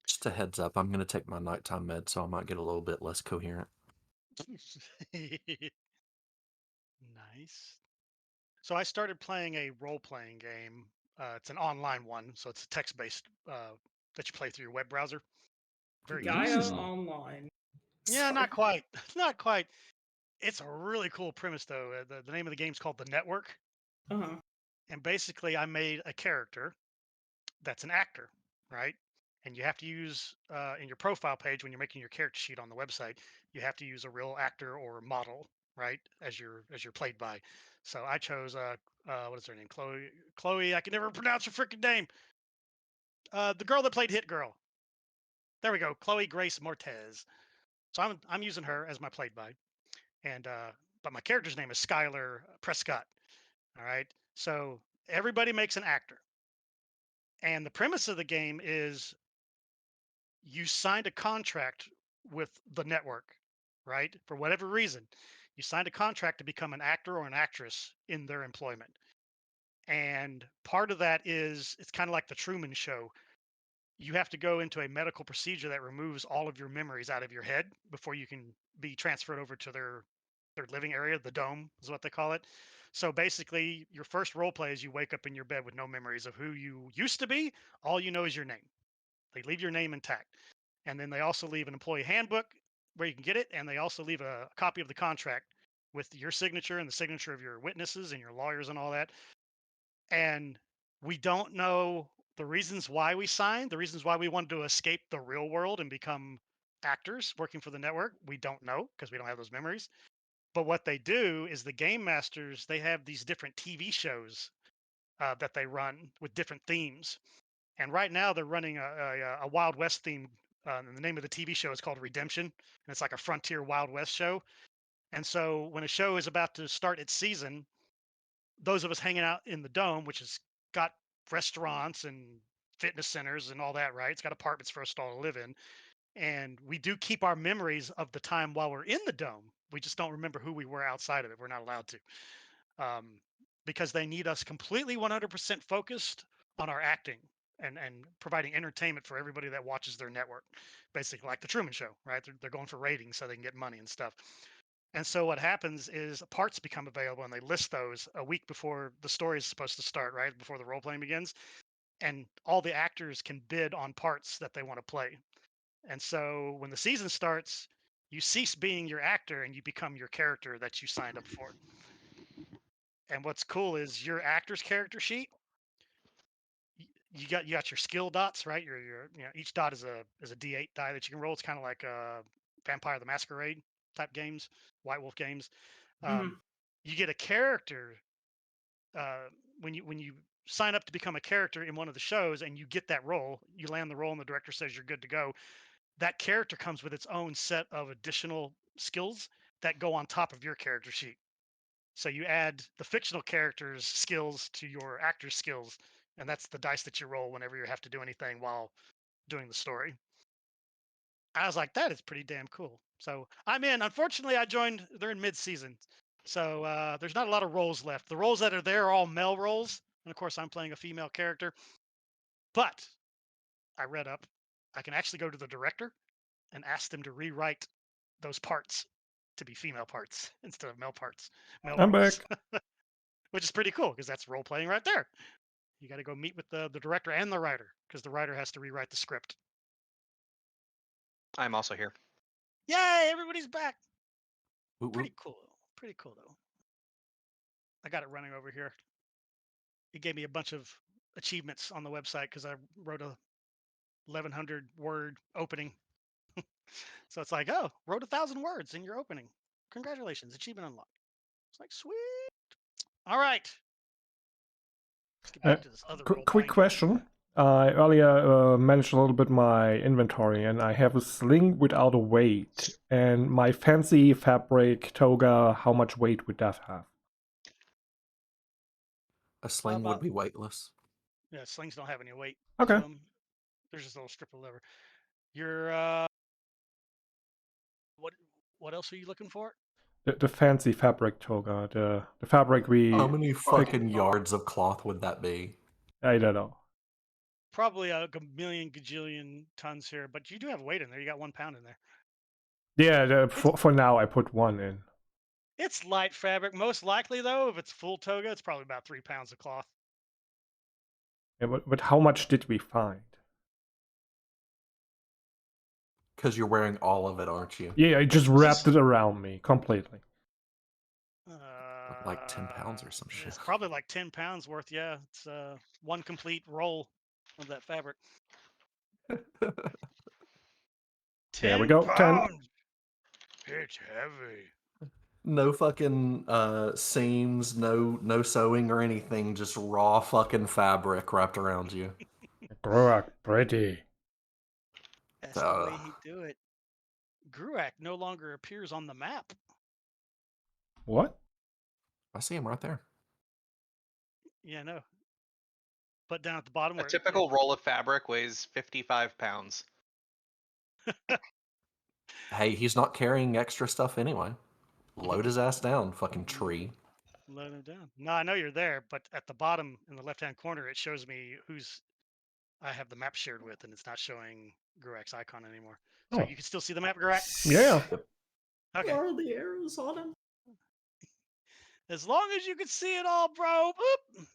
Just a heads up, I'm going to take my nighttime med, so I might get a little bit less coherent. Nice. So I started playing a role-playing game. It's an online one, so it's text-based that you play through your web browser. Very Gaia easy. Online. Yeah, Sorry. not quite. Not quite. It's a really cool premise, though. The name of the game's called The Network. Uh-huh. And basically, I made a character that's an actor, right? And you have to use in your profile page when you're making your character sheet on the website, you have to use a real actor or model, right? As you're played by. So I chose what is her name? Chloe. I can never pronounce her freaking name. The girl that played Hit Girl. There we go. Chloe Grace Mortez. So I'm using her as my played by, and but my character's name is Skylar Prescott. All right. So everybody makes an actor. And the premise of the game is you signed a contract with the network, right? For whatever reason, you signed a contract to become an actor or an actress in their employment. And part of that is it's kind of like the Truman Show. You have to go into a medical procedure that removes all of your memories out of your head before you can be transferred over to their living area. The dome is what they call it. So basically, your first role play is you wake up in your bed with no memories of who you used to be. All you know is your name. They leave your name intact. And then they also leave an employee handbook where you can get it. And they also leave a copy of the contract with your signature and the signature of your witnesses and your lawyers and all that. And we don't know the reasons why we signed, the reasons why we wanted to escape the real world and become actors working for the network. We don't know because we don't have those memories. But what they do is the game masters, they have these different TV shows that they run with different themes. And right now they're running a Wild West theme. And the name of the TV show is called Redemption. And it's like a frontier Wild West show. And so when a show is about to start its season, those of us hanging out in the dome, which has got restaurants and fitness centers and all that, right? It's got apartments for us all to live in. And we do keep our memories of the time while we're in the dome. We just don't remember who we were outside of it. We're not allowed to. Because they need us completely 100% focused on our acting and providing entertainment for everybody that watches their network, basically like the Truman Show, right? They're going for ratings so they can get money and stuff. And so what happens is parts become available and they list those a week before the story is supposed to start, right? Before the role playing begins. And all the actors can bid on parts that they want to play. And so when the season starts, you cease being your actor and you become your character that you signed up for. And what's cool is your actor's character sheet. You got your skill dots, right? Your each dot is a D8 die that you can roll. It's kind of like Vampire the Masquerade type games, White Wolf games. You get a character when you sign up to become a character in one of the shows, and you get that role. You land the role, and the director says you're good to go. That character comes with its own set of additional skills that go on top of your character sheet. So you add the fictional character's skills to your actor's skills, and that's the dice that you roll whenever you have to do anything while doing the story. I was like, that is pretty damn cool. So I'm in. Unfortunately, I joined. They're in mid-season, so there's not a lot of roles left. The roles that are there are all male roles, and of course, I'm playing a female character. But I read up. I can actually go to the director and ask them to rewrite those parts to be female parts instead of male parts, male I'm roles. back. Which is pretty cool because that's role playing right there. You got to go meet with the director and the writer because the writer has to rewrite the script. I'm also here. Yay! Everybody's back. Whoop, Pretty whoop. cool. Pretty cool though. I got it running over here. It gave me a bunch of achievements on the website because I wrote a 1,100 word opening. So it's like, oh, wrote 1,000 words in your opening. Congratulations, achievement unlocked. It's like, sweet. All right. Let's get back to this other role Quick question. I earlier mentioned a little bit my inventory, and I have a sling without a weight. And my fancy fabric toga, how much weight would that have? A sling would about- be weightless. Yeah, slings don't have any weight. Okay. There's just a little strip of leather. You're what else are you looking for? The fancy fabric toga, the fabric we. How many fucking yards of cloth would that be? I don't know. Probably a million gajillion tons here, but you do have weight in there. You got 1 pound in there. Yeah, for now I put one in. It's light fabric. Most likely, though, if it's full toga, it's probably about 3 pounds of cloth. Yeah, but how much did we find? Because you're wearing all of it, aren't you? Yeah, I just wrapped it around me completely. Like 10 pounds or some shit. It's probably like 10 pounds worth. Yeah, it's one complete roll of that fabric. 10 There we go, 10. pounds. It's heavy. No fucking seams, no sewing or anything, just raw fucking fabric wrapped around you. Gruak, pretty. That's the way he do it. Gruak no longer appears on the map. What? I see him right there. Yeah, no. But down at the bottom, A where typical roll of fabric weighs 55 pounds. Hey, he's not carrying extra stuff anyway. Load his ass down, fucking tree. load him down. No, I know you're there, but at the bottom in the left-hand corner, it shows me who's I have the map shared with, and it's not showing Gruak's icon anymore. So Oh. you can still see the map, Gruak? Yeah. Okay. Are the arrows on him? As long as you can see it all, bro. Boop.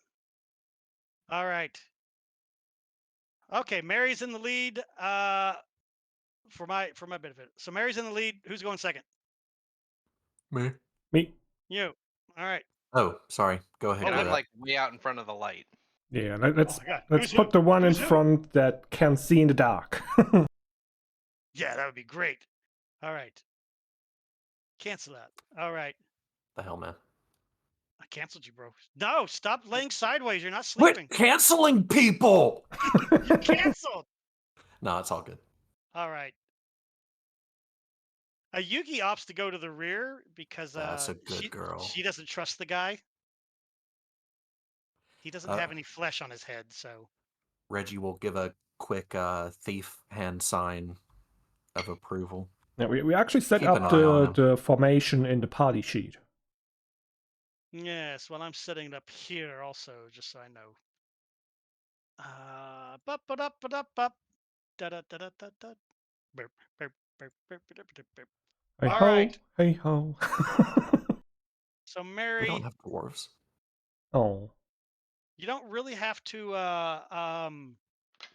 All right. Okay, Mary's in the lead. For my benefit. So Mary's in the lead. Who's going second? Me. Me. You. All right. Oh, sorry. Go ahead. And Oh, I'm Gruak. like way out in front of the light. Yeah, Oh let's my God. let's Who's put who? the one in Who's who? front that can see in the dark. Yeah, that would be great. All right. Cancel that. All right. The hell, man. I canceled you, bro. No, stop laying sideways. You're not Quit sleeping. canceling people! You canceled. No, it's all good. All right. Yuki opts to go to the rear because That's a good girl. she doesn't trust the guy. He doesn't have any flesh on his head, so Reggie will give a quick thief hand sign of approval. Yeah, we actually set Keep an up eye on him. the formation in the party sheet. yes. Well, I'm setting it up here also, just so I know. Bup, ba-dup, ba-dup, bup. Da-da-da-da-da-da. Burp, burp, burp, burp, burp, burp, burp. Hey All ho, right. hey ho. So We Mary, don't have dwarves. Oh. you don't really have to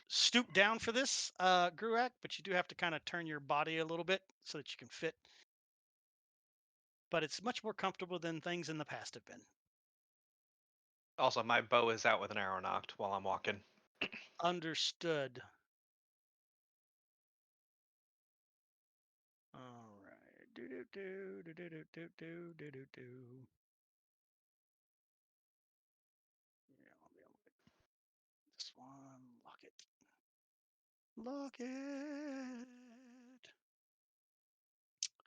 stoop down for this, Gruak, but you do have to kind of turn your body a little bit so that you can fit. But it's much more comfortable than things in the past have been. Also, my bow is out with an arrow knocked while I'm walking. Understood. All right. Do do do do do do do do do do. Yeah, I'll be able to this one. Lock it. Lock it.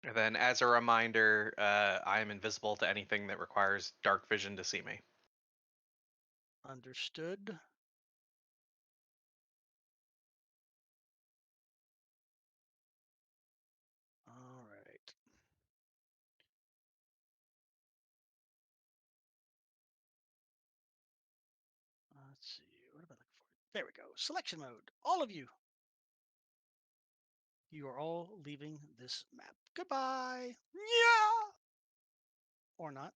And then, as a reminder, I am invisible to anything that requires dark vision to see me. Understood. All right. Let's see. What am I looking for? There we go. Selection mode. All of you. You are all leaving this map. Goodbye. Yeah. Or not.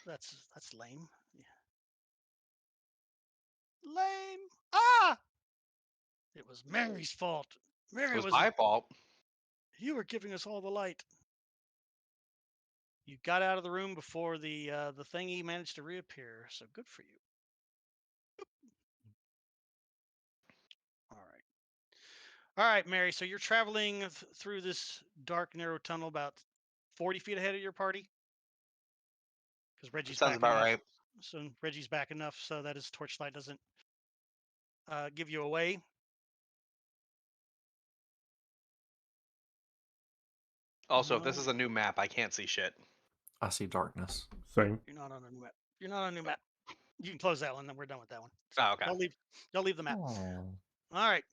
That's lame. Yeah. Lame. Ah! It was Mary's fault. Mary It was my fault. You were giving us all the light. You got out of the room before the thingy managed to reappear, so good for you. All right. All right, Mary. So you're traveling through this dark, narrow tunnel about 40 feet ahead of your party? Because Reggie's Sounds back about enough. right. So Reggie's back enough so that his torchlight doesn't give you away. Also, if this is a new map, I can't see shit. I see darkness. Same. You're not on a new map. You're not on a new map. You can close that one, then we're done with that one. So Oh, okay. Don't leave the map. All right.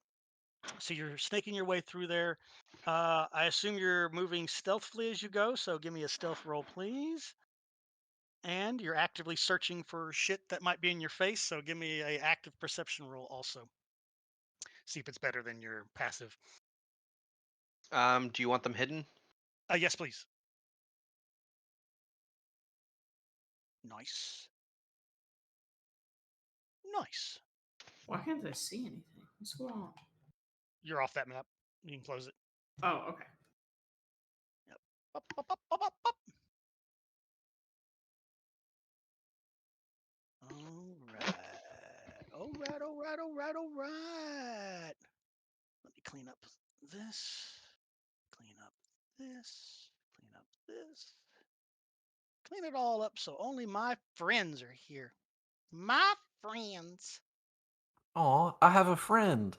So you're snaking your way through there. I assume you're moving stealthily as you go. So give me a stealth roll, please. And you're actively searching for shit that might be in your face, so give me a active perception roll also. See if it's better than your passive. Do you want them hidden? Yes, please. Nice. Nice. Why can't I see anything? What's going on? You're off that map. You can close it. Oh, okay. Yep. Up, up, up, up, up, up. All right. All right, all right, all right, all right. Let me clean up this. Clean up this. Clean up this. Clean it all up so only my friends are here. My friends. Aw, I have a friend.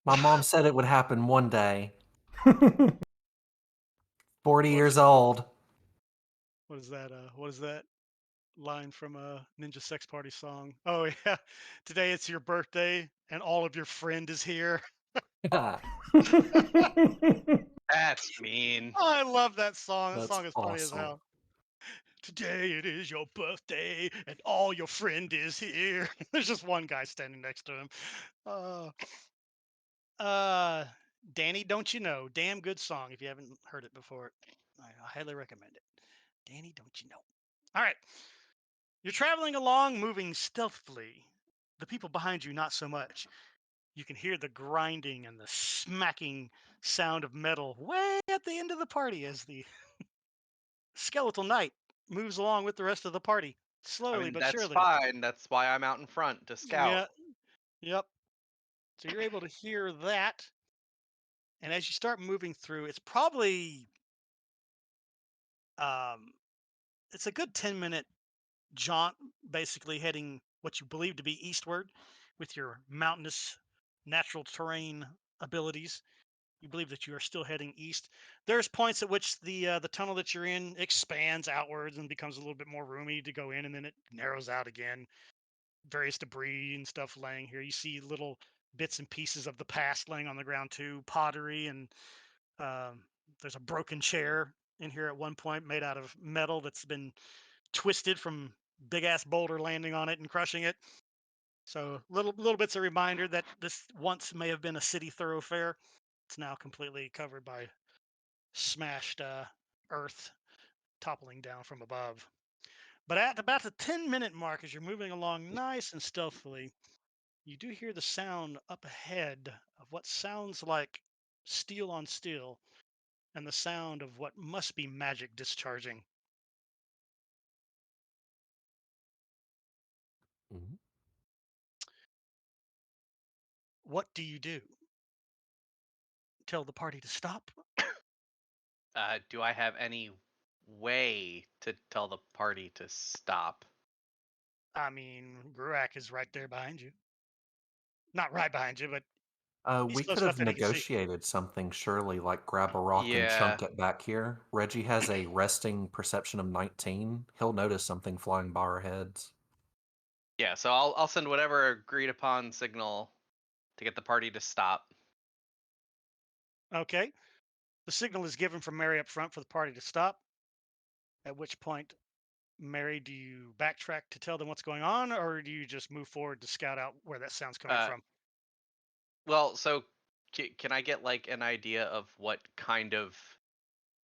My mom said it would happen one day. 40 years old. What is that? What is that line from a Ninja Sex Party song? Oh yeah, today it's your birthday and all of your friend is here. That's mean. I love that song. That That's song is funny as awesome. hell. Today it is your birthday and all your friend is here. There's just one guy standing next to him. Uh, Danny, don't you know? Damn good song. If you haven't heard it before, I highly recommend it. Danny, don't you know? All right. You're traveling along, moving stealthily. The people behind you, not so much. You can hear the grinding and the smacking sound of metal way at the end of the party as the skeletal knight moves along with the rest of the party, I slowly mean, but that's surely. fine. That's why I'm out in front to scout. Yeah, yep. So you're able to hear that. And as you start moving through, it's probably um it's a good 10-minute jaunt, basically heading what you believe to be eastward with your mountainous natural terrain abilities. You believe that you are still heading east. There's points at which the tunnel that you're in expands outwards and becomes a little bit more roomy to go in, and then it narrows out again. Various debris and stuff laying here. You see little bits and pieces of the past laying on the ground too, pottery, and um, there's a broken chair in here at one point made out of metal that's been twisted from big ass boulder landing on it and crushing it. So little bits of reminder that this once may have been a city thoroughfare. It's now completely covered by smashed earth toppling down from above. But at about the 10-minute mark, as you're moving along nice and stealthily, you do hear the sound up ahead of what sounds like steel on steel and the sound of what must be magic discharging. Mhm. What do you do? Tell the party to stop? Do I have any way to tell the party to stop? I mean, Gruak is right there behind you. Not right behind you, but he's We close could enough have that he can see. negotiated something, surely, like grab a rock and Yeah. chunk it back here. Reggie has a resting perception of 19. He'll notice something flying by our heads. Yeah, so I'll send whatever agreed upon signal to get the party to stop. Okay. The signal is given from Mary up front for the party to stop. At which point, Mary, do you backtrack to tell them what's going on, or do you just move forward to scout out where that sound's coming Uh, from? well, so can I get like an idea of what kind of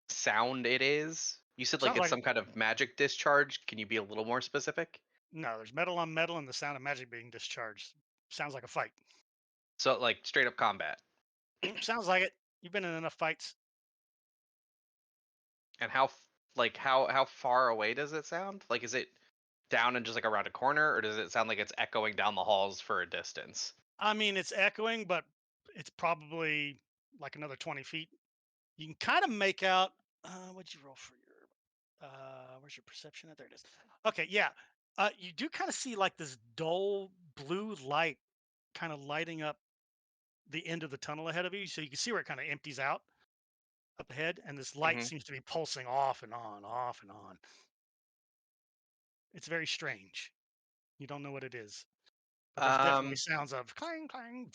sound it is? You said like Sounds it's like some kind of magic discharge. Can you be a little more specific? no. There's metal on metal and the sound of magic being discharged. Sounds like a fight. So like straight up combat. Sounds like it. You've been in enough fights. And how far away does it sound? Like is it down and just like around a corner, or does it sound like it's echoing down the halls for a distance? I mean, it's echoing, but it's probably like another 20 feet. You can kind of make out. What'd you roll for your? Where's your perception at? There it is. Okay, yeah. You do kind of see like this dull blue light, kind of lighting up the end of the tunnel ahead of you, so you can see where it kind of empties out up ahead, and this light Hmm. seems to be pulsing off and on, off and on. It's very strange. You don't know what it is, but there's definitely Um, sounds of clang, clang,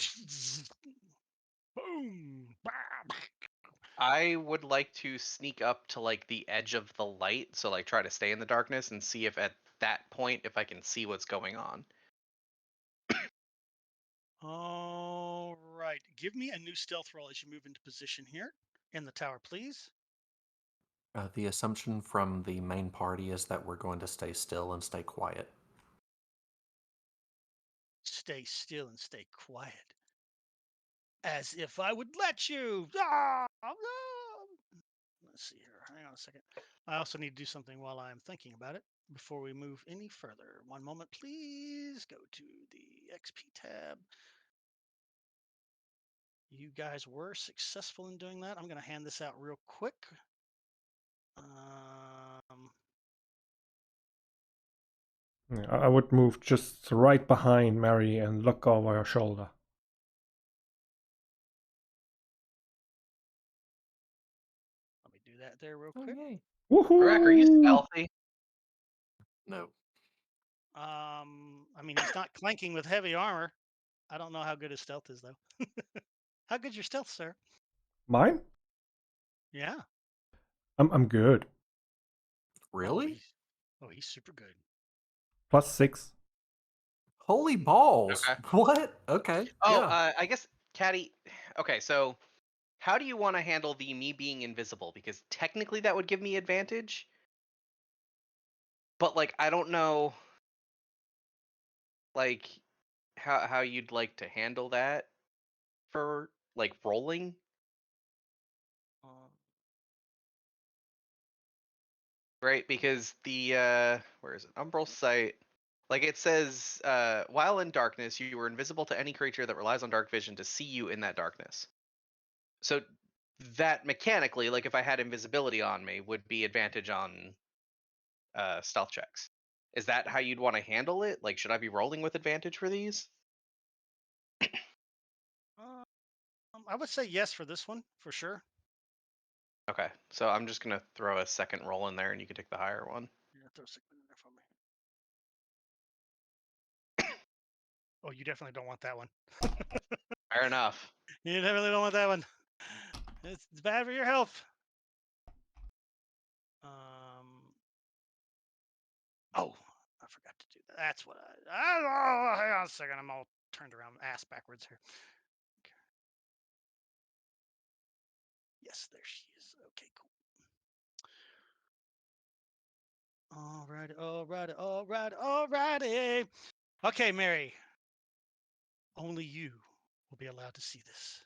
boom, bah, bah. I would like to sneak up to like the edge of the light, so like try to stay in the darkness and see if at that point if I can see what's going on. All right. Give me a new stealth roll as you move into position here in the tower, please. The assumption from the main party is that we're going to stay still and stay quiet. Stay still and stay quiet. As if I would let you. Ah! Let's see here. Hang on a second. I also need to do something while I'm thinking about it before we move any further. One moment, please. Go to the XP tab. You guys were successful in doing that. I'm going to hand this out real quick. Yeah, I would move just right behind Mary and look over her shoulder. Let me do that there real Oh, quick. yay. Greg, are you Woohoo! stealthy? No. I mean, he's not clanking with heavy armor. I don't know how good his stealth is, though. How good's your stealth, sir? Mine? Yeah. I'm good. Really? He's super good. +6. Holy balls. Okay. What? Okay. Oh, yeah. I guess, Caddy. Okay, so how do you want to handle the me being invisible? Because technically that would give me advantage, but like I don't know, like how you'd like to handle that for like rolling. Um, Right, because the where is it? Umbral sight. Like it says, while in darkness, you are invisible to any creature that relies on dark vision to see you in that darkness. So that mechanically, like if I had invisibility on me, would be advantage on stealth checks. Is that how you'd want to handle it? Like, should I be rolling with advantage for these? I would say yes for this one, for sure. Okay, so I'm just gonna throw a second roll in there, and you can take the higher one. Yeah, throw a second in there for me. Oh, you definitely don't want that one. Fair enough. You definitely don't want that one. It's bad for your health. Oh, I forgot to do that. That's what oh, hang on a second. I'm all turned around, ass backwards here. Okay. Yes, there she is. Okay, cool. Alrighty. Okay, Mary. Only you will be allowed to see this.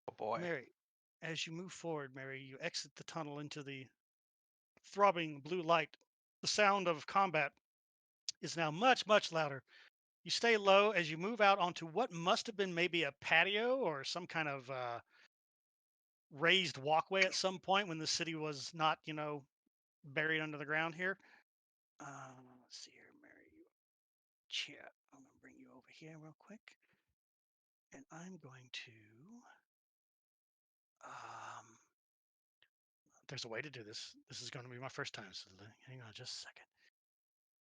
Oh boy. Mary, as you move forward, Mary, you exit the tunnel into the throbbing blue light. The sound of combat is now much, much louder. You stay low as you move out onto what must have been maybe a patio or some kind of raised walkway at some point when the city was not, buried under the ground here. Let's see here, Mary. Chat. I'm going to bring you over here real quick. And I'm going to. There's a way to do this. This is going to be my first time. So hang on just a second.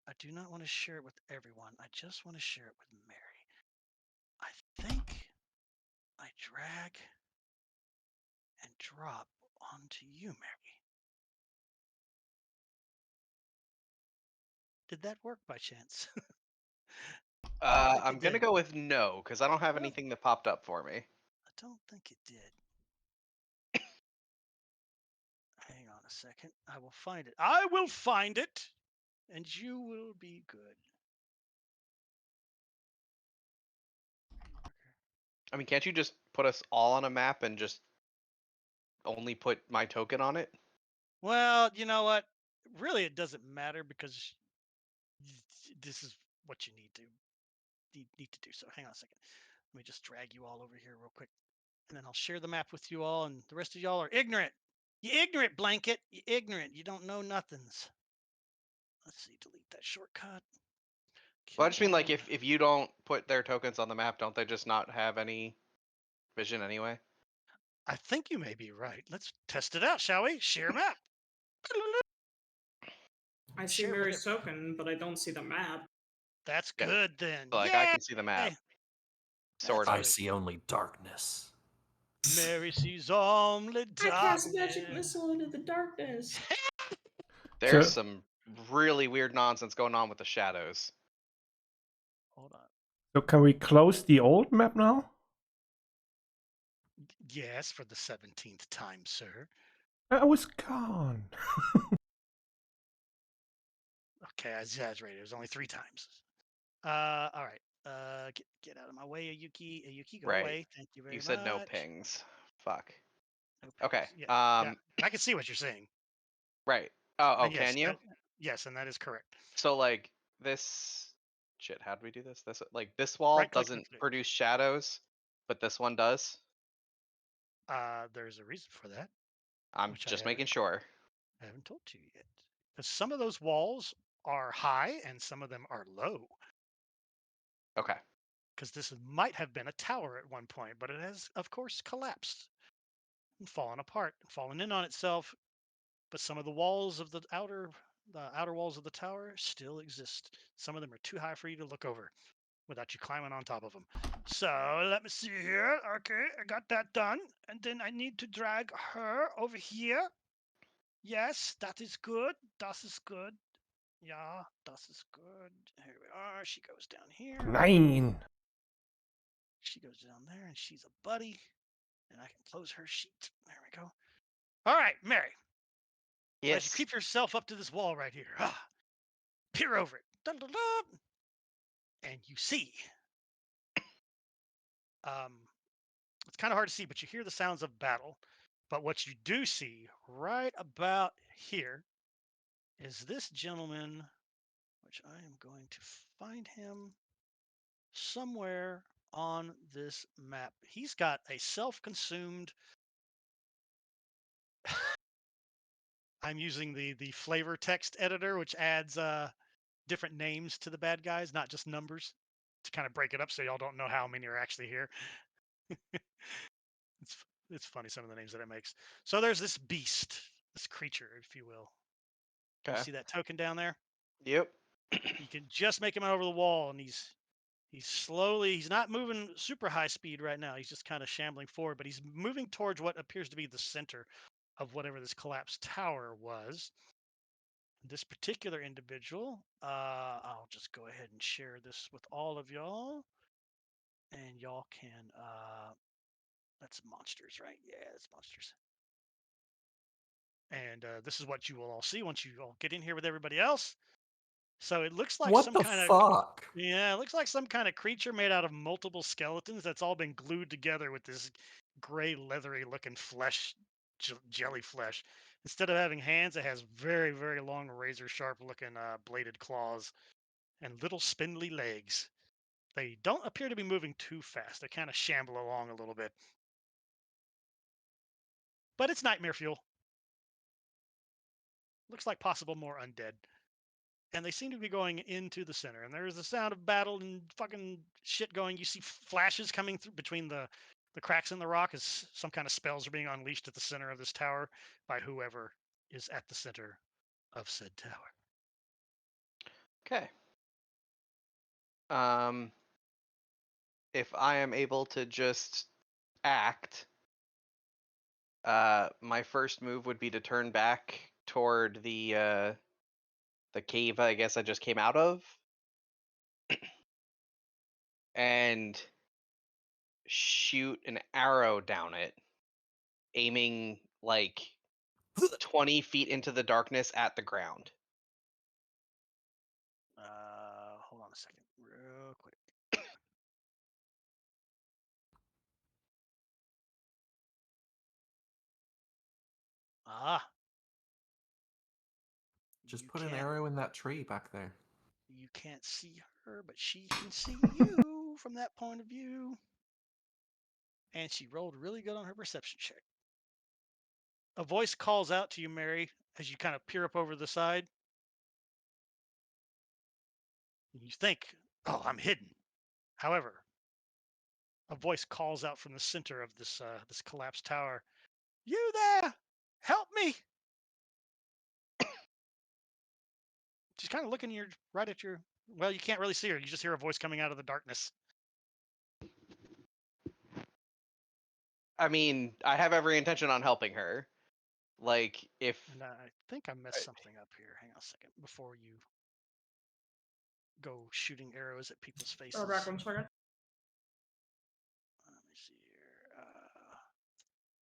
I do not want to share it with everyone. I just want to share it with Mary. I think I drag and drop onto you, Mary. Did that work by chance? I think I'm it gonna did. go with no, because I don't have Well, anything that popped up for me. I don't think it did. Hang on a second. I will find it. I will find it, and you will be good. I mean, can't you just put us all on a map and just only put my token on it? Well, you know what? Really, it doesn't matter because this is what you need to do. So hang on a second. Let me just drag you all over here real quick, and then I'll share the map with you all. And the rest of y'all are ignorant. You ignorant blanket. You ignorant. You don't know nothings. Let's see. Delete that shortcut. Well, I just mean like Killboard. if you don't put their tokens on the map, don't they just not have any vision anyway? I think you may be right. Let's test it out, shall we? Share map. I see Share with Mary's it. token, but I don't see the map. That's Yeah. good then. Like I can see the map. That's Sort I of. good. see only darkness. Mary sees only I cast darkness. magic missile into the darkness. There's So- some really weird nonsense going on with the shadows. Hold on. So can we close the old map now? Yes, for the 17th time, sir. I was gone. Okay, I exaggerated. It was only 3 times. All right. Get out of my way, Ayuki. Ayuki, go Right. away. Thank you very You much. said no pings. Fuck. No Okay. pings. Yeah, Um. I can see what you're saying. Right. Oh. And yes, Can you? yes, and that is correct. So like this. Shit. How do we do this? This like this wall Right click and doesn't click. produce shadows, but this one does. There's a reason for that, I'm which just making sure. I haven't told you yet. Because some of those walls are high and some of them are low. Okay. Because this might have been a tower at one point, but it has, of course, collapsed and fallen apart and fallen in on itself. But some of the walls of the outer walls of the tower still exist. Some of them are too high for you to look over without you climbing on top of them. So let me see here. Okay, I got that done. And then I need to drag her over here. Yes, that is good. Das is good. Yeah, das is good. Here we are. She goes down here. 9. She goes down there, and she's a buddy. And I can close her sheet. There we go. All right, Mary. So as you Yes. creep yourself up to this wall right here, peer over it. Dun, dun, dun, and you see. It's kind of hard to see, but you hear the sounds of battle. But what you do see right about here is this gentleman, which I am going to find him somewhere on this map. He's got a self-consumed. I'm using the flavor text editor, which adds different names to the bad guys, not just numbers, to kind of break it up so y'all don't know how many are actually here. It's funny some of the names that it makes. So there's this beast, this creature, if you will. You Okay. see that token down there? Yep. You can just make him out over the wall, and he's slowly. He's not moving super high speed right now. He's just kind of shambling forward, but he's moving towards what appears to be the center of whatever this collapsed tower was. This particular individual, I'll just go ahead and share this with all of y'all, and y'all can. That's monsters, right? Yeah, that's monsters. And this is what you will all see once you all get in here with everybody else. So it looks like What some the kind of fuck? yeah, it looks like some kind of creature made out of multiple skeletons that's all been glued together with this gray, leathery looking flesh, jelly flesh. Instead of having hands, it has very, very long, razor sharp looking bladed claws and little spindly legs. They don't appear to be moving too fast. They kind of shamble along a little bit. But it's nightmare fuel. Looks like possible more undead. And they seem to be going into the center. And there's the sound of battle and fucking shit going. You see flashes coming through between the cracks in the rock as some kind of spells are being unleashed at the center of this tower by whoever is at the center of said tower. Okay. If I am able to just act, my first move would be to turn back toward the cave I guess I just came out of, and shoot an arrow down it, aiming like 20 feet into the darkness at the ground. Hold on a second, real quick. Just You put an can't- arrow in that tree back there. You can't see her, but she can see you from that point of view. And she rolled really good on her perception check. A voice calls out to you, Mary, as you kind of peer up over the side. And you think, oh, I'm hidden. However, a voice calls out from the center of this this collapsed tower. You there? Help me! She's kind of looking right at your. Well, you can't really see her. You just hear a voice coming out of the darkness. I mean, I have every intention on helping her. Like, if And I think I messed something up here. Hang on a second before you go shooting arrows at people's faces. Back 1 second. Let me see here.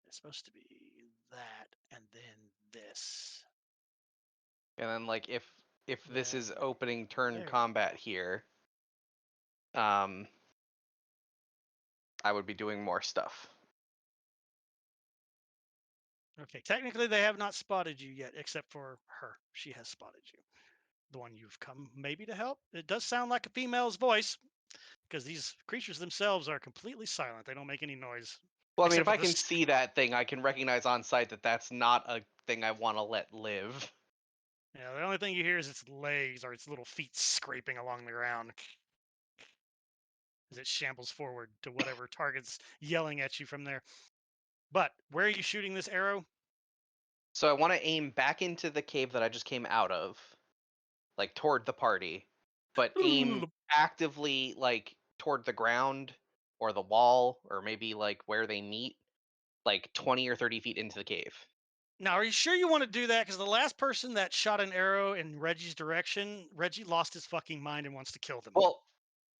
It's supposed to be that, and then this. and then like if this That is opening turn there. combat here, I would be doing more stuff. Okay, technically they have not spotted you yet, except for her. She has spotted you. The one you've come maybe to help. It does sound like a female's voice, because these creatures themselves are completely silent. They don't make any noise. Well, I mean, Except if for I can this- see that thing, I can recognize on sight that that's not a thing I want to let live. Yeah, the only thing you hear is its legs or its little feet scraping along the ground as it shambles forward to whatever target's yelling at you from there. But where are you shooting this arrow? So I want to aim back into the cave that I just came out of, like toward the party, but aim actively like toward the ground or the wall or maybe like where they meet, like 20 or 30 feet into the cave. Now, are you sure you want to do that? Because the last person that shot an arrow in Reggie's direction, Reggie lost his fucking mind and wants to kill them. Well,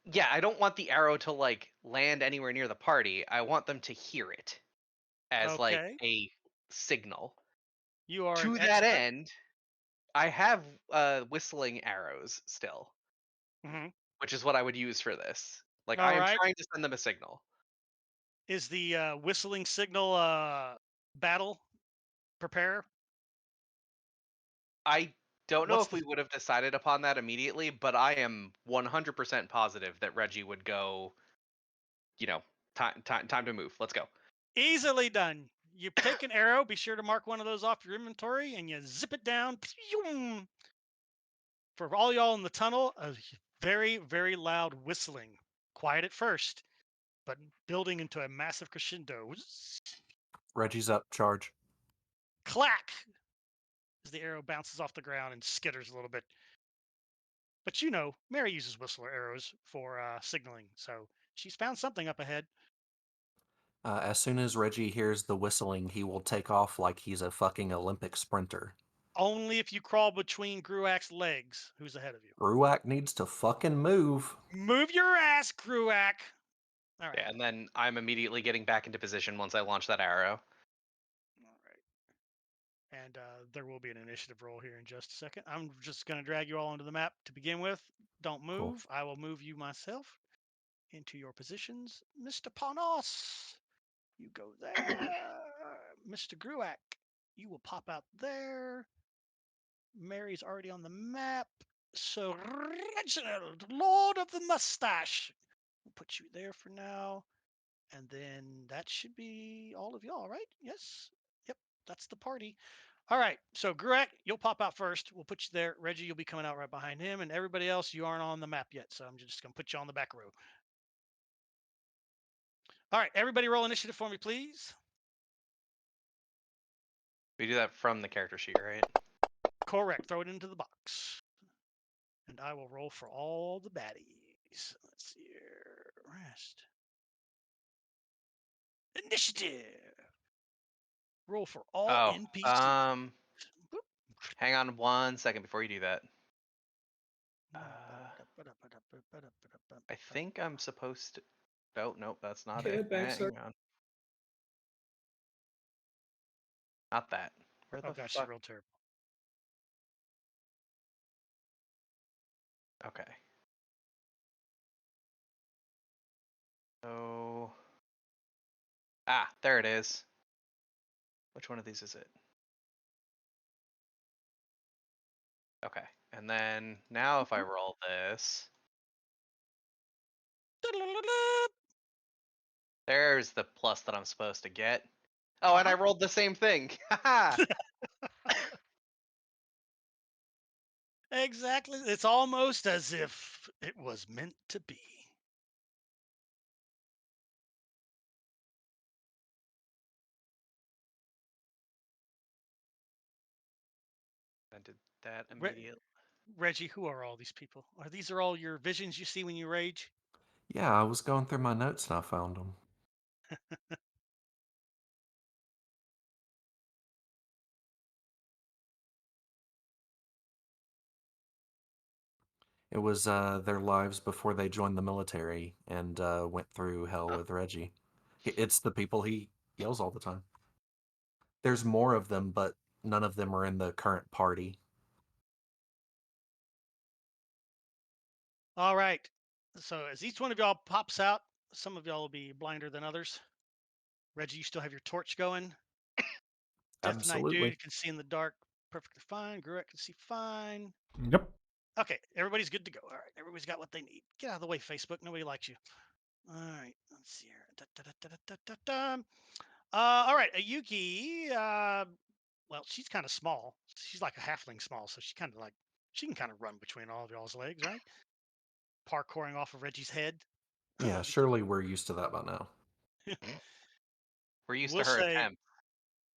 yeah, I don't want the arrow to like land anywhere near the party. I want them to hear it as like Okay. a signal. You are To an that expert. end, I have whistling arrows still, Mhm. which is what I would use for this. Like All I am right. trying to send them a signal. Is the whistling signal battle prepare? I don't know What's if we would have decided upon that immediately, but I am 100% positive that Reggie would go, you know, time to move. Let's go. easily done? You take an arrow, be sure to mark one of those off your inventory, and you zip it down. Pew! For all y'all in the tunnel, a very, very loud whistling. Quiet at first, but building into a massive crescendo. Reggie's up, charge. Clack! As the arrow bounces off the ground and skitters a little bit. But you know, Mary uses whistler arrows for signaling, so she's found something up ahead. As soon as Reggie hears the whistling, he will take off like he's a fucking Olympic sprinter. Only if you crawl between Gruak's legs. Who's ahead of you? Ruak needs to fucking move. Move your ass, Gruak! All right. Yeah, and then I'm immediately getting back into position once I launch that arrow. All right. And there will be an initiative roll here in just a second. I'm just going to drag you all onto the map to begin with. Don't move. Cool. I will move you myself into your positions. Mr. Panos, you go there. Mr. Gruak, you will pop out there. Mary's already on the map. So, Reginald, Lord of the Mustache, we'll put you there for now. And then that should be all of y'all, right? Yes. Yep. That's the party. All right. So, Gruak, you'll pop out first. We'll put you there. Reggie, you'll be coming out right behind him. And everybody else, you aren't on the map yet. So, I'm just going to put you on the back row. All right. Everybody roll initiative for me, please. We do that from the character sheet, right? Correct. Throw it into the box. And I will roll for all the baddies. Let's see here. Rest. Initiative. Roll for all Oh, NPCs. hang on 1 second before you do that. I think I'm supposed to. Oh, nope, that's not Okay, it. backstart. Hang on. Not that. Where Oh the gosh, she's fuck? real terrible. Okay. So. Ah, there it is. Which one of these is it? Okay. And then now if I roll this, there's the plus that I'm supposed to get. Oh, and I rolled the same thing. Haha. Exactly. It's almost as if it was meant to be. I did that immediately. Reggie, who are all these people? Are these all your visions you see when you rage? Yeah, I was going through my notes and I found them. It was their lives before they joined the military and went through hell with Reggie. It's the people he yells all the time. There's more of them, but none of them are in the current party. All right. So as each one of y'all pops out, some of y'all will be blinder than others. Reggie, you still have your torch going. Death Knight Absolutely. dude can see in the dark perfectly fine. Gruet can see fine. Yep. Okay, everybody's good to go. All right, everybody's got what they need. Get out of the way, Facebook. Nobody likes you. All right, let's see here. All right, Ayuki. Well, she's kind of small. She's like a halfling small, so she can kind of run between all of y'all's legs, right? Parkouring off of Reggie's head. Yeah, surely we're used to that by now. We're used We'll to her say attempt.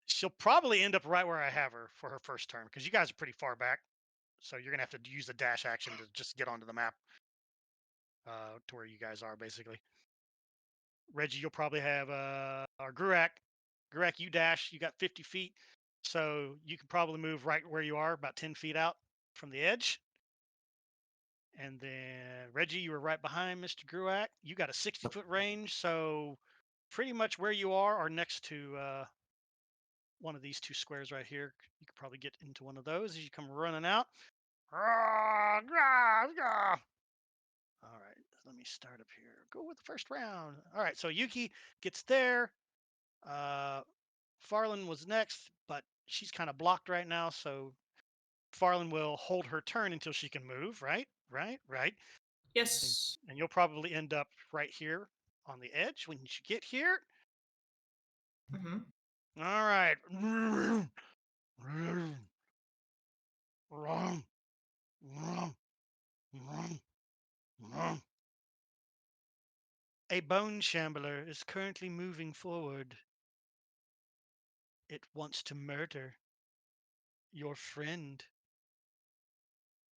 she'll probably end up right where I have her for her first turn because you guys are pretty far back. So you're gonna have to use the dash action to just get onto the map to where you guys are, basically. Reggie, you'll probably have or Gruak. Gruak, you dash. You got 50 feet, so you can probably move right where you are, about 10 feet out from the edge. And then Reggie, you were right behind Mr. Gruak. You got a 60-foot range, so pretty much where you are or next to one of these two squares right here. You could probably get into one of those as you come running out. All right, let me start up here. Go with the first round. All right, so Yuki gets there. Farland was next, but she's kind of blocked right now, so Farland will hold her turn until she can move, right? Right. Yes. And you'll probably end up right here on the edge when you get here. Mm-hmm. All right. Wrong. A bone shambler is currently moving forward. It wants to murder your friend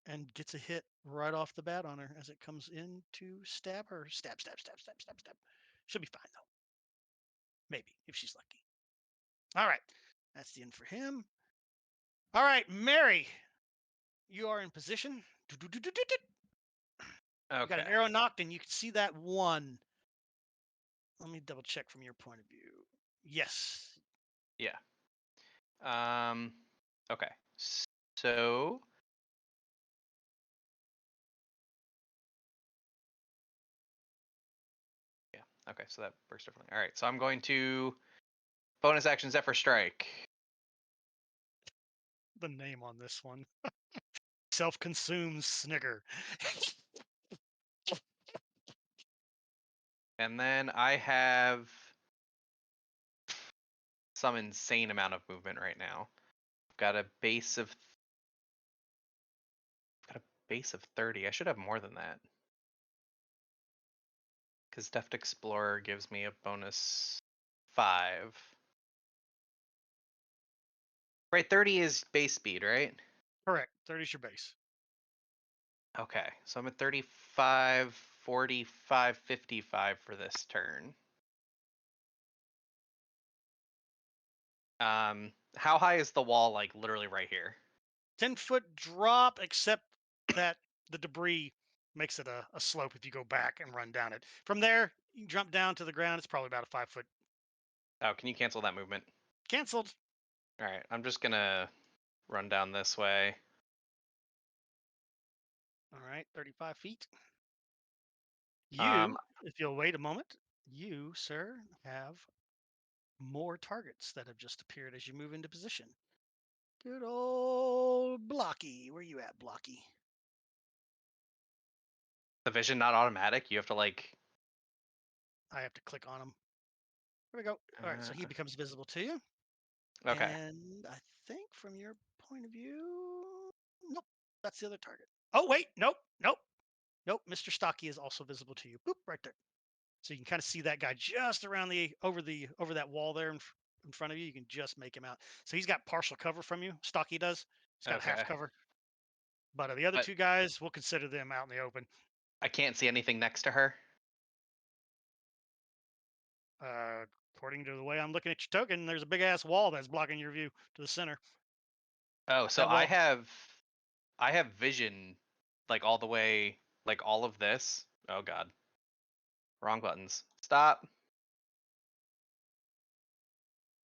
and gets a hit right off the bat on her as it comes in to stab her. Stab. She'll be fine though. Maybe if she's lucky. All right. That's the end for him. All right, Mary. You are in position. You got an Okay. arrow knocked and you can see that one. Let me double check from your point of view. Yes. Yeah. Okay. So yeah. Okay. So that works differently. All right. So I'm going to bonus action Zephyr Strike. The name on this one. Self-consumed snigger. And then I have some insane amount of movement right now. I've got a base of 30. I should have more than that. Because Deft Explorer gives me a bonus 5. Right, 30 is base speed, right? Correct. 30 is your base. Okay, so I'm at 35, 45, 55 for this turn. How high is the wall, like, literally right here? 10-foot drop, except that the debris makes it a slope if you go back and run down it. From there, you jump down to the ground. It's probably about a 5-foot. Oh, can you cancel that movement? Canceled. All right, I'm just gonna run down this way. All right, 35 feet. Um, If you'll wait a moment, you, sir, have more targets that have just appeared as you move into position. Good old Blocky. Where you at, Blocky? the vision not automatic. You have to like. I have to click on him. There we go. All right, so he becomes visible to you. Okay. And I think from your point of view, nope, that's the other target. Oh, wait, nope. Mr. Stocky is also visible to you. Boop, right there. So you can kind of see that guy just around over that wall there in front of you. You can just make him out. So he's got partial cover from you. Stocky does. He's got half Okay. cover. But the other But two guys, we'll consider them out in the open. I can't see anything next to her. According to the way I'm looking at your token, there's a big ass wall that's blocking your view to the center. Oh, so That wall. I have vision like all the way, like all of this. Oh god. Wrong buttons. Stop.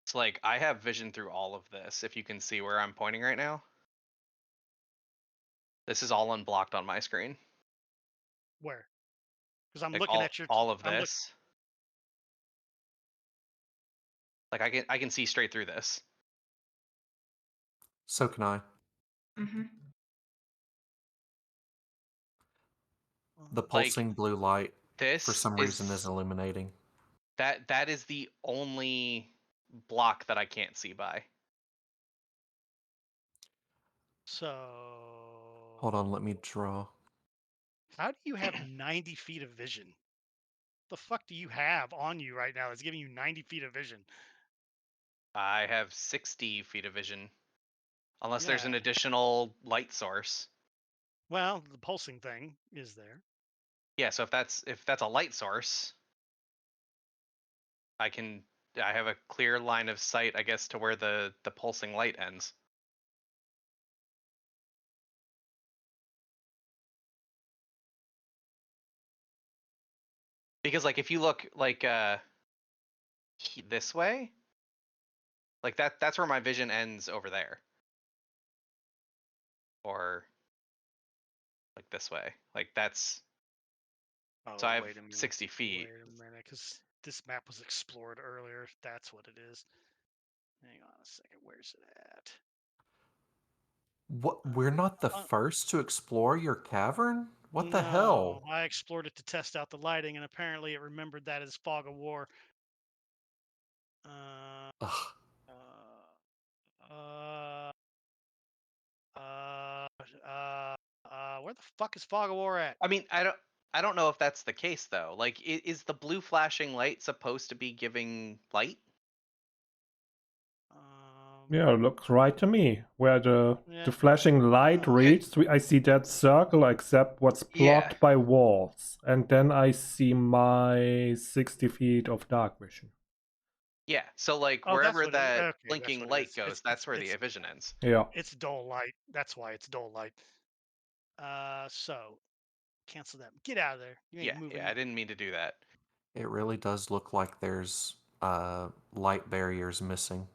It's like I have vision through all of this, if you can see where I'm pointing right now. This is all unblocked on my screen. Where? Because I'm Like looking at your. all of I'm look. this. Like I can see straight through this. So can I. Mm-hmm. The Like pulsing blue light for this some reason is illuminating. that is the only block that I can't see by. So. Hold on, let me draw. How do you have 90 feet of vision? The fuck do you have on you right now that's giving you 90 feet of vision? I have 60 feet of vision. Unless there's an Yeah. additional light source. Well, the pulsing thing is there. Yeah, so if that's a light source, I have a clear line of sight, I guess, to where the pulsing light ends. Because like if you look like this way, like that's where my vision ends over there. Or like this way. Like that's Oh, so I have wait a minute. 60 feet. Wait a minute, because this map was explored earlier. That's what it is. Hang on a second. Where's it at? What? We're not the Uh, first to explore your cavern? What the No, hell? I explored it to test out the lighting, and apparently it remembered that as Fog of War. Uh, Ugh. uh, uh, where the fuck is Fog of War at? I mean, I don't know if that's the case though. Like is the blue flashing light supposed to be giving light? Yeah, it looks right to me. Where the Yeah. flashing light Uh, reads, I see that circle except what's blocked Yeah. by walls. And then I see my 60 feet of dark vision. Yeah. So like Oh, that's wherever what it is. that Okay, that's blinking what it light is. goes, that's where the vision ends. Yeah. It's dull light. That's why it's dull light. So cancel that. Get out of there. You ain't Yeah, moving. I didn't mean to do that. It really does look like there's light barriers missing.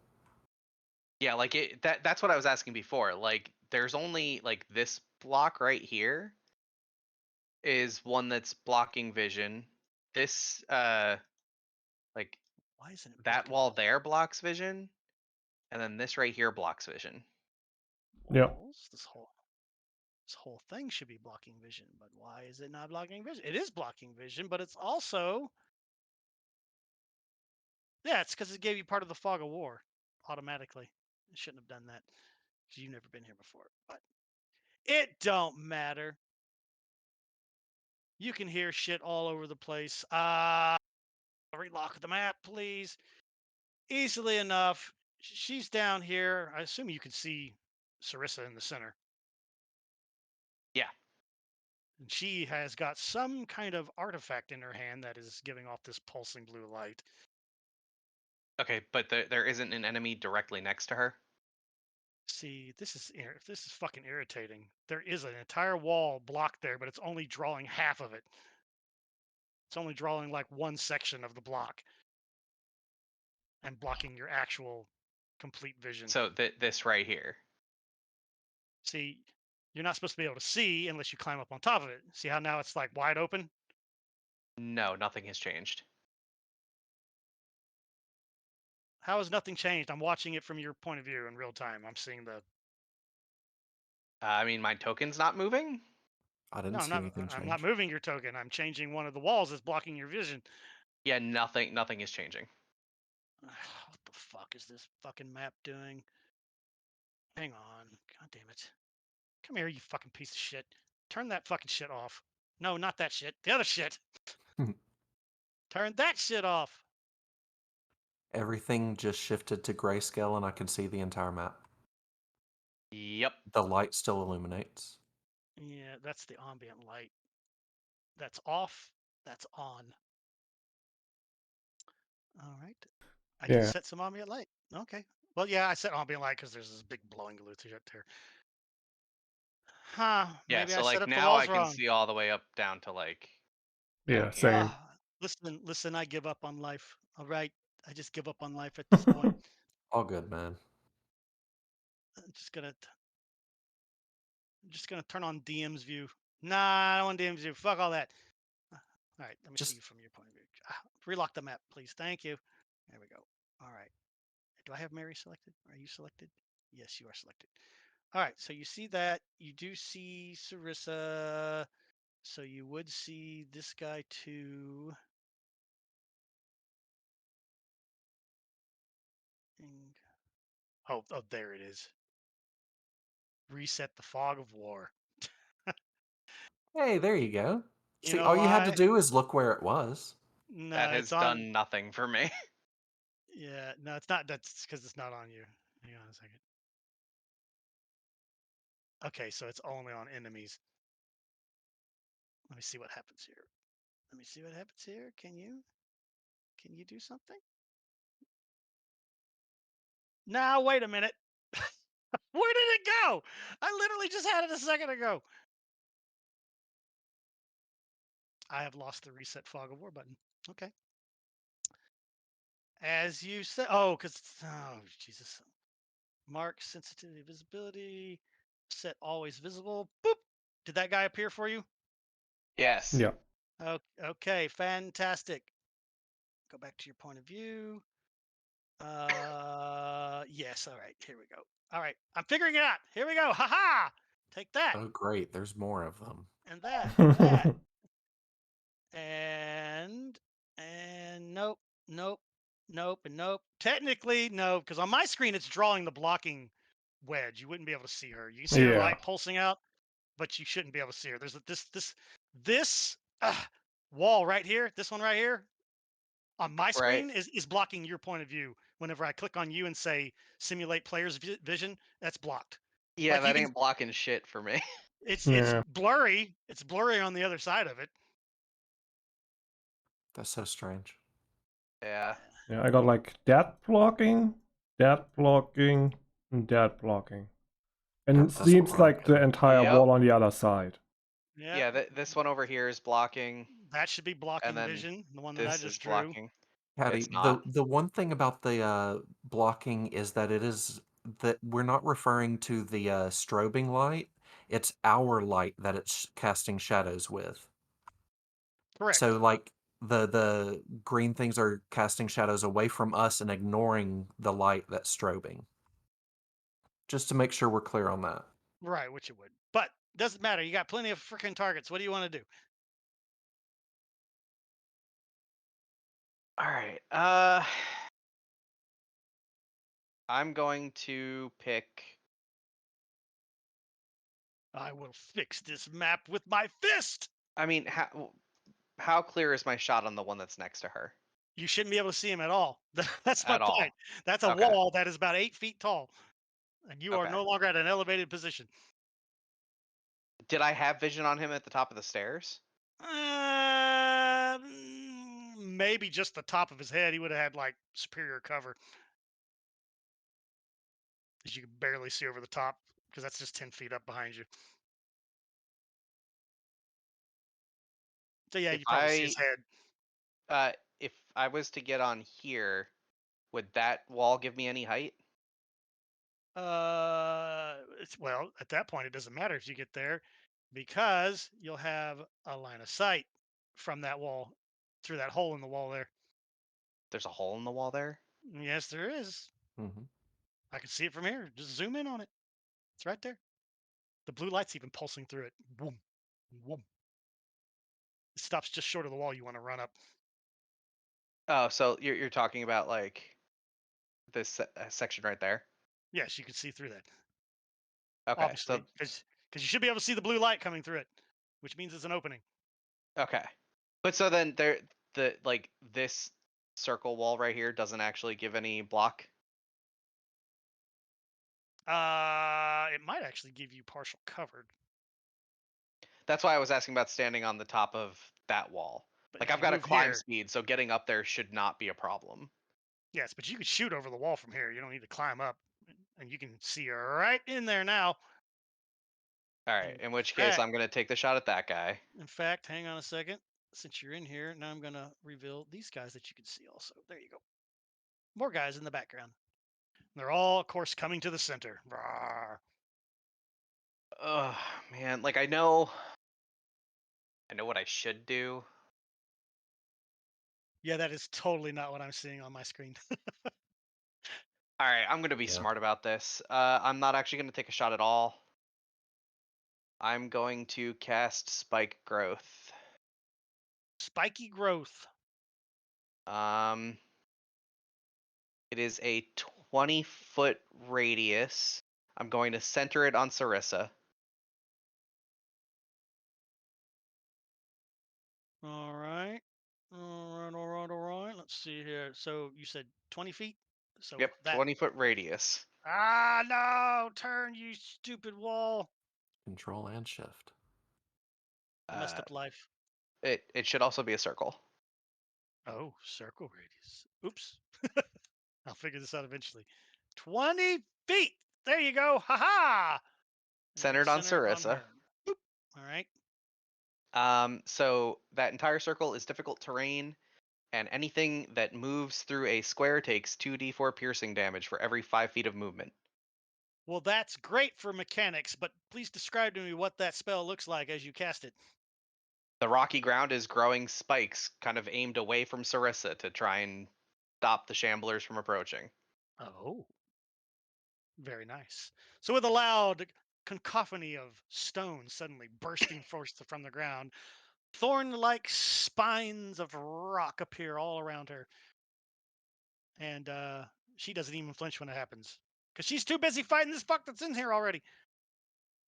Yeah, like that's what I was asking before. Like there's only like this block right here is one that's blocking vision. This like Why isn't it that blocking wall walls? there blocks vision, and then this right here blocks vision. Yeah. Walls? This whole thing should be blocking vision, but why is it not blocking vision? It is blocking vision, but it's also it's because it gave you part of the fog of war automatically. It shouldn't have done that because you've never been here before. But it don't matter. You can hear shit all over the place. Relock the map, please. Easily enough. She's down here. I assume you can see Sarissa in the center. Yeah. And she has got some kind of artifact in her hand that is giving off this pulsing blue light. Okay, but there isn't an enemy directly next to her. See, this is fucking irritating. There is an entire wall blocked there, but it's only drawing half of it. It's only drawing like one section of the block and blocking your actual complete vision. So this right here. See, you're not supposed to be able to see unless you climb up on top of it. See how now it's like wide open? No, nothing has changed. How has nothing changed? I'm watching it from your point of view in real time. I'm seeing the. I mean, my token's not moving. I didn't No, see anything I'm not change. moving your token. I'm changing one of the walls that's blocking your vision. Yeah, nothing is changing. What the fuck is this fucking map doing? Hang on. God damn it. Come here, you fucking piece of shit. Turn that fucking shit off. No, not that shit. The other shit. Turn that shit off. Everything just shifted to grayscale and I can see the entire map. Yep. The light still illuminates. Yeah, that's the ambient light. That's off. That's on. All right. I did Yeah. set some ambient light. Okay. Well, yeah, I set ambient light because there's this big blowing glue to it there. Huh? Yeah, Maybe so I set like up the now I walls can wrong. see all the way up down to like Yeah, down here. same. Listen. I give up on life. All right, I just give up on life at this point. All good, man. I'm just gonna turn on DM's view. Nah, I don't want DM's view. Fuck all that. All right, let me see Just you from your point of view. Relock the map, please. Thank you. There we go. All right. Do I have Mary selected? Are you selected? Yes, you are selected. All right. So you see that. You do see Sarissa. So you would see this guy too. Oh, there it is. Reset the fog of war. hey, there you go. You See, know all you had to why? do is look where it was. No, That it's has on. done nothing for me. Yeah, no, it's not. That's because it's not on you. Hang on a second. Okay, so it's only on enemies. Let me see what happens here. Let me see what happens here. Can you do something? Now, wait a minute. Where did it go? I literally just had it a second ago. I have lost the reset fog of war button. Okay. As you said, oh Jesus. Mark sensitivity visibility. Set always visible. Boop. Did that guy appear for you? Yes. Yeah. Okay, fantastic. Go back to your point of view. Yes. All right. Here we go. All right. I'm figuring it out. Here we go. Ha ha. Take that Oh, great. There's more of them. and that and that and nope, nope, nope, and nope. Technically, no, because on my screen it's drawing the blocking wedge. You wouldn't be able to see her. You can see her Yeah. light pulsing out, but you shouldn't be able to see her. There's this wall right here. This one right here on my Right. screen is blocking your point of view. Whenever I click on you and say simulate player's vision, that's blocked. Yeah, Like you that can, ain't blocking shit for me. it's Yeah. blurry. It's blurry on the other side of it. That's so strange. Yeah. Yeah, I got like that blocking, and that blocking. And That it doesn't seems look like the good. entire Yep. wall on the other side. Yeah, Yeah, this one over here is blocking, that should be and blocking then vision. The one that I this is just drew. blocking. Patty, It's not. the one thing about the blocking is that it is that we're not referring to the strobing light. It's our light that it's casting shadows with. So Correct. like the green things are casting shadows away from us and ignoring the light that's strobing. Just to make sure we're clear on that. Right, which it would. But doesn't matter. You got plenty of freaking targets. What do you want to do? All right. I'm going to pick. I will fix this map with my fist. I mean, how clear is my shot on the one that's next to her? You shouldn't be able to see him at all. That's my At all. point. That's a Okay. wall that is about 8 feet tall, and you are Okay. no longer at an elevated position. Did I have vision on him at the top of the stairs? Maybe just the top of his head. He would have had like superior cover, as you can barely see over the top because that's just 10 feet up behind you. So yeah, If you probably see his head. if I was to get on here, would that wall give me any height? Well, at that point, it doesn't matter if you get there because you'll have a line of sight from that wall through that hole in the wall there. There's a hole in the wall there. Yes, there is. Mm-hmm. I can see it from here. Just zoom in on it. It's right there. The blue light's even pulsing through it. Boom, boom. It stops just short of the wall you want to run up. Oh, so you're talking about like this section right there? Yes, you can see through that. Okay. So Obviously, because you should be able to see the blue light coming through it, which means it's an opening. okay. But so then the like this circle wall right here doesn't actually give any block. It might actually give you partial covered, That's why I was asking about standing on the top of that wall. but Like if I've you got a move climb here, speed, so getting up there should not be a problem. yes, but you could shoot over the wall from here. You don't need to climb up, and you can see right in there now. All right. In In which case, fact- I'm gonna take the shot at that guy. In fact, hang on a second. Since you're in here, now I'm going to reveal these guys that you can see also. There you go. More guys in the background. They're all, of course, coming to the center. Rawr. Oh man, like I know what I should do. Yeah, that is totally not what I'm seeing on my screen. All right, I'm gonna be Yeah. smart about this. I'm not actually gonna take a shot at all. I'm going to cast Spike Growth. Spiky growth. Um, it is a 20-foot radius. I'm going to center it on Sarissa. All right. All right. Let's see here. So you said 20 feet? So Yep, that. 20-foot radius. Ah, no. Turn, you stupid wall. Control and shift. I messed Uh, up life. it should also be a circle. Oh, circle radius. Oops. I'll figure this out eventually. 20 feet. There you go. Ha ha. Centered on Center on Sarissa. her. Boop. All right. So that entire circle is difficult terrain, and anything that moves through a square takes 2d4 piercing damage for every 5 feet of movement. Well, that's great for mechanics, but please describe to me what that spell looks like as you cast it. The rocky ground is growing spikes, kind of aimed away from Sarissa to try and stop the shamblers from approaching. Oh, very nice. So, with a loud cacophony of stones suddenly bursting forth from the ground, thorn like spines of rock appear all around her. And she doesn't even flinch when it happens because she's too busy fighting this fuck that's in here already.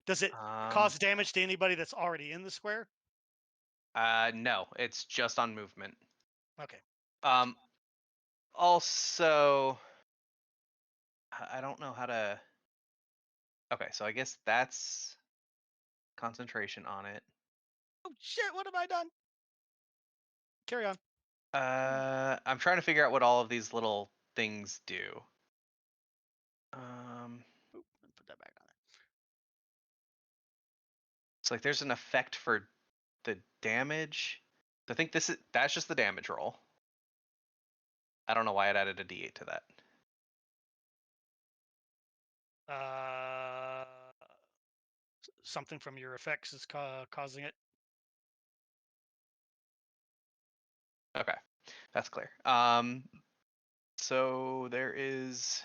Does it cause damage to anybody that's already in the square? No, it's just on movement. Okay. Also, I don't know how to. Okay, so I guess that's concentration on it. Oh, shit. What have I done? Carry on. I'm trying to figure out what all of these little things do. Oop, put that back on it. It's like there's an effect for the damage. I think that's just the damage roll. I don't know why it added a d8 to that. Something from your effects is causing it. Okay, that's clear. So there is.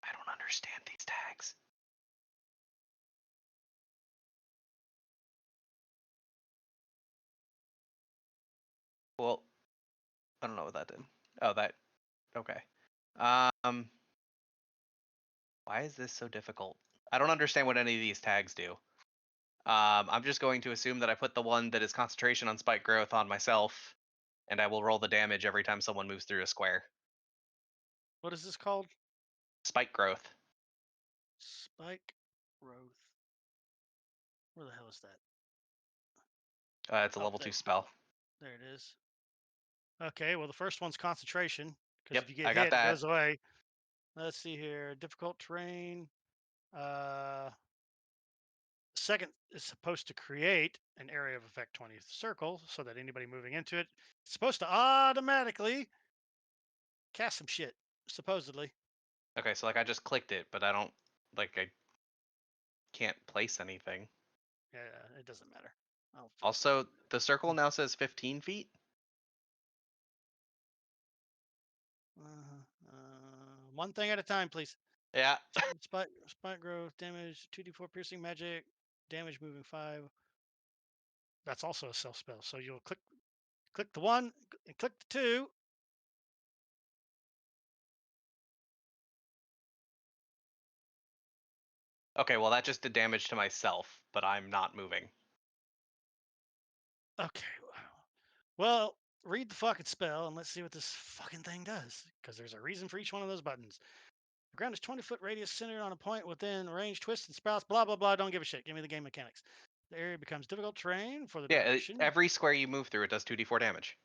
I don't understand these tags. Well, I don't know what that did. Oh, that. Okay. Why is this so difficult? I don't understand what any of these tags do. I'm just going to assume that I put the one that is concentration on spike growth on myself, and I will roll the damage every time someone moves through a square. What is this called? Spike growth. Spike growth. Where the hell is that? It's a level 2 there. spell. There it is. Okay, well, the first one's concentration, because Yep, if you get I got hit, it that. goes away. Let's see here. Difficult terrain. Second is supposed to create an area of effect 20th circle so that anybody moving into it is supposed to automatically cast some shit, supposedly. Okay, so like I just clicked it, but I can't place anything. Yeah, it doesn't matter. Also, the circle now says 15 feet. One thing at a time, please. Yeah. Spike growth, damage, 2d4 piercing magic, damage moving 5. That's also a self spell. So you'll click the 1 and click the 2. Okay, well that just did damage to myself, but I'm not moving. Okay. Well, read the fucking spell and let's see what this fucking thing does. Because there's a reason for each one of those buttons. The ground is 20-foot radius centered on a point within range, twists and sprouts, blah, blah, blah. Don't give a shit. Give me the game mechanics. The area becomes difficult terrain for the Yeah, duration. every square you move through, it does 2d4 damage.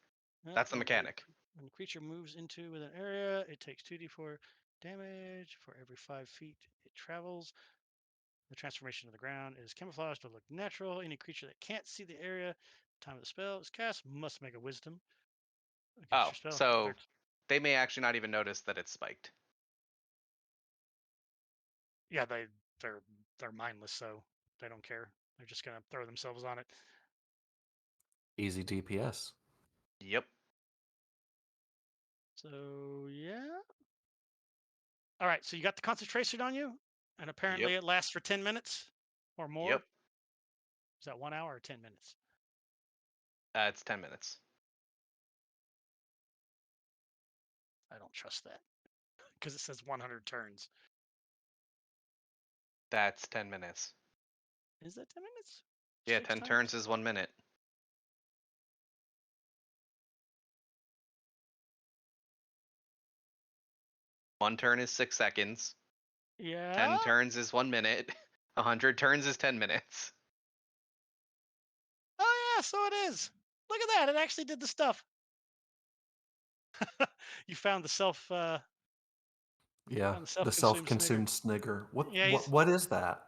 That's the mechanic. When the creature moves into an area, it takes 2d4 damage for every 5 feet it travels. The transformation of the ground is camouflaged to look natural. Any creature that can't see the area, time of the spell is cast, must make a wisdom against Oh, your spell. so they may actually not even notice that it's spiked. Yeah, they're mindless, so they don't care. They're just gonna throw themselves on it. Easy DPS. Yep. So yeah. All right, so you got the concentration on you, and apparently Yep. it lasts for 10 minutes or more. Yep. Is that 1 hour or 10 minutes? It's 10 minutes. I don't trust that because it says 100 turns. That's 10 minutes. Is that 10 minutes? Yeah, 6 10 times? turns is 1 minute. One turn is 6 seconds. Yeah. 10 turns is 1 minute. 100 turns is 10 minutes. Oh yeah, so it is. Look at that. It actually did the stuff. You found the Yeah, found the the self-consumed snigger. self-consumed snigger. Yeah, What is that?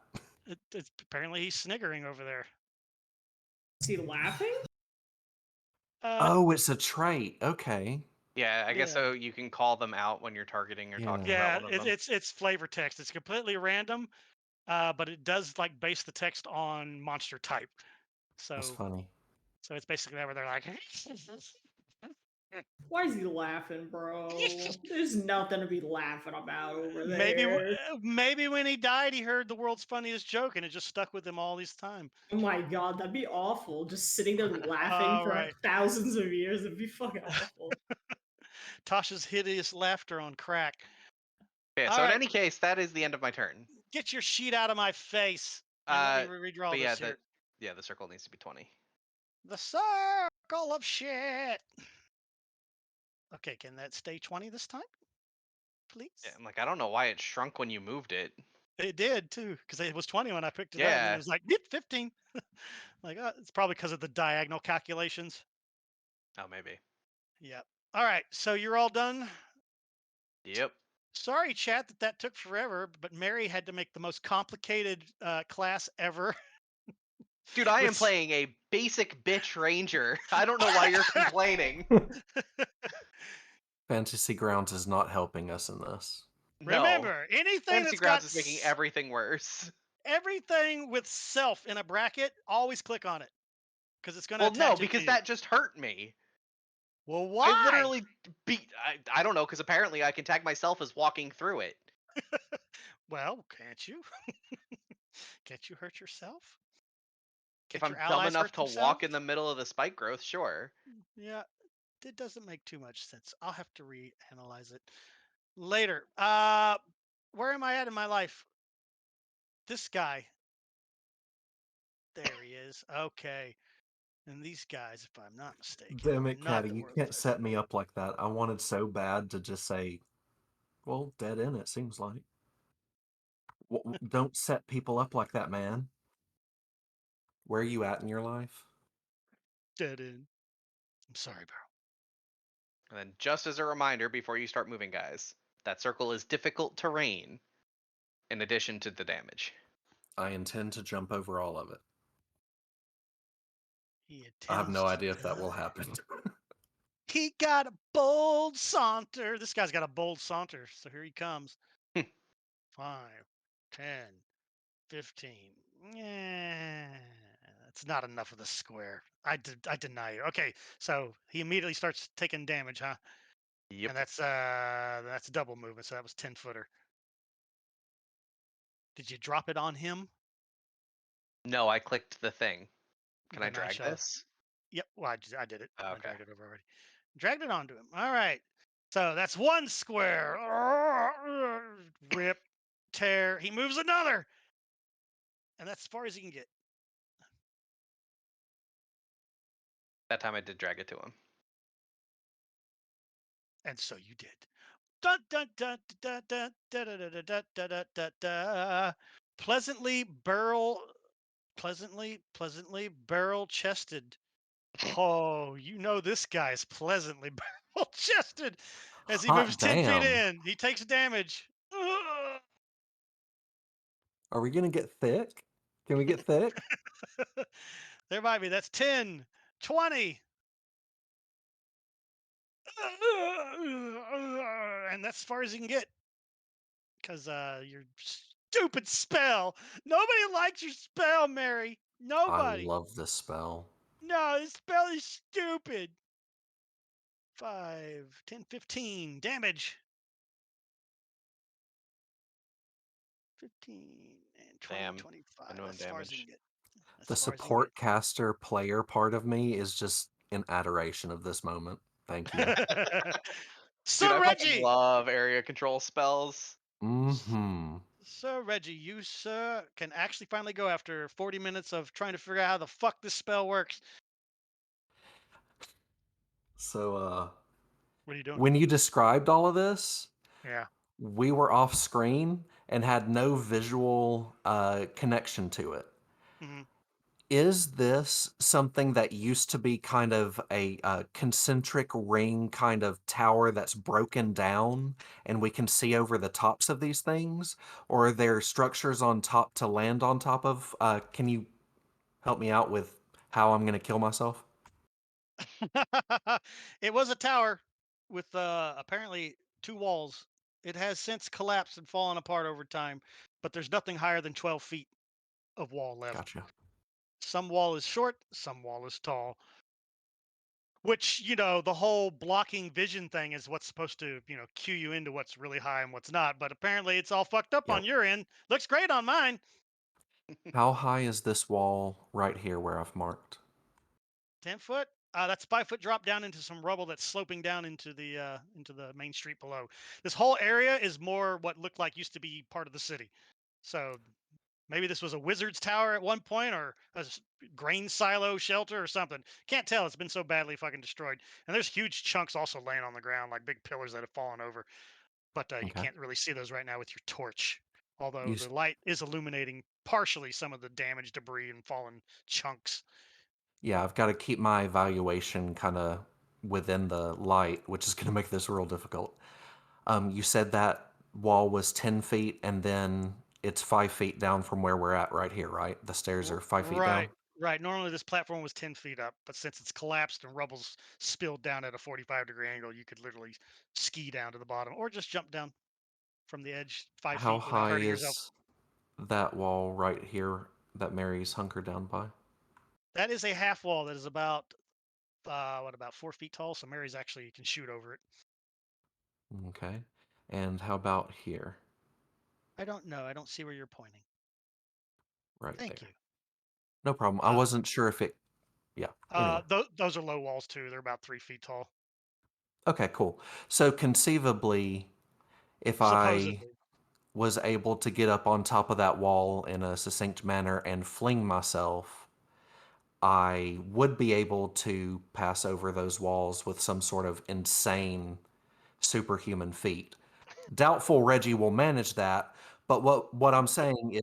it's apparently he's sniggering over there. Is he laughing? Oh, it's a trait. Okay. Yeah, I guess Yeah. so. You can call them out when you're targeting or talking Yeah. about Yeah, one of them. it's flavor text. It's completely random, but it does like base the text on monster type. That's So funny. so it's basically where they're like, Why is he laughing, bro? There's nothing to be laughing about over maybe there. maybe when he died, he heard the world's funniest joke, and it just stuck with him all this time. Oh my god, that'd be awful. Just sitting there laughing All for right. thousands of years. It'd be fucking awful. Tasha's hideous laughter on crack. Okay, All so in right, any case, that is the end of my turn. get your sheet out of my face and let me redraw But this here. yeah, the circle needs to be 20. The circle of shit. Okay, can that stay 20 this time, please? Yeah, I'm like, I don't know why it shrunk when you moved it. It did too, because it was 20 when I picked it up, and then Yeah. it was like, get 15. Like, it's probably because of the diagonal calculations. Oh, maybe. Yep. All right, so you're all done. Yep. Sorry, chat, that took forever, but Mary had to make the most complicated class ever. Dude, I am With- playing a basic bitch ranger. I don't know why you're complaining. Fantasy Grounds is not helping us in this. No. Remember, anything Fantasy that's Grounds got is making everything worse. everything with self in a bracket, always click on it because it's going to Well, no, attach it because to you. that just hurt me. Well, why? I literally beat. I don't know, because apparently I can tag myself as walking through it. Well, can't you? Can't you hurt yourself? If Can't I'm your dumb allies enough hurt to walk themselves? in the middle of the spike growth, sure. Yeah, it doesn't make too much sense. I'll have to reanalyze it later. Where am I at in my life? This guy. There he is. Okay. And these guys, if I'm not mistaken, Damn are it, not Caddy, the you world's can't set me up like that. I wanted so bad to just say, well, dead end, it seems like. Don't set people up like that, man. Where are you at in your life? dead end. I'm sorry, bro. And then, just as a reminder before you start moving, guys, that circle is difficult terrain in addition to the damage. I intend to jump over all of it. He I have intends no to idea if that will die. happen. He got a bold saunter. This guy's got a bold saunter. So here he comes. 5, 10, 15. Yeah, that's not enough of the square. I deny you. Okay, so he immediately starts taking damage, huh? Yep. And that's double movement. So that was 10-footer. Did you drop it on him? No, I clicked the thing. Can I Then drag shall. this? Yep. Well, I did it. I Okay. dragged it over already. Dragged it onto him. All right. So that's one square. Rip, tear. He moves another, and that's as far as he can get. That time I did drag it to him. And so you did. Dun, dun, dun, dun, dun, dun, dun, dun, dun, dun, dun, dun, dun. Pleasantly barrel chested. Oh, you know this guy's pleasantly barrel chested. As he moves Hot 10 feet damn. in, he takes damage. Are we gonna get thick? Can we get thick? There might be. That's 10, 20. And that's as far as you can get. Because your stupid spell. Nobody likes your spell, Mary. I Nobody. love this spell. No, this spell is stupid. 5, 10, 15 damage. 15 and 20, Damn. 25. Minimum That's as far as you can damage. get. That's The as far as you can support caster player part of me is just in adoration of this moment. Thank you. get. Dude, Sir I fucking Reggie! love area control spells. Mm-hmm. Sir Reggie, you, sir, can actually finally go after 40 minutes of trying to figure out how the fuck this spell works. So, What are you doing? when you described all of this, Yeah. we were off screen and had no visual connection to it. hmm Is this something that used to be kind of a concentric ring kind of tower that's broken down and we can see over the tops of these things? Or are there structures on top to land on top of? Can you help me out with how I'm going to kill myself? It was a tower with apparently 2 walls. It has since collapsed and fallen apart over time, but there's nothing higher than 12 feet of wall left. Gotcha. Some wall is short, some wall is tall. Which, the whole blocking vision thing is what's supposed to, cue you into what's really high and what's not. But apparently it's all fucked up on Yep. your end. Looks great on mine. How high is this wall right here where I've marked? 10 foot. That's 5 foot drop down into some rubble that's sloping down into the main street below. This whole area is more what looked like used to be part of the city. So maybe this was a wizard's tower at one point, or a grain silo shelter or something. Can't tell. It's been so badly fucking destroyed. And there's huge chunks also laying on the ground, like big pillars that have fallen over. But you Okay. can't really see those right now with your torch. Although You, the light is illuminating partially some of the damaged debris and fallen chunks. yeah, I've got to keep my evaluation kind of within the light, which is going to make this real difficult. You said that wall was 10 feet and then it's 5 feet down from where we're at right here, right? The stairs are 5 feet Right, down? right. Normally this platform was 10 feet up, but since it's collapsed and rubble's spilled down at a 45-degree angle, you could literally ski down to the bottom or just jump down from the edge 5 How feet without high hurting yourself. is that wall right here that Mary's hunkered down by? That is a half wall that is about, about 4 feet tall. So Mary's actually can shoot over it. Okay. And how about here? I don't know. I don't see where you're pointing. Right Thank you. there. No problem. I Uh, wasn't sure if it. Yeah. Anyway. those are low walls too. They're about 3 feet tall. Okay, cool. So conceivably, if I Supposedly. was able to get up on top of that wall in a succinct manner and fling myself, I would be able to pass over those walls with some sort of insane superhuman feat. Doubtful Reggie will manage that, but what I'm saying is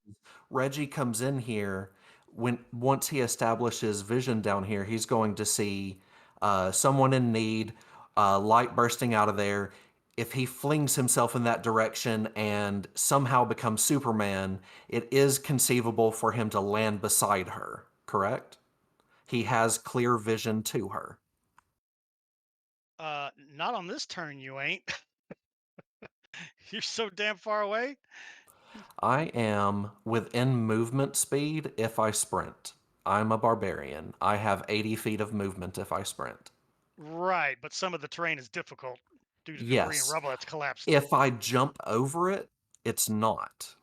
Reggie comes in here when once he establishes vision down here, he's going to see someone in need, light bursting out of there. If he flings himself in that direction and somehow becomes Superman, it is conceivable for him to land beside her, correct? He has clear vision to her. Not on this turn, you ain't. You're so damn far away. I am within movement speed if I sprint. I'm a barbarian. I have 80 feet of movement if I sprint. Right, but some of the terrain is difficult due to debris and Yes. rubble that's collapsed. If I jump over it, it's not.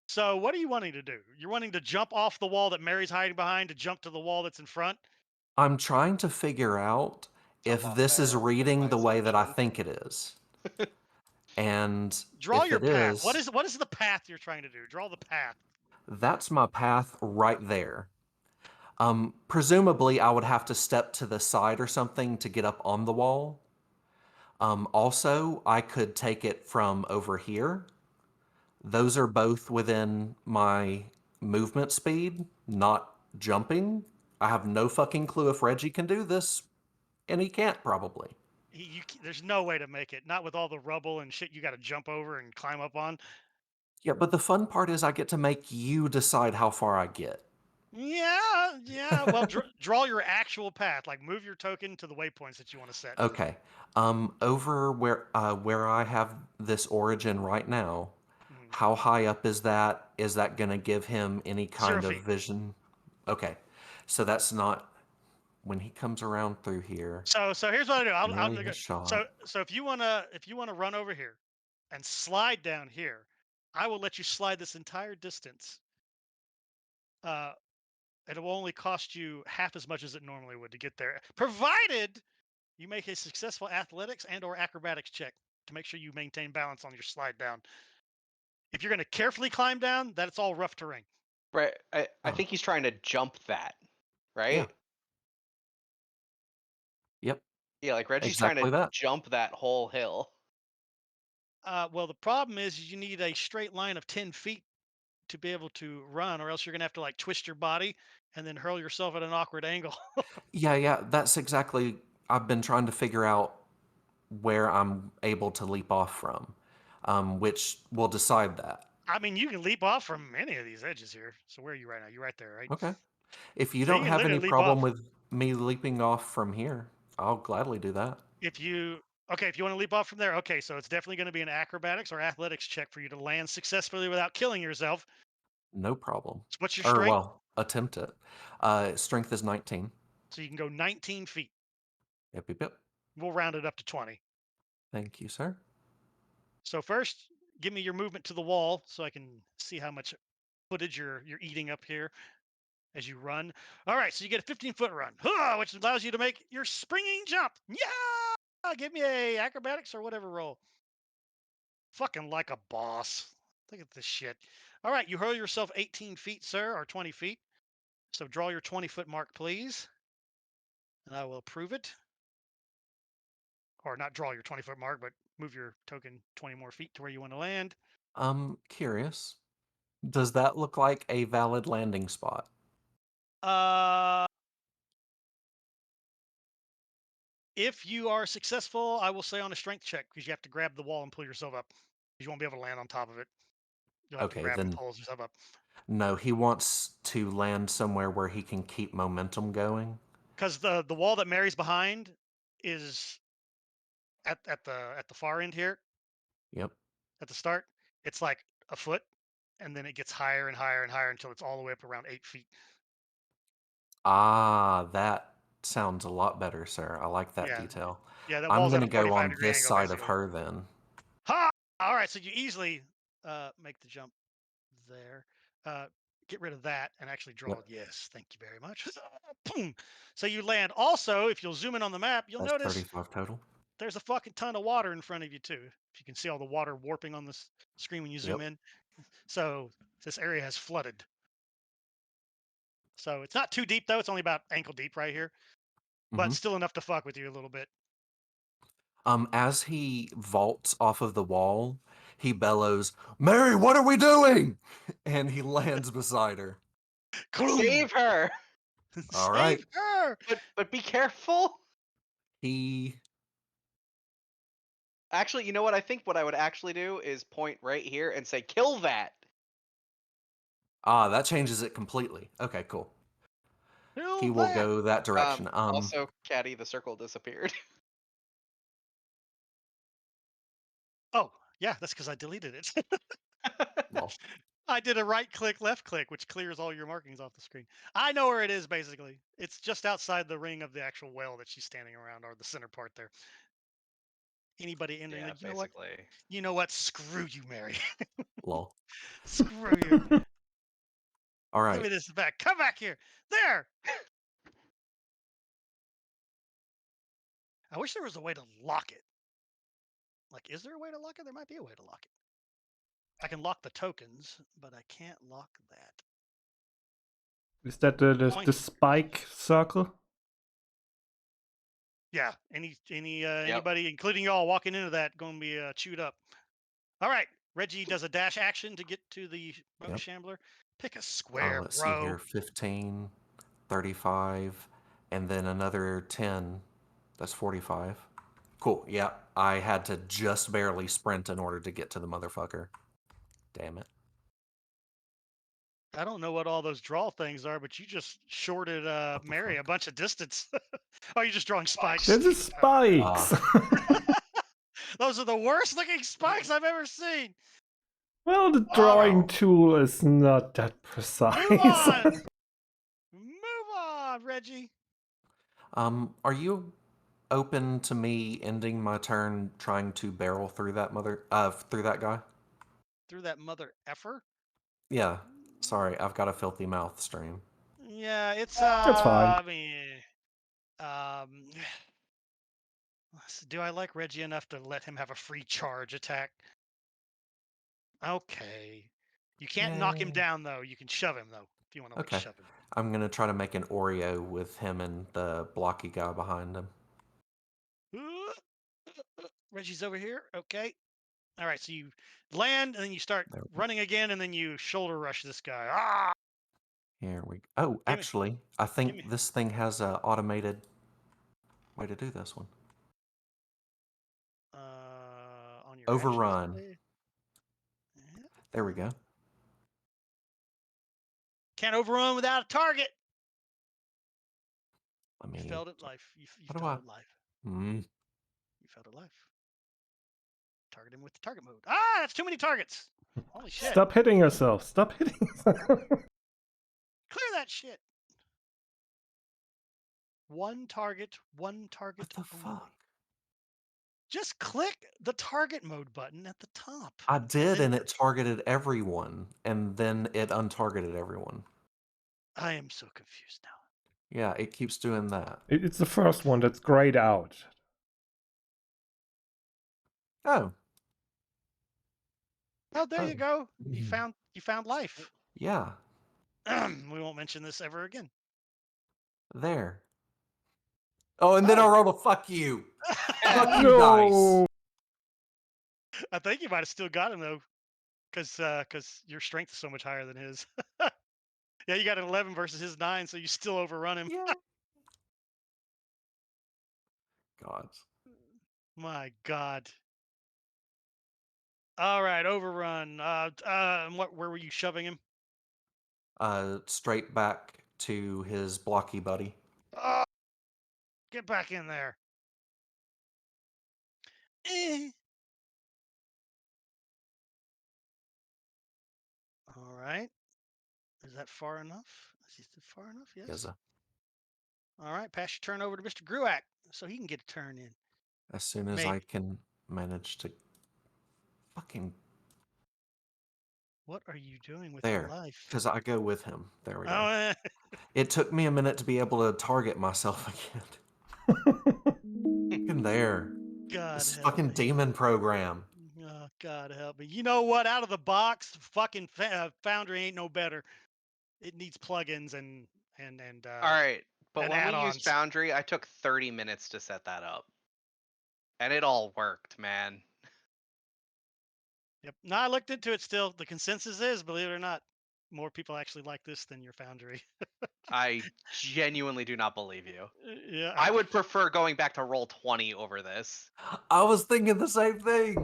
So what are you wanting to do? You're wanting to jump off the wall that Mary's hiding behind to jump to the wall that's in front? I'm trying to figure out Jump if off this is there reading by the way that I assumption. think it is. And Draw if your it path. What is, is the path you're trying to do? Draw the path. that's my path right there. Presumably, I would have to step to the side or something to get up on the wall. Also, I could take it from over here. Those are both within my movement speed, not jumping. I have no fucking clue if Reggie can do this, and he can't probably. There's no way to make it. Not with all the rubble and shit you got to jump over and climb up on. Yeah, but the fun part is I get to make you decide how far I get. Yeah. Well, draw your actual path. Like move your token to the waypoints that you want to set. Okay. Over where I have this origin right now, Mhm. how high up is that? Is that going to give him any 0 kind of feet. vision? Okay. So that's not when he comes around through here. So here's what I do. I'll Mary has so shot. if you wanna run over here and slide down here, I will let you slide this entire distance. Uh, it will only cost you half as much as it normally would to get there, provided you make a successful athletics and or acrobatics check to make sure you maintain balance on your slide down. If you're gonna carefully climb down, that's all rough terrain. Right. I Oh, think he's trying to jump that, yeah. right? Yep. Yeah, like Reggie's trying Exactly to that. jump that whole hill. Well, the problem is you need a straight line of 10 feet to be able to run, or else you're gonna have to like twist your body and then hurl yourself at an awkward angle. Yeah. That's exactly. I've been trying to figure out where I'm able to leap off from, which will decide that. I mean, you can leap off from any of these edges here. So where are you right now? You're right there, right? Okay. If you So you don't can have literally any leap problem off. with me leaping off from here, I'll gladly do that. If you if you want to leap off from there, okay. So it's definitely going to be an acrobatics or athletics check for you to land successfully without killing yourself. No problem. So what's your Or, strength? well, attempt it. Strength is 19. So you can go 19 feet. Yep. We'll round it up to 20. Thank you, sir. So first, give me your movement to the wall so I can see how much footage you're eating up here as you run. All right, so you get a 15-foot run, which allows you to make your springing jump. Yeah, give me a acrobatics or whatever roll. Fucking like a boss. Look at this shit. All right, you hurl yourself 18 feet, sir, or 20 feet. So draw your 20-foot mark, please, and I will approve it. Or not draw your 20-foot mark, but move your token 20 more feet to where you want to land. I'm curious. Does that look like a valid landing spot? Uh, if you are successful, I will say on a strength check because you have to grab the wall and pull yourself up. You won't be able to land on top of it. You'll have to Okay, grab and then pull yourself up. no, he wants to land somewhere where he can keep momentum going. Because the wall that Mary's behind is at the far end here Yep. at the start. It's like a foot, and then it gets higher and higher and higher until it's all the way up around 8 feet. Ah, that sounds a lot better, sir. I like that Yeah, detail. yeah. That I'm wall's going at to a go 45 on degree this angle, side of basically. her then. Ha! All right, so you easily make the jump there. Uh, get rid of that and actually draw. Yep. Yes, thank you very much. Boom. So you land. Also, if you'll zoom in on the map, you'll That's notice 35 total. there's a fucking ton of water in front of you too. If you can see all the water warping on this screen when you zoom Yep. in. So this area has flooded. So it's not too deep though. It's only about ankle deep right here, but hmm still enough to fuck with you a little bit. As he vaults off of the wall, he bellows, "Mary, what are we doing?" And he lands beside her. Save her. All right. Save her. But be careful. He Actually, you know what? I think what I would actually do is point right here and say, "Kill that." that changes it completely. Okay, cool. Kill He will that. go that direction. Also, Caddy, the circle disappeared. Oh, yeah, that's because I deleted it. Well, I did a right click, left click, which clears all your markings off the screen. I know where it is basically. It's just outside the ring of the actual well that she's standing around, or the center part there. Anybody in there, Yeah, like, you know what? basically. You know what? Screw you, Mary. lol. Screw you. All Give me right. this back. Come back here. There. I wish there was a way to lock it. Like, is there a way to lock it? There might be a way to lock it. I can lock the tokens, but I can't lock that. Is that the Point. spike circle? Yeah. Yep. Anybody, including y'all, walking into that, going to be chewed up. All right. Reggie does a dash action to get to the bone Yep. shambler. Pick a square, Let's see bro. here. 15, 35, and then another 10. That's 45. Cool. Yeah, I had to just barely sprint in order to get to the motherfucker. Damn it. I don't know what all those draw things are, but you just shorted What the Mary a fuck? bunch of distance. Oh, you're just drawing spikes. This is spikes. Those are the worst looking spikes I've ever seen. Well, the Oh. drawing tool is not that precise. Move on. Move on, Reggie. Are you open to me ending my turn trying to barrel through that through that guy? Through that mother effer. Yeah. Sorry, I've got a filthy mouth stream. Yeah, it's That's fine. I mean, do I like Reggie enough to let him have a free charge attack? Okay. You can't knock him Yay. down though. You can shove him though. If you want to like Okay. shove him. I'm gonna try to make an Oreo with him and the blocky guy behind him. Reggie's over here. Okay. All right. So you land and then you start There we go. running again and then you shoulder rush this guy. Ah! Here we go. Oh, Gimme. actually, I think Gimme. this thing has a automated way to do this one. On your actions, Overrun. maybe? Yeah. There we go. Can't overrun without a target. Let You me. failed at life. You How do failed I? at life. Mm, You failed at life. Target him with the target mode. Ah, that's too many targets. Holy shit. Stop hitting yourself. Stop hitting yourself. Clear that shit. One target what only. the fuck? Just click the target mode button at the top. I did, Then and it targeted everyone, and then it untargeted everyone. I am so confused now. Yeah, it keeps doing that. It's the first one that's grayed out. Oh, Oh, there you Oh. go. You found life. yeah, We won't mention this ever again. there. Oh, and then I rolled a fuck you. Fuck you No. guys. I think you might have still got him though, because your strength is so much higher than his. Yeah, you got an 11 versus his 9, so you still overrun him. Yeah. God. My God. All right, overrun. Where were you shoving him? Straight back to his blocky buddy. Oh, get back in there. Eh. All right. Is that far enough? Is he far enough? Yes. Yes. All right. Pass your turn over to Mr. Gruak so he can get a turn in. As soon as I can manage to fucking What are you doing with your there, life? because I go with him. There we go. Oh, It took me a minute to be able to target myself again. In there. God This help fucking me. demon program. Oh, God help me. You know what? Out of the box, fucking Foundry ain't no better. It needs plugins and All right, but and when we used add-ons. Foundry, I took 30 minutes to set that up, and it all worked, man. Yep. No, I looked into it still. The consensus is, believe it or not, more people actually like this than your Foundry. I genuinely do not believe you. Yeah. I would prefer going back to roll 20 over this. I was thinking the same thing.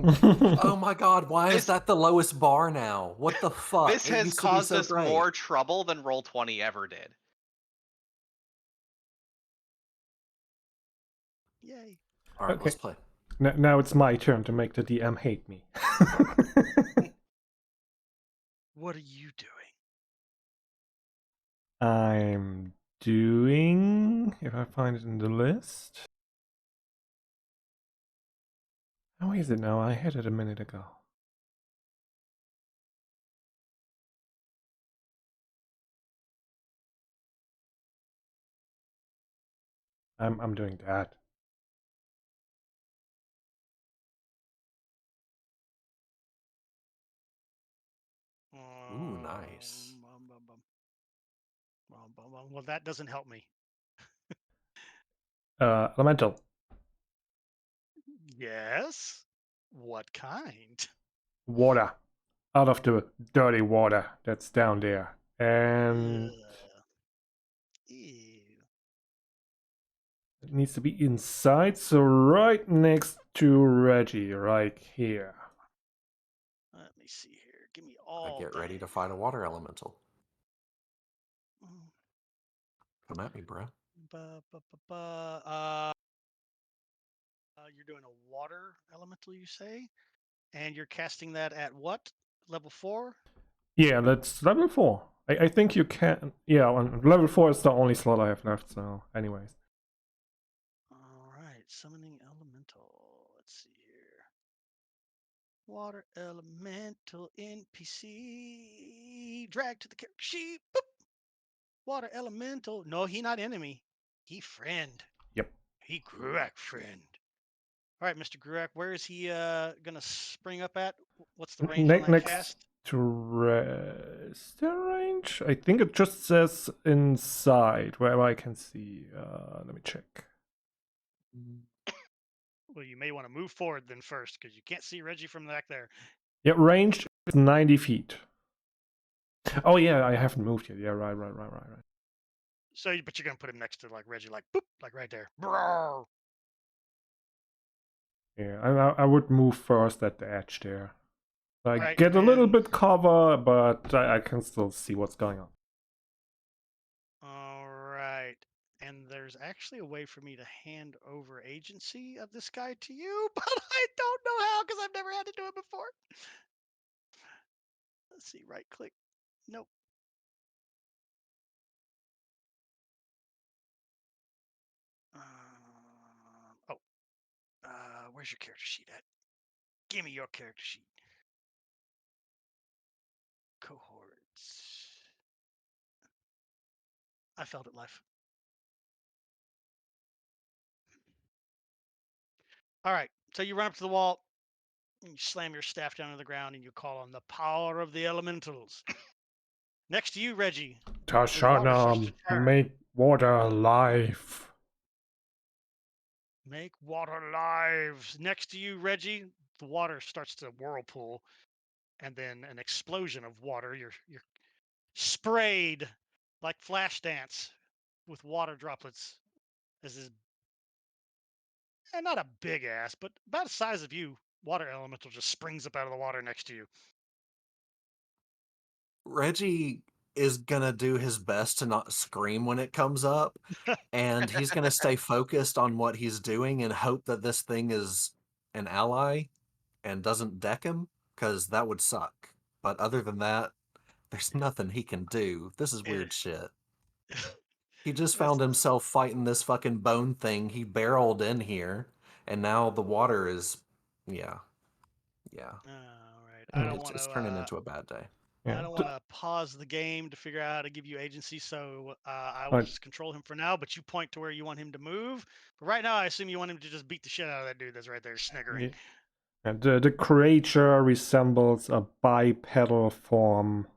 Oh my god, why is that the lowest bar now? What the fuck? This It has used to be caused so us great. more trouble than roll 20 ever did. Yay. All right, Okay. let's play. Now it's my turn to make the DM hate me. What are you doing? I'm doing, if I find it in the list. How is it now? I had it a minute ago. I'm doing that. Ooh, nice. Well, that doesn't help me. Elemental. Yes. What kind? Water. Out of the dirty water that's down there. And Ew. It needs to be inside, so right next to Reggie, right here. Let me see here. Give me I all get ready to day. fight a water elemental. Mm, Come at me, bro. ba, ba, ba, ba. You're doing a water elemental, you say? And you're casting that at what? Level 4? Yeah, that's level 4. I think you can. Yeah, on level 4 is the only slot I have left, so, anyways. All right, summoning elemental. Let's see here. Water elemental NPC. Drag to the character sheet. Boop. Water elemental. No, he not enemy. He friend. Yep. He Gruak friend. All right, Mr. Gruak, where is he gonna spring up at? What's the range on that Next cast? to rest range? I think it just says inside, wherever I can see. Let me check. Well, you may want to move forward then first, because you can't see Reggie from back there. Yeah, range is 90 feet. Oh yeah, I haven't moved yet. Yeah, right. So, but you're gonna put him next to like Reggie, like boop, like right there. Bro. Yeah, I would move first at the edge there. I Right, get a little and bit cover, but I can still see what's going on. all right. And there's actually a way for me to hand over agency of this guy to you, but I don't know how because I've never had to do it before. Let's see, right click. Nope. Oh, where's your character sheet at? Give me your character sheet. Cohorts. I felt it life. All right. So you run up to the wall, and you slam your staff down to the ground, and you call on the power of the elementals. Next to you, Reggie, the water starts to Tashana, turn. make water alive. Make water lives. Next to you, Reggie, the water starts to whirlpool, and then an explosion of water. You're sprayed like flash dance with water droplets as this, and not a big ass, but about the size of you, water elemental just springs up out of the water next to you. Reggie is gonna do his best to not scream when it comes up, and he's gonna stay focused on what he's doing and hope that this thing is an ally and doesn't deck him, because that would suck. But other than that, there's nothing he can do. This is Eh, weird shit. He just it's found himself fighting this fucking bone thing. He barreled in here, and now the water is, yeah, yeah. all right. I Mm. don't It's want it's to. turning into a bad day. I Yeah. don't want to pause the game to figure out how to give you agency, so I will Like, just control him for now. But you point to where you want him to move. But right now, I assume you want him to just beat the shit out of that dude that's right there sniggering and the creature resembles a bipedal form.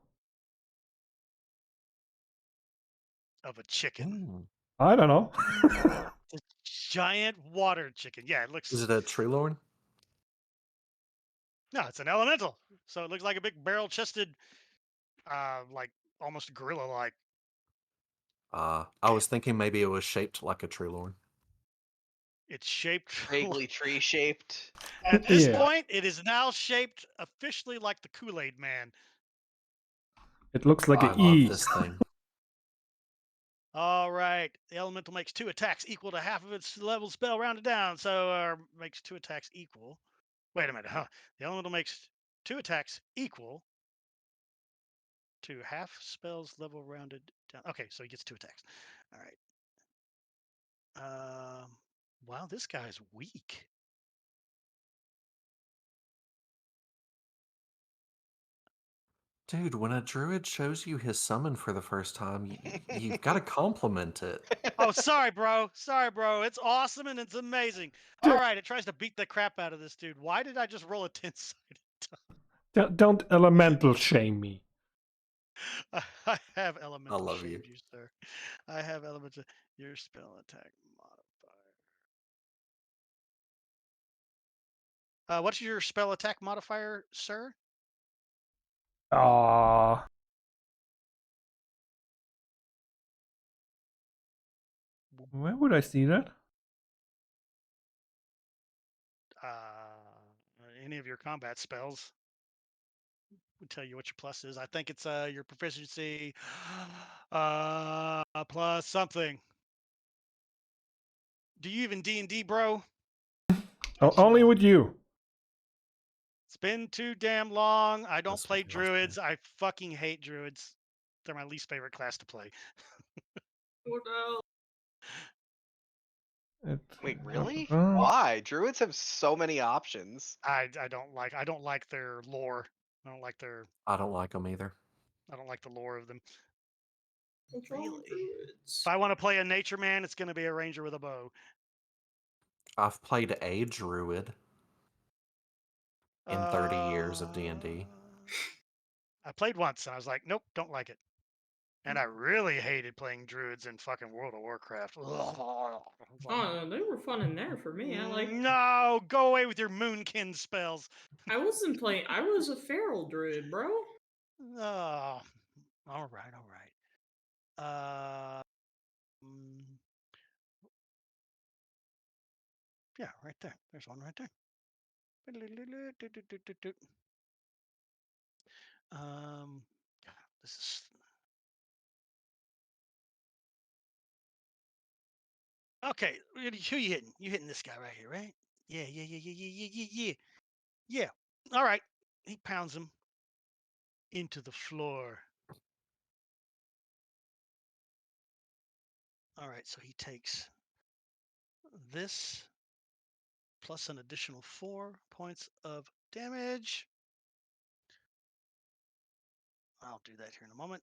of a chicken. Ooh. I don't know. The giant water chicken. Yeah, it Is looks. it a tree lord? No, it's an elemental. So it looks like a big barrel-chested, like almost gorilla-like. I was thinking maybe it was shaped like a tree lord. It's shaped. Vaguely tree shaped. At this Yeah. point, it is now shaped officially like the Kool-Aid Man. It looks like I an love E. this thing. All right. The elemental makes 2 attacks equal to half of its level spell rounded down. So makes 2 attacks equal. Wait a minute. Huh? The elemental makes 2 attacks equal to half spells level rounded down. Okay, so he gets 2 attacks. All right. Wow, this guy's weak. Dude, when a druid shows you his summon for the first time, you've got to compliment it. Oh, sorry, bro. Sorry, bro. It's awesome and it's amazing. All right, it tries to beat the crap out of this dude. Why did I just roll a 10-sided? Don't elemental shame me. I have I elemental love you. shamed you, sir. I have elemental. Your spell attack modifier. What's your spell attack modifier, sir? Ah, where would I see that? any of your combat spells. Would tell you what your plus is. I think it's your proficiency plus something. Do you even D&D, bro? Only with you. It's been too damn long. I don't That's play what you must druids. I fucking hate druids. They're my least favorite class to play. What else? Wait, really? Uh, Why? Druids have so many options. I don't like their lore. I don't like their I don't like them either. I don't like the lore of them. What's wrong with druids? If I want to play a nature man, it's going to be a ranger with a bow. I've played a druid in 30 years of D&D. I played once and I was like, nope, don't like it. And I really hated playing druids in fucking World of Warcraft. Ugh. I was like, Oh, they were fun in there for me. no, go away with your moonkin spells. I wasn't playing. I was a feral druid, bro. Oh, all right. Yeah, right there. There's one right there. This is okay. Who you hitting? You hitting this guy right here, right? Yeah. Yeah. All right. He pounds him into the floor. All right, so he takes this plus an additional 4 points of damage. I'll do that here in a moment.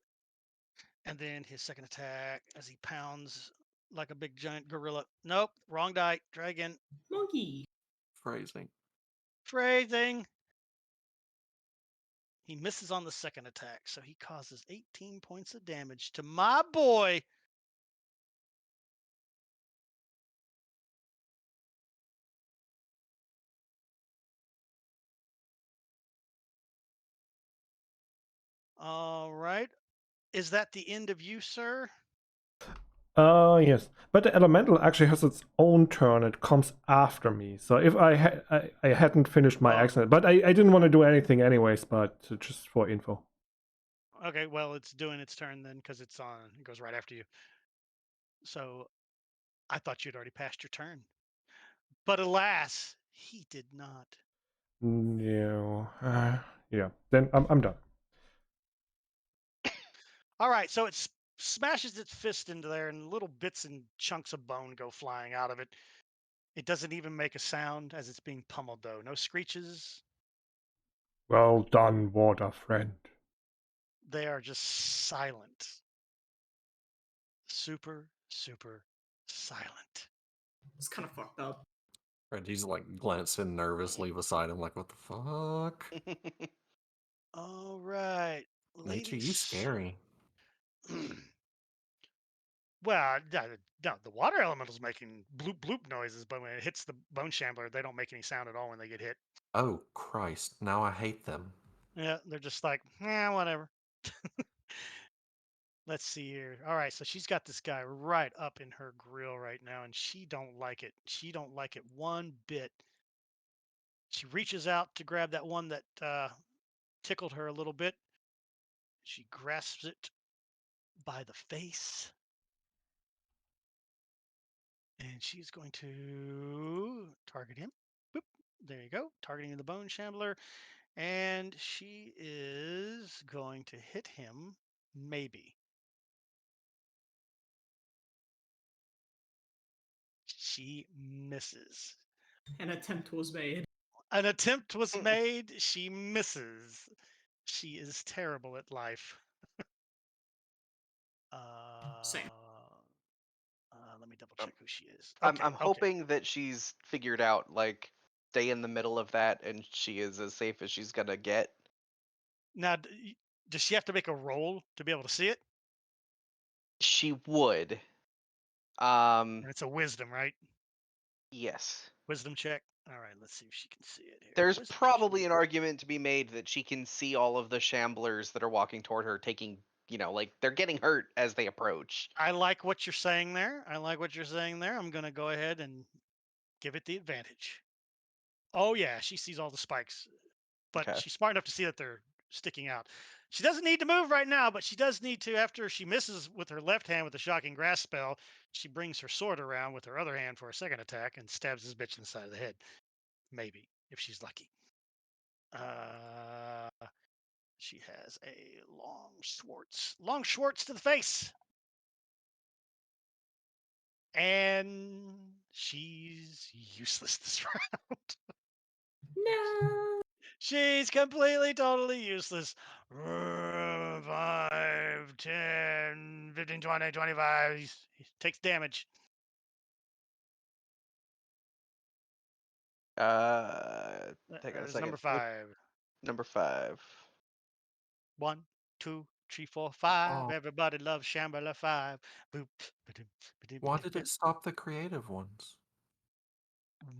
And then his second attack as he pounds like a big giant gorilla. Nope, wrong die. Try again. Monkey. Phrasing. Phrasing. He misses on the second attack, so he causes 18 points of damage to my boy. All right. Is that the end of you, sir? Yes. But the elemental actually has its own turn. It comes after me. So if I hadn't finished my Oh. accent, but I didn't want to do anything anyways, but just for info. Okay, well, it's doing its turn then because it goes right after you. So I thought you'd already passed your turn. But alas, he did not. No. Yeah. Then I'm done. All right, so it smashes its fist into there, and little bits and chunks of bone go flying out of it. It doesn't even make a sound as it's being pummeled, though. No screeches. Well done, water friend. They are just silent. Super, super silent. It's kind of fucked up. Right, he's like glancing nervously beside him, like, what the fuck? All right. Nature, you scary. Well, no, the water elemental's making bloop bloop noises, but when it hits the bone shambler, they don't make any sound at all when they get hit. Oh, Christ. Now I hate them. Yeah, they're just like, whatever. Let's see here. All right, so she's got this guy right up in her grill right now, and she don't like it. She don't like it one bit. She reaches out to grab that one that tickled her a little bit. She grasps it by the face. And she's going to target him. Boop. There you go. Targeting the bone shambler. And she is going to hit him. Maybe. She misses. An attempt was made. An attempt was made. She misses. She is terrible at life. Same. Let me double check who she is. I'm Okay, okay. hoping that she's figured out, like, stay in the middle of that and she is as safe as she's gonna get. Now, does she have to make a roll to be able to see it? She would. And it's a wisdom, right? Yes. Wisdom check. All right, let's see if she can see it here. There's Wisdom probably check. an argument to be made that she can see all of the shamblers that are walking toward her taking, like, they're getting hurt as they approach. I like what you're saying there. I'm going to go ahead and give it the advantage. Oh yeah, she sees all the spikes, but Okay. she's smart enough to see that they're sticking out. She doesn't need to move right now, but she does need to after she misses with her left hand with the shocking grasp spell. She brings her sword around with her other hand for a second attack and stabs this bitch in the side of the head. Maybe if she's lucky. Uh, she has a long Schwartz to the face, and she's useless this round. No. She's completely, totally useless. 5, 10, 15, 20, 25. He takes damage. Take on a There's second. number 5. Number 5. 1, 2, 3, 4, 5. Oh, Everybody loves Shambhala 5. Boop. Ba-doom, ba-doom, why ba-doom, did it stop the creative ones? ba-doom.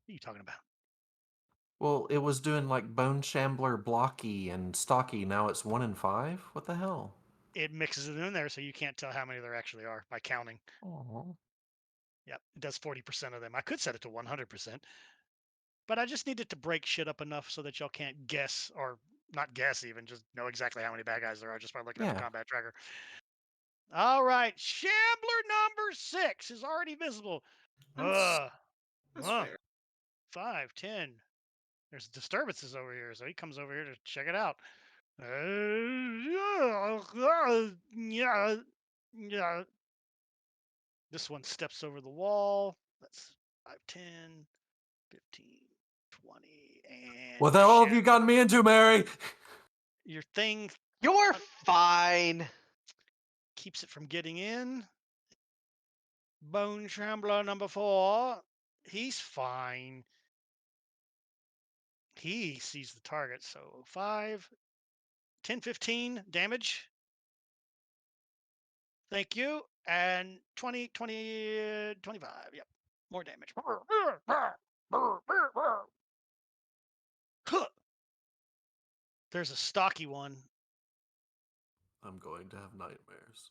What are you talking about? Well, it was doing like Bone Shambler, Blocky, and Stocky. Now it's 1 in 5? What the hell? It mixes it in there so you can't tell how many there actually are by counting. Oh. Yep, it does 40% of them. I could set it to 100%, but I just need it to break shit up enough so that y'all can't guess, or not guess even, just know exactly how many bad guys there are just by looking at the Yeah. combat tracker. All right, Shambler number 6 is already visible. That's Uh, fair. 5, 10. There's disturbances over here, so he comes over here to check it out. Yeah. This one steps over the wall. That's 5, 10, 15, 20, and What the hell have you gotten me into, Mary? your thing You're fine. keeps it from getting in. Bone Shambler number 4. He's fine. He sees the target. So 5, 10, 15 damage. Thank you. And 20, 20, 25. Yep. More damage. There's a stocky one. I'm going to have nightmares.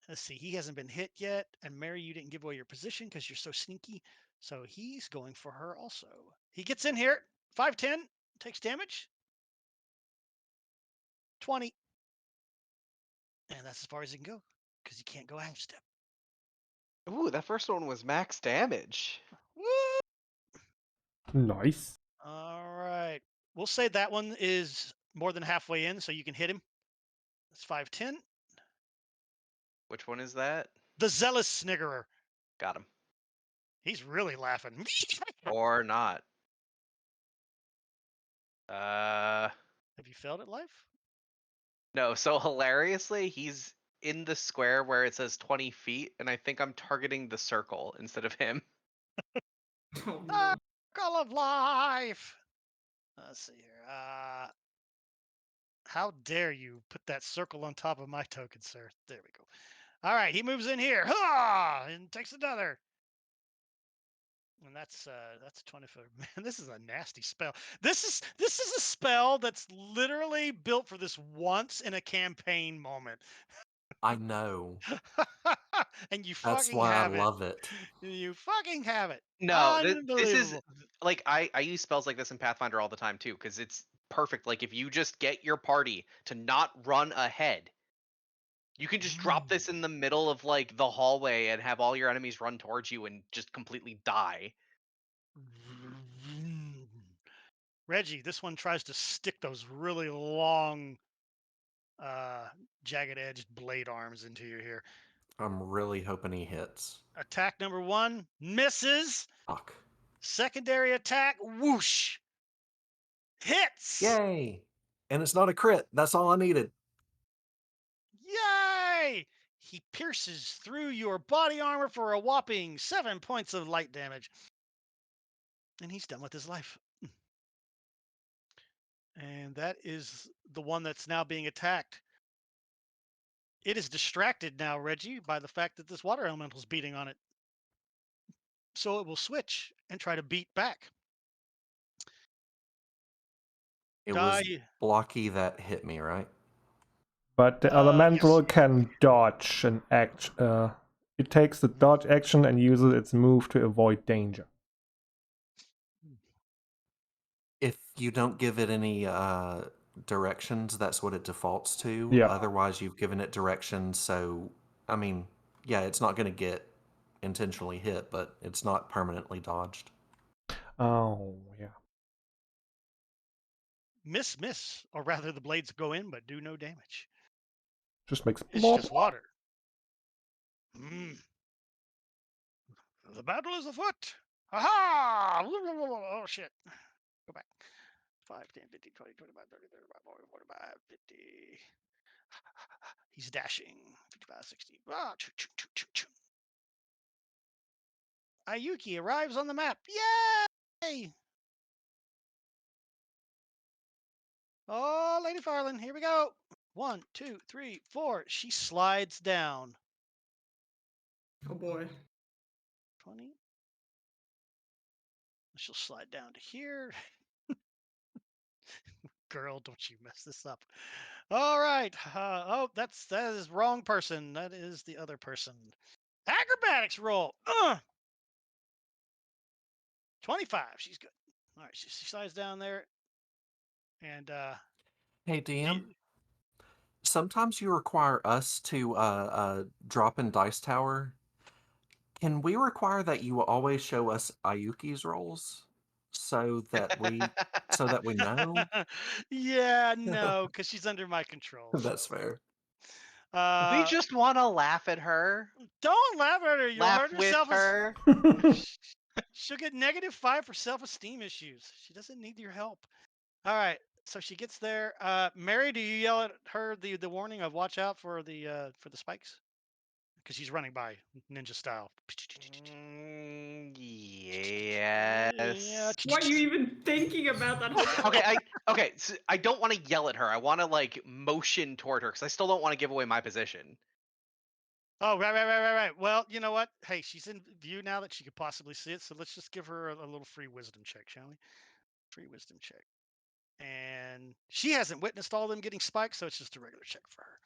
Let's see. He hasn't been hit yet. And Mary, you didn't give away your position because you're so sneaky. So he's going for her also. He gets in here. 5, 10. Takes damage. 20. And that's as far as he can go because he can't go half step. Ooh, that first one was max damage. Woo! Nice. All right. We'll say that one is more than halfway in, so you can hit him. That's 5, 10. Which one is that? The Zealous Sniggerer. Got him. He's really laughing. Or not. Uh, Have you failed at life? no. So hilariously, he's in the square where it says 20 feet, and I think I'm targeting the circle instead of him. Oh no. Circle of life. Let's see here. How dare you put that circle on top of my token, sir? There we go. All right, he moves in here. Ha! And takes another. And that's 24. Man, this is a nasty spell. This is a spell that's literally built for this once in a campaign moment. I know. And you That's fucking why I have it. love it. You fucking have it. No, this is Unbelievable. like I use spells like this in Pathfinder all the time too, because it's perfect. Like if you just get your party to not run ahead, you can just drop this in the middle of like the hallway and have all your enemies run towards you and just completely die. Reggie, this one tries to stick those really long, jagged edged blade arms into you here. I'm really hoping he hits. Attack number 1 misses. Fuck. Secondary attack, whoosh, hits. Yay! And it's not a crit. That's all I needed. Yay! He pierces through your body armor for a whopping 7 points of light damage. And he's done with his life. And that is the one that's now being attacked. It is distracted now, Reggie, by the fact that this water elemental is beating on it. So it will switch and try to beat back. It was Die. Blocky that hit me, right? But the Yes. elemental can dodge and act It takes the dodge action and uses its move to avoid danger. If you don't give it any directions, that's what it defaults to. Yeah. Otherwise, you've given it directions, so I mean, yeah, it's not going to get intentionally hit, but it's not permanently dodged. Oh, yeah. Miss, or rather, the blades go in but do no damage. Just makes It's blop. just water. The battle is afoot. Aha! Oh shit. Go back. 5, 10, 15, 20, 25, 30, 35, 40, 45, 50. He's dashing. 55, 60. Ah, choo, choo, choo, choo, choo. Ayuki arrives on the map. Yay! Oh, Lady Farland, here we go. 1, 2, 3, 4. She slides down. Oh boy. 20. She'll slide down to here. Girl, don't you mess this up. All right. That is wrong person. That is the other person. Acrobatics roll. 25. She's good. All right. She slides down there. And Hey, DM. Sometimes you require us to drop in Dice Tower. Can we require that you always show us Ayuki's rolls so that we know? yeah, no, because she's under my control. That's fair. We just want to laugh at her. Don't laugh at her. You'll Laugh hurt with yourself. her. She'll get -5 for self-esteem issues. She doesn't need your help. All right. So she gets there. Mary, do you yell at her the warning of watch out for the spikes? Because she's running by ninja style. Yes. Why are you even thinking about that? Okay. So I don't want to yell at her. I want to like motion toward her because I still don't want to give away my position. Oh, right. Well, you know what? Hey, she's in view now that she could possibly see it. So let's just give her a little free wisdom check, shall we? Free wisdom check. And she hasn't witnessed all of them getting spiked, so it's just a regular check for her.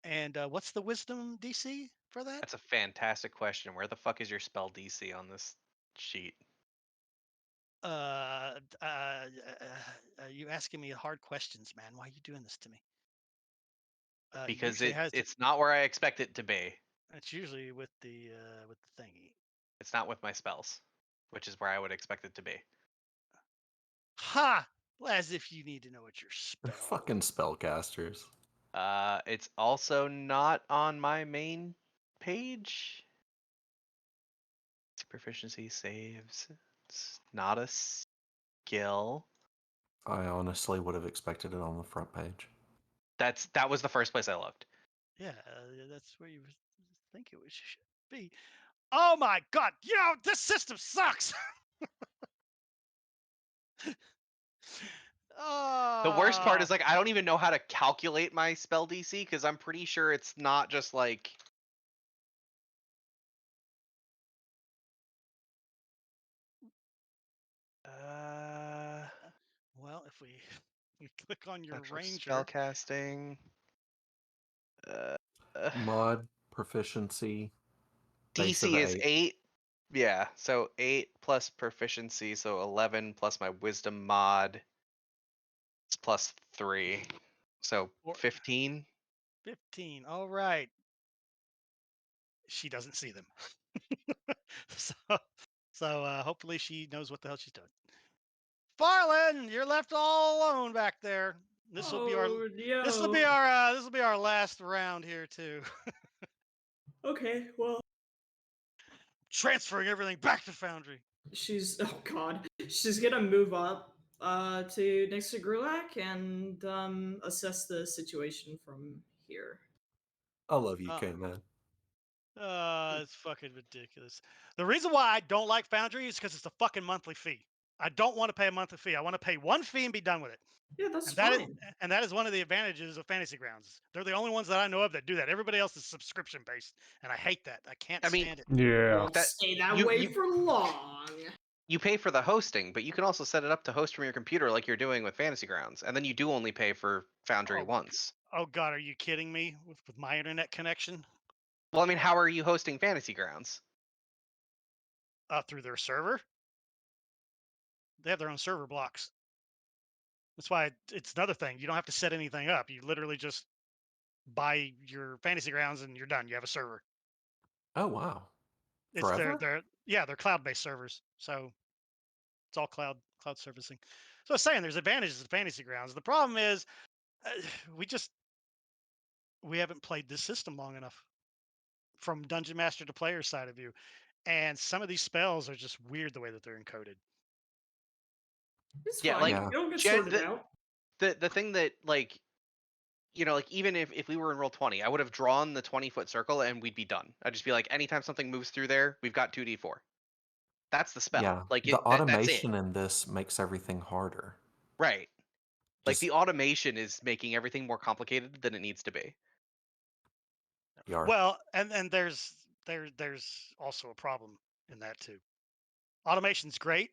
And what's the wisdom DC for that? That's a fantastic question. Where the fuck is your spell DC on this sheet? You asking me hard questions, man. Why are you doing this to me? Because usually it's not where I expect it to be. It's usually with the thingy. It's not with my spells, which is where I would expect it to be. Ha! As if you need to know what your They're spell. fucking spellcasters. It's also not on my main page. Proficiency saves. It's not a skill. I honestly would have expected it on the front page. That was the first place I looked. Yeah, that's where you think it should be. Oh my god! You know this system sucks. The worst part is like I don't even know how to calculate my spell DC because I'm pretty sure it's not just like. Well, if we click on your ranger, spellcasting. Mod proficiency. DC is 8. Yeah, so 8 plus proficiency, so 11 plus my wisdom mod. It's plus 3, so 15. 15. All right. She doesn't see them. so hopefully she knows what the hell she's doing. Farland, you're left all alone back there. This will be our last round here too. Okay, well. Transferring everything back to Foundry. She's gonna move up to next to Grulak and assess the situation from here. I love you, K-Man. It's fucking ridiculous. The reason why I don't like Foundry is because it's a fucking monthly fee. I don't want to pay a monthly fee. I want to pay one fee and be done with it. Yeah, that's fine. That is one of the advantages of Fantasy Grounds. They're the only ones that I know of that do that. Everybody else is subscription based, and I hate that. I can't stand it. Yeah. Won't stay that way for long. You pay for the hosting, but you can also set it up to host from your computer like you're doing with Fantasy Grounds, and then you do only pay for Foundry once. Oh God, are you kidding me with my internet connection? Well, I mean, how are you hosting Fantasy Grounds? Through their server. They have their own server blocks. That's why it's another thing. You don't have to set anything up. You literally just buy your Fantasy Grounds and you're done. You have a server. Oh wow. It's Forever? they're cloud-based servers. So it's all cloud servicing. So I was saying there's advantages to Fantasy Grounds. The problem is uh, we just we haven't played this system long enough from dungeon master to player side of view, and some of these spells are just weird the way that they're encoded. It's Yeah, fine. like Yeah. It'll get Jen, sorted out. the thing that like like even if we were in roll 20, I would have drawn the 20-foot circle and we'd be done. I'd just be like, anytime something moves through there, we've got 2d4. That's the spell. Yeah. Like The that's it. automation in this makes everything harder. Right. Like Just the automation is making everything more complicated than it needs to be. Yar. Well, and there's also a problem in that too. Automation's great,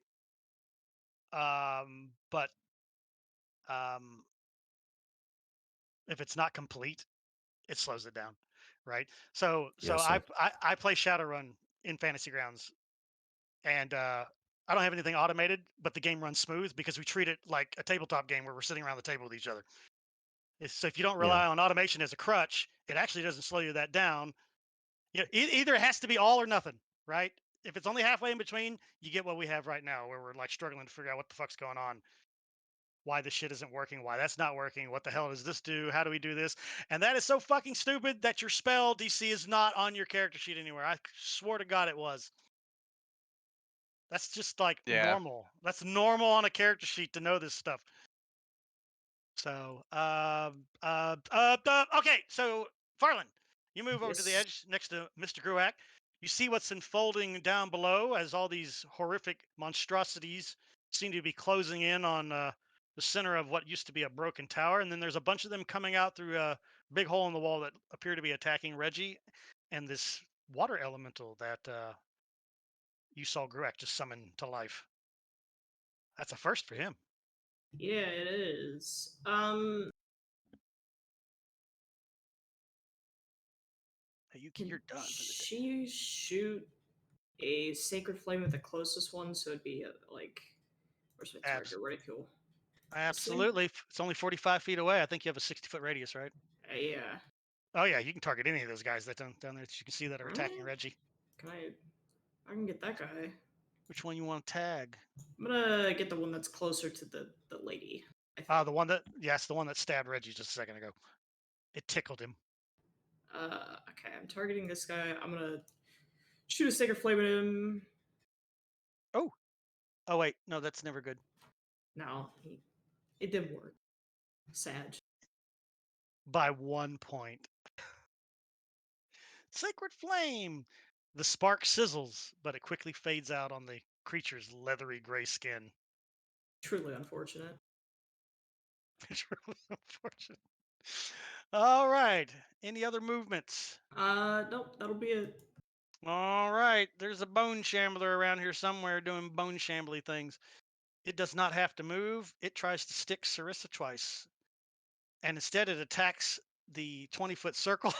but um, if it's not complete, it slows it down, right? So Yes, I sir. I play Shadowrun in Fantasy Grounds, and I don't have anything automated, but the game runs smooth because we treat it like a tabletop game where we're sitting around the table with each other. So if you don't Yeah. rely on automation as a crutch, it actually doesn't slow you that down. Either it has to be all or nothing, right? If it's only halfway in between, you get what we have right now, where we're like struggling to figure out what the fuck's going on, why this shit isn't working, why that's not working, what the hell does this do, how do we do this? And that is so fucking stupid that your spell DC is not on your character sheet anywhere. I swore to God it was. That's just like Yeah. normal. That's normal on a character sheet to know this stuff. So, okay. So, Farland, you move over to the Yes. edge next to Mr. Gruak. You see what's unfolding down below as all these horrific monstrosities seem to be closing in on the center of what used to be a broken tower. And then there's a bunch of them coming out through a big hole in the wall that appear to be attacking Reggie and this water elemental that you saw Gruak just summon to life. That's a first for him. Yeah, it is. Hey, Can you're done for the day. she shoot a sacred flame at the closest one? So it'd be like, where's my target reticule? Absolutely. It's only 45 feet away. I think you have a 60-foot radius, right? Yeah. Oh, yeah. You can target any of those guys that down there that you can see that are attacking Alright. Reggie. I can get that guy. Which one you want to tag? I'm gonna get the one that's closer to the lady. I think. The one that, yes, the one that stabbed Reggie just a second ago. It tickled him. Okay, I'm targeting this guy. I'm gonna shoot a sacred flame at him. Oh, wait. No, that's never good. No, it didn't work. Sad. By 1 point. Sacred flame. The spark sizzles, but it quickly fades out on the creature's leathery gray skin. Truly unfortunate. It's really unfortunate. All right. Any other movements? Nope, that'll be it. All right. There's a bone shambler around here somewhere doing bone shambly things. It does not have to move. It tries to stick Sarissa twice. And instead it attacks the 20-foot circle.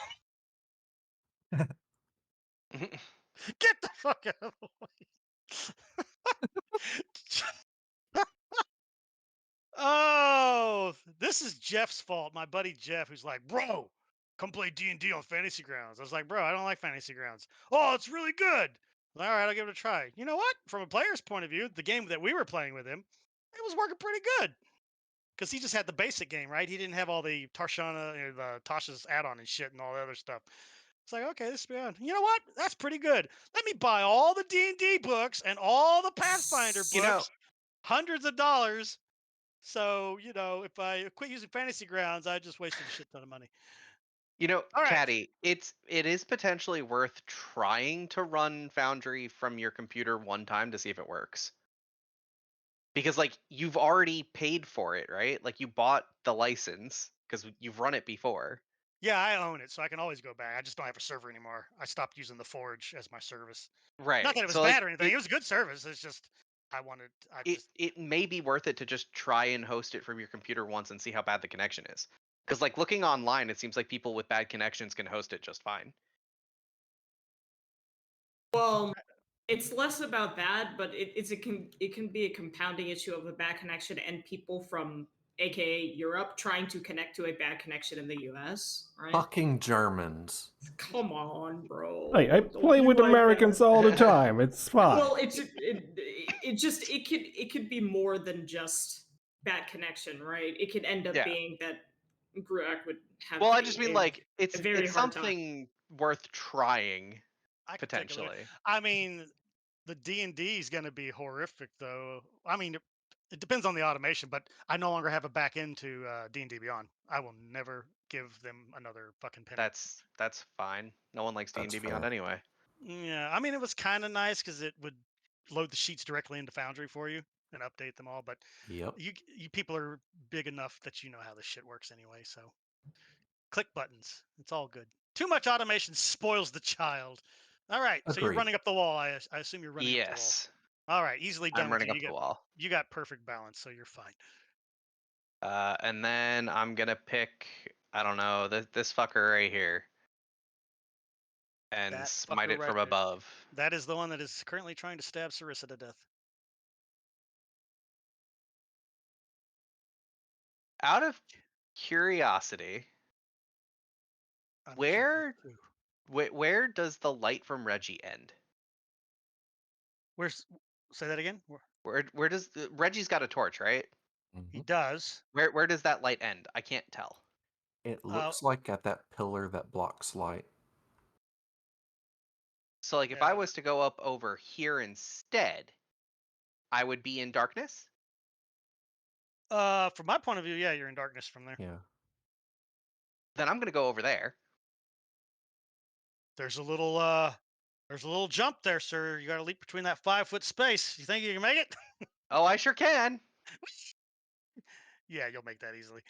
Get the fuck out of the way. Oh, this is Jeff's fault. My buddy Jeff, who's like, bro, come play D&D on Fantasy Grounds. I was like, bro, I don't like Fantasy Grounds. Oh, it's really good. All right, I'll give it a try. You know what? From a player's point of view, the game that we were playing with him, it was working pretty good. Because he just had the basic game, right? He didn't have all the Tarshana, the Tasha's add-on and shit and all the other stuff. It's like, okay, this is beyond. You know what? That's pretty good. Let me buy all the D&D books and all the Pathfinder You know, books, hundreds of dollars. So, if I quit using Fantasy Grounds, I just wasted a shit ton of money. All right. Caddy, it is potentially worth trying to run Foundry from your computer one time to see if it works. Because like you've already paid for it, right? Like you bought the license because you've run it before. Yeah, I own it, so I can always go back. I just don't have a server anymore. I stopped using the Forge as my service. Right. Not that it was So like bad or anything. It was a good service. It's just it may be worth it to just try and host it from your computer once and see how bad the connection is. Because like looking online, it seems like people with bad connections can host it just fine. Well, it's less about that, but it can be a compounding issue of a bad connection and people from aka Europe trying to connect to a bad connection in the US, right? Fucking Germans. Come on, bro. Hey, I Don't play be with like Americans that. all the time. It's fine. Well, it could be more than just bad connection, right? It could end up Yeah. being that Gruak would have Well, I just mean like a very it's hard time. something worth trying I could take a look. potentially. I mean, the D&D is going to be horrific, though. I mean, it depends on the automation, but I no longer have a back end to D&D Beyond. I will never give them another fucking penny. That's fine. No one likes That's D&D Beyond fair. anyway. Yeah, I mean, it was kind of nice because it would load the sheets directly into Foundry for you and update them all. But Yep. you people are big enough that you know how this shit works anyway. So click buttons. It's all good. Too much automation spoils the child. All right, so you're Agreed. running up the wall. I assume you're running up the wall. Yes. All right, easily done. I'm with running you. up the wall. You got perfect balance, so you're fine. And then I'm gonna pick, I don't know, this fucker right here. And That smite fucker it right from there. above. That is the one that is currently trying to stab Sarissa to death. Out of curiosity, I'm where curious too. where does the light from Reggie end? Where's? Say that again. Where does Reggie's got a torch, right? He Mhm. does. Where does that light end? I can't tell. It looks like at that pillar that blocks light. So like if Yeah. I was to go up over here instead, I would be in darkness? From my point of view, yeah, you're in darkness from there. Yeah. Then I'm gonna go over there. There's a little jump there, sir. You got to leap between that 5-foot space. You think you can make it? Oh, I sure can. Yeah, you'll make that easily.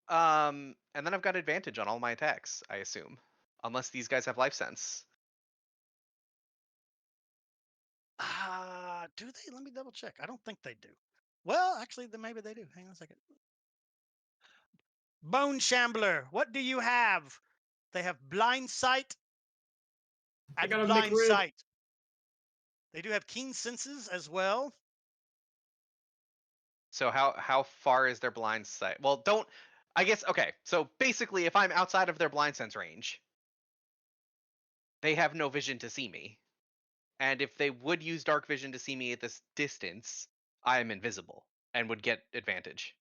And then I've got advantage on all my attacks, I assume. Unless these guys have life sense. Do they? Let me double check. I don't think they do. Well, actually, then maybe they do. Hang on a second. Bone Shambler, what do you have? They have blind sight I and got a blind McRib. sight. They do have keen senses as well. So how far is their blind sight? Well, don't I guess okay. So basically if I'm outside of their blind sense range, they have no vision to see me. And if they would use dark vision to see me at this distance, I am invisible and would get advantage.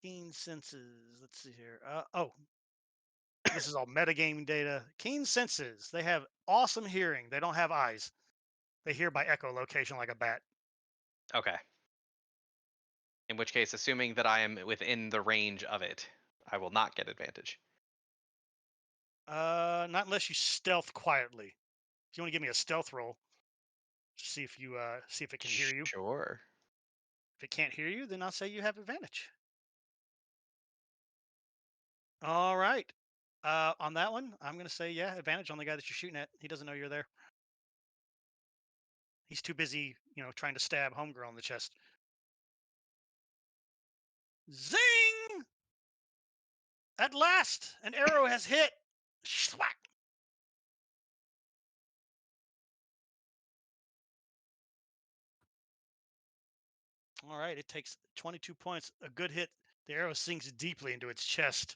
Keen senses. Let's see here. This is all metagaming data. Keen senses. They have awesome hearing. They don't have eyes. They hear by echolocation like a bat. Okay. In which case, assuming that I am within the range of it, I will not get advantage. Not unless you stealth quietly. If you want to give me a stealth roll, see if it can hear you. Sure. If it can't hear you, then I'll say you have advantage. All right. On that one, I'm gonna say yeah, advantage on the guy that you're shooting at. He doesn't know you're there. He's too busy, trying to stab homegirl in the chest. Zing! At last, an arrow has hit. Schwack! All right, it takes 22 points. A good hit. The arrow sinks deeply into its chest.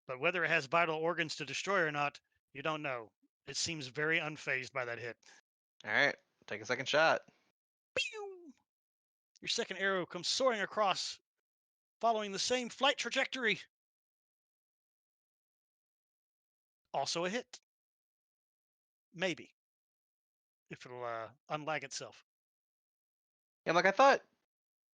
But whether it has vital organs to destroy or not, you don't know. It seems very unfazed by that hit. All right. Take a second shot. Pew! Your second arrow comes soaring across, following the same flight trajectory. Also a hit. Maybe. If it'll unlag itself. Yeah, like I thought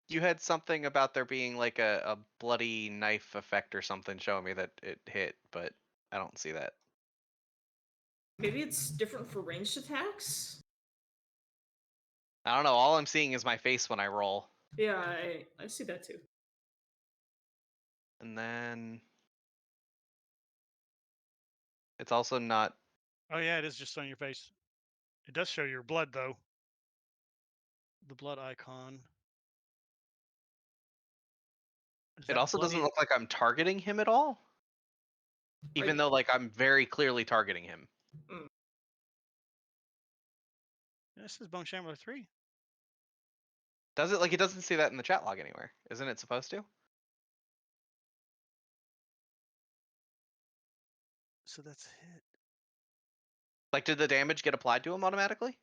you had something about there being like a bloody knife effect or something showing me that it hit, but I don't see that. Maybe it's different for ranged attacks? I don't know. All I'm seeing is my face when I roll. Yeah, I see that too. And then it's also not. Oh yeah, it is just on your face. It does show your blood though. The blood icon. Is It that also doesn't bloody? look like I'm targeting him at all, even though like I'm very clearly targeting him. This is Bone Shambler 3. Does it? Like, it doesn't say that in the chat log anywhere. Isn't it supposed to? So that's hit. Like, did the damage get applied to him automatically?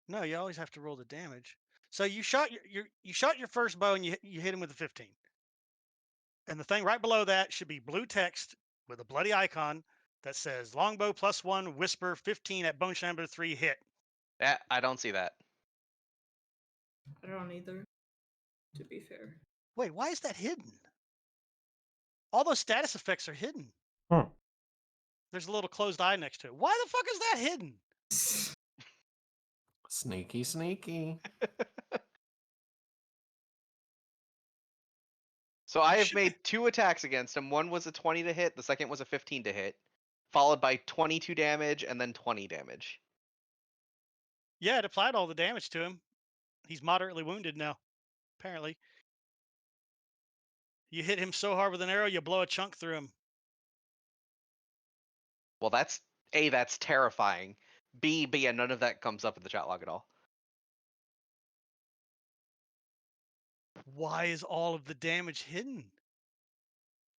No, you always have to roll the damage. So you shot you shot your first bow and you hit him with a 15. And the thing right below that should be blue text with a bloody icon that says longbow +1 whisper 15 at Bone Shambler 3 hit. I don't see that. I don't either, to be fair. Wait, why is that hidden? All those status effects are hidden. Hmm. There's a little closed eye next to it. Why the fuck is that hidden? Sneaky, sneaky. So I have Should- made 2 attacks against him. One was a 20 to hit. The second was a 15 to hit, followed by 22 damage and then 20 damage. Yeah, it applied all the damage to him. He's moderately wounded now, apparently. You hit him so hard with an arrow, you blow a chunk through him. Well, that's A, that's terrifying. B, yeah, none of that comes up in the chat log at all. Why is all of the damage hidden?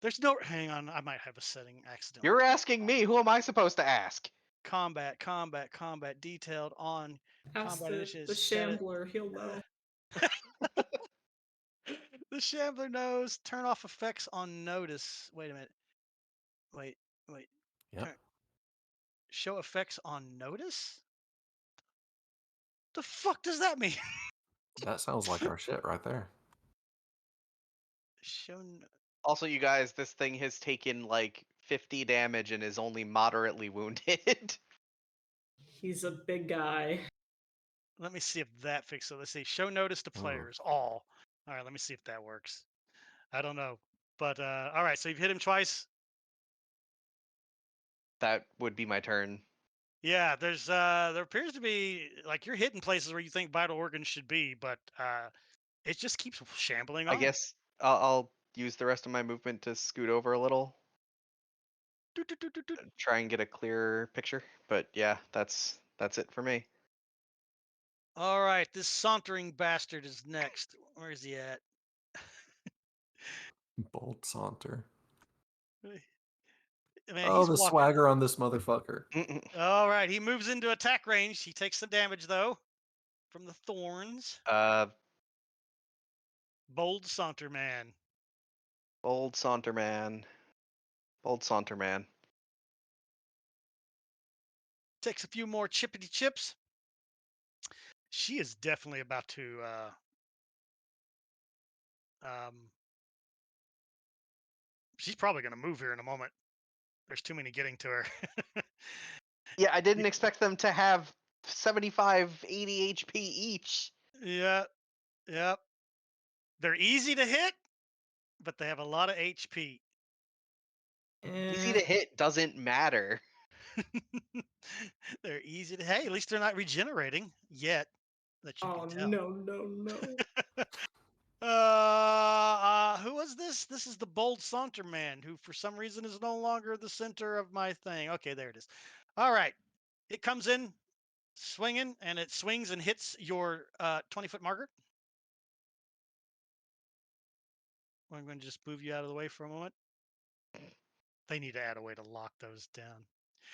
There's no. Hang on, I might have a setting accidentally. You're asking me. Who am I supposed to ask? Combat, detailed on. Ask Combat the initiatives, Shambler, he'll know. The Shambler knows. Turn off effects on notice. Wait a minute. Wait. Yep. Show effects on notice? The fuck does that mean? That sounds like our shit right there. Show. Also, you guys, this thing has taken like 50 damage and is only moderately wounded. He's a big guy. Let me see if that fixes it. Let's see. Show notice to players. All right, let me see if that works. I don't know. But all right, so you've hit him twice. That would be my turn. Yeah, there appears to be like you're hitting places where you think vital organs should be, but it just keeps shambling on. I guess I'll use the rest of my movement to scoot over a little, Doot, doot, doot, doot, doot. try and get a clearer picture. But yeah, that's it for me. All right, this sauntering bastard is next. Where is he at? Bold saunter. Man, Oh, he's the walking. swagger on this motherfucker. All right, he moves into attack range. He takes some damage though from the thorns. Bold saunter man. Bold saunter man. Bold saunter man. Takes a few more chippity chips. She is definitely about to she's probably going to move here in a moment. There's too many getting to her. Yeah, I didn't expect them to have 75, 80 HP each. Yeah. Yep. They're easy to hit, but they have a lot of HP. Easy to hit doesn't matter. They're easy to. Hey, at least they're not regenerating yet. That you Oh can tell. no. Who was this? This is the bold saunter man, who for some reason is no longer the center of my thing. Okay, there it is. All right, it comes in swinging, and it swings and hits your 20-foot marker. I'm going to just move you out of the way for a moment. They need to add a way to lock those down.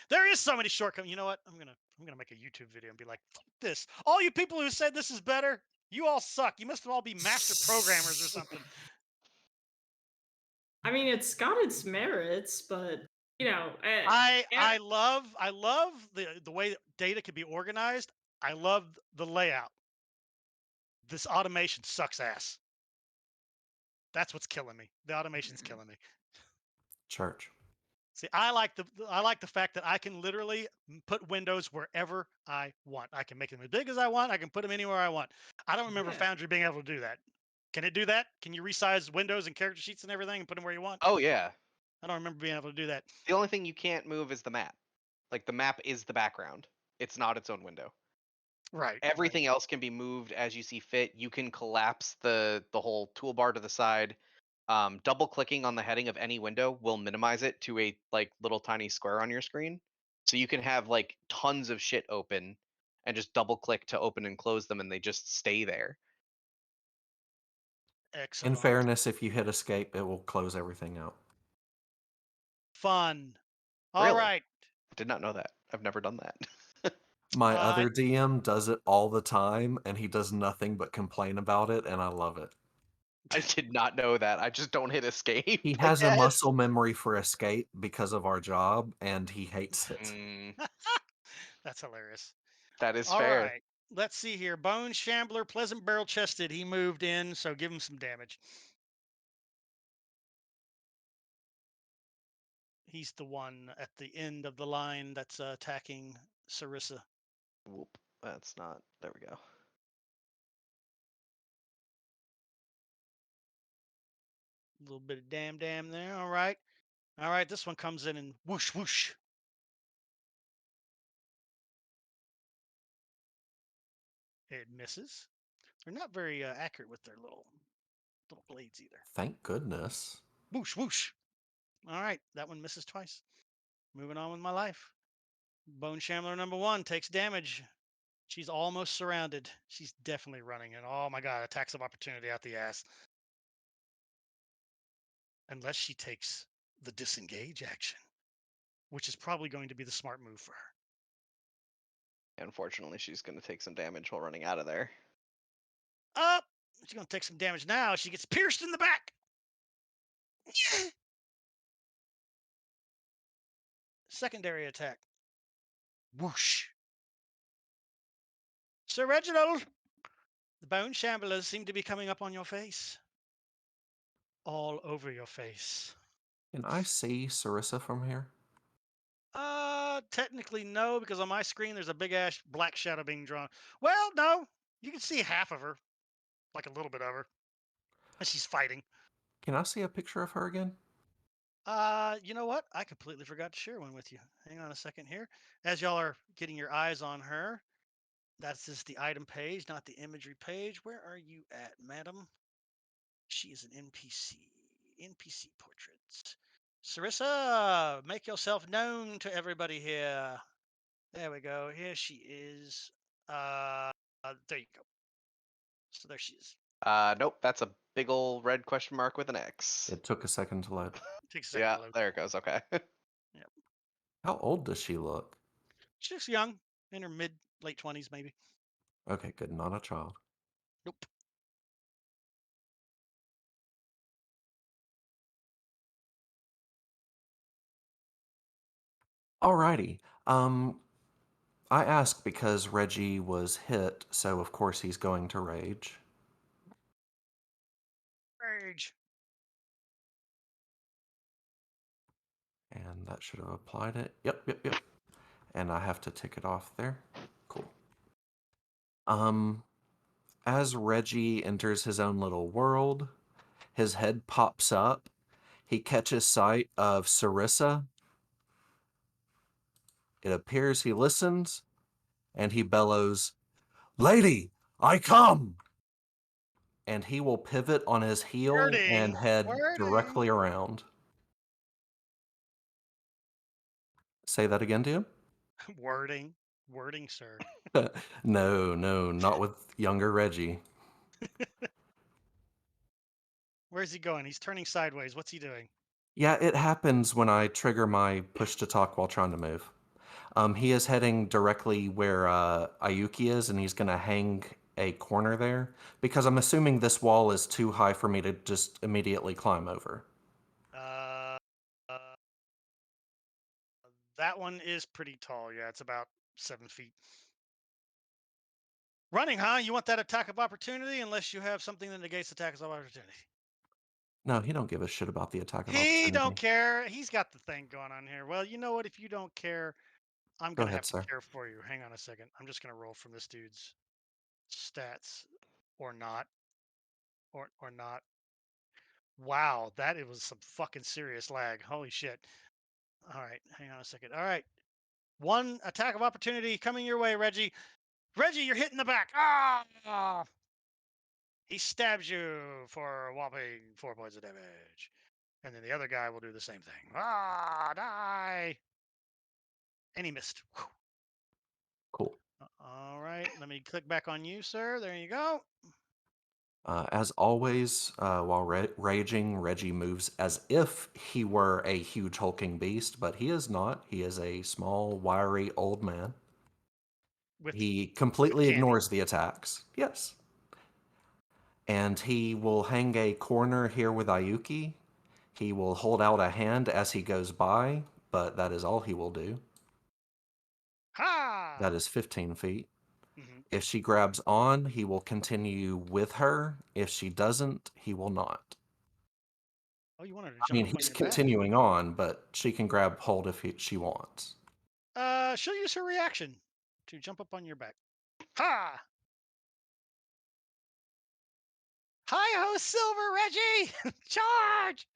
There is so many shortcomings. You know what? I'm gonna make a YouTube video and be like, fuck this. All you people who said this is better, you all suck. You must all be master programmers or something. I mean, it's got its merits, but you know, I love the way data can be organized. I love the layout. This automation sucks ass. That's what's killing me. The automation's killing me. Church. See, I like the fact that I can literally put windows wherever I want. I can make them as big as I want. I can put them anywhere I want. I don't remember Yeah. Foundry being able to do that. Can it do that? Can you resize windows and character sheets and everything and put them where you want? Oh yeah. I don't remember being able to do that. The only thing you can't move is the map. Like the map is the background. It's not its own window. Right. Everything else can be moved as you see fit. You can collapse the whole toolbar to the side. double clicking on the heading of any window will minimize it to a like little tiny square on your screen. So you can have like tons of shit open and just double click to open and close them and they just stay there. Excellent. In fairness, if you hit escape, it will close everything out. Fun. All Really? right. Did not know that. I've never done that. My Uh, other DM does it all the time, and he does nothing but complain about it, and I love it. I did not know that. I just don't hit escape. He I has a guess. muscle memory for escape because of our job, and he hates it. That's hilarious. That is All fair. right. Let's see here. Bone Shambler, Pleasant Barrel Chested. He moved in, so give him some damage. He's the one at the end of the line that's attacking Sarissa. Whoop. That's not. There we go. A little bit of damn there. All right. All right. This one comes in and whoosh, whoosh. It misses. They're not very accurate with their little blades either. Thank goodness. Whoosh, whoosh. All right. That one misses twice. Moving on with my life. Bone Shambler number 1 takes damage. She's almost surrounded. She's definitely running. And oh my God, attacks of opportunity out the ass. Unless she takes the disengage action, which is probably going to be the smart move for her. Unfortunately, she's going to take some damage while running out of there. Up! She's going to take some damage now. She gets pierced in the back. Secondary attack. Whoosh. Sir Reginald, the bone shamblers seem to be coming up on your face. All over your face. Can I see Sarissa from here? Technically no, because on my screen there's a big ass black shadow being drawn. Well, no, you can see half of her, like a little bit of her, and she's fighting. Can I see a picture of her again? You know what? I completely forgot to share one with you. Hang on a second here. As y'all are getting your eyes on her, that's just the item page, not the imagery page. Where are you at, madam? She is an NPC. NPC portraits. Sarissa, make yourself known to everybody here. There we go. Here she is. There you go. So there she is. Nope. That's a big old red question mark with an X. It took a second to load. Takes a second Yeah, to load. there it goes. Okay. Yep. How old does she look? She's young, in her late 20s, maybe. Okay, good. Not a child. Nope. Alrighty. I ask because Reggie was hit, so of course he's going to rage. Rage. And that should have applied it. Yep. And I have to tick it off there. Cool. As Reggie enters his own little world, his head pops up. He catches sight of Sarissa. It appears he listens, and he bellows, "Lady, I come!" And he will pivot on his heel and head directly around. Say that again to him? Wording, sir. No, not with younger Reggie. Where's he going? He's turning sideways. What's he doing? Yeah, it happens when I trigger my push to talk while trying to move. He is heading directly where Ayuki is, and he's going to hang a corner there, because I'm assuming this wall is too high for me to just immediately climb over. That one is pretty tall. Yeah, it's about 7 feet. Running, huh? You want that attack of opportunity unless you have something that negates attacks of opportunity. No, he don't give a shit about the attack of He opportunity. don't care. He's got the thing going on here. Well, you know what? If you don't care, I'm Go going to ahead, have sir. to care for you. Hang on a second. I'm just going to roll from this dude's stats or not. Or not. Wow, that it was some fucking serious lag. Holy shit. All right, hang on a second. All right. One attack of opportunity coming your way, Reggie. Reggie, you're hitting the back. Ah! He stabs you for a whopping 4 points of damage. And then the other guy will do the same thing. Ah, die! And he missed. Whew. Cool. All right, let me click back on you, sir. There you go. As always, while raging, Reggie moves as if he were a huge hulking beast, but he is not. He is a small, wiry old man. With He completely candy. ignores the attacks. Yes. And he will hang a corner here with Ayuki. He will hold out a hand as he goes by, but that is all he will do. Ha! That is 15 feet. Mhm. If she grabs on, he will continue with her. If she doesn't, he will not. Oh, you wanted to I jump mean, up on he's your back? continuing on, but she can grab hold if she wants. She'll use her reaction to jump up on your back. Ha! Hi ho, Silver Reggie! Charge!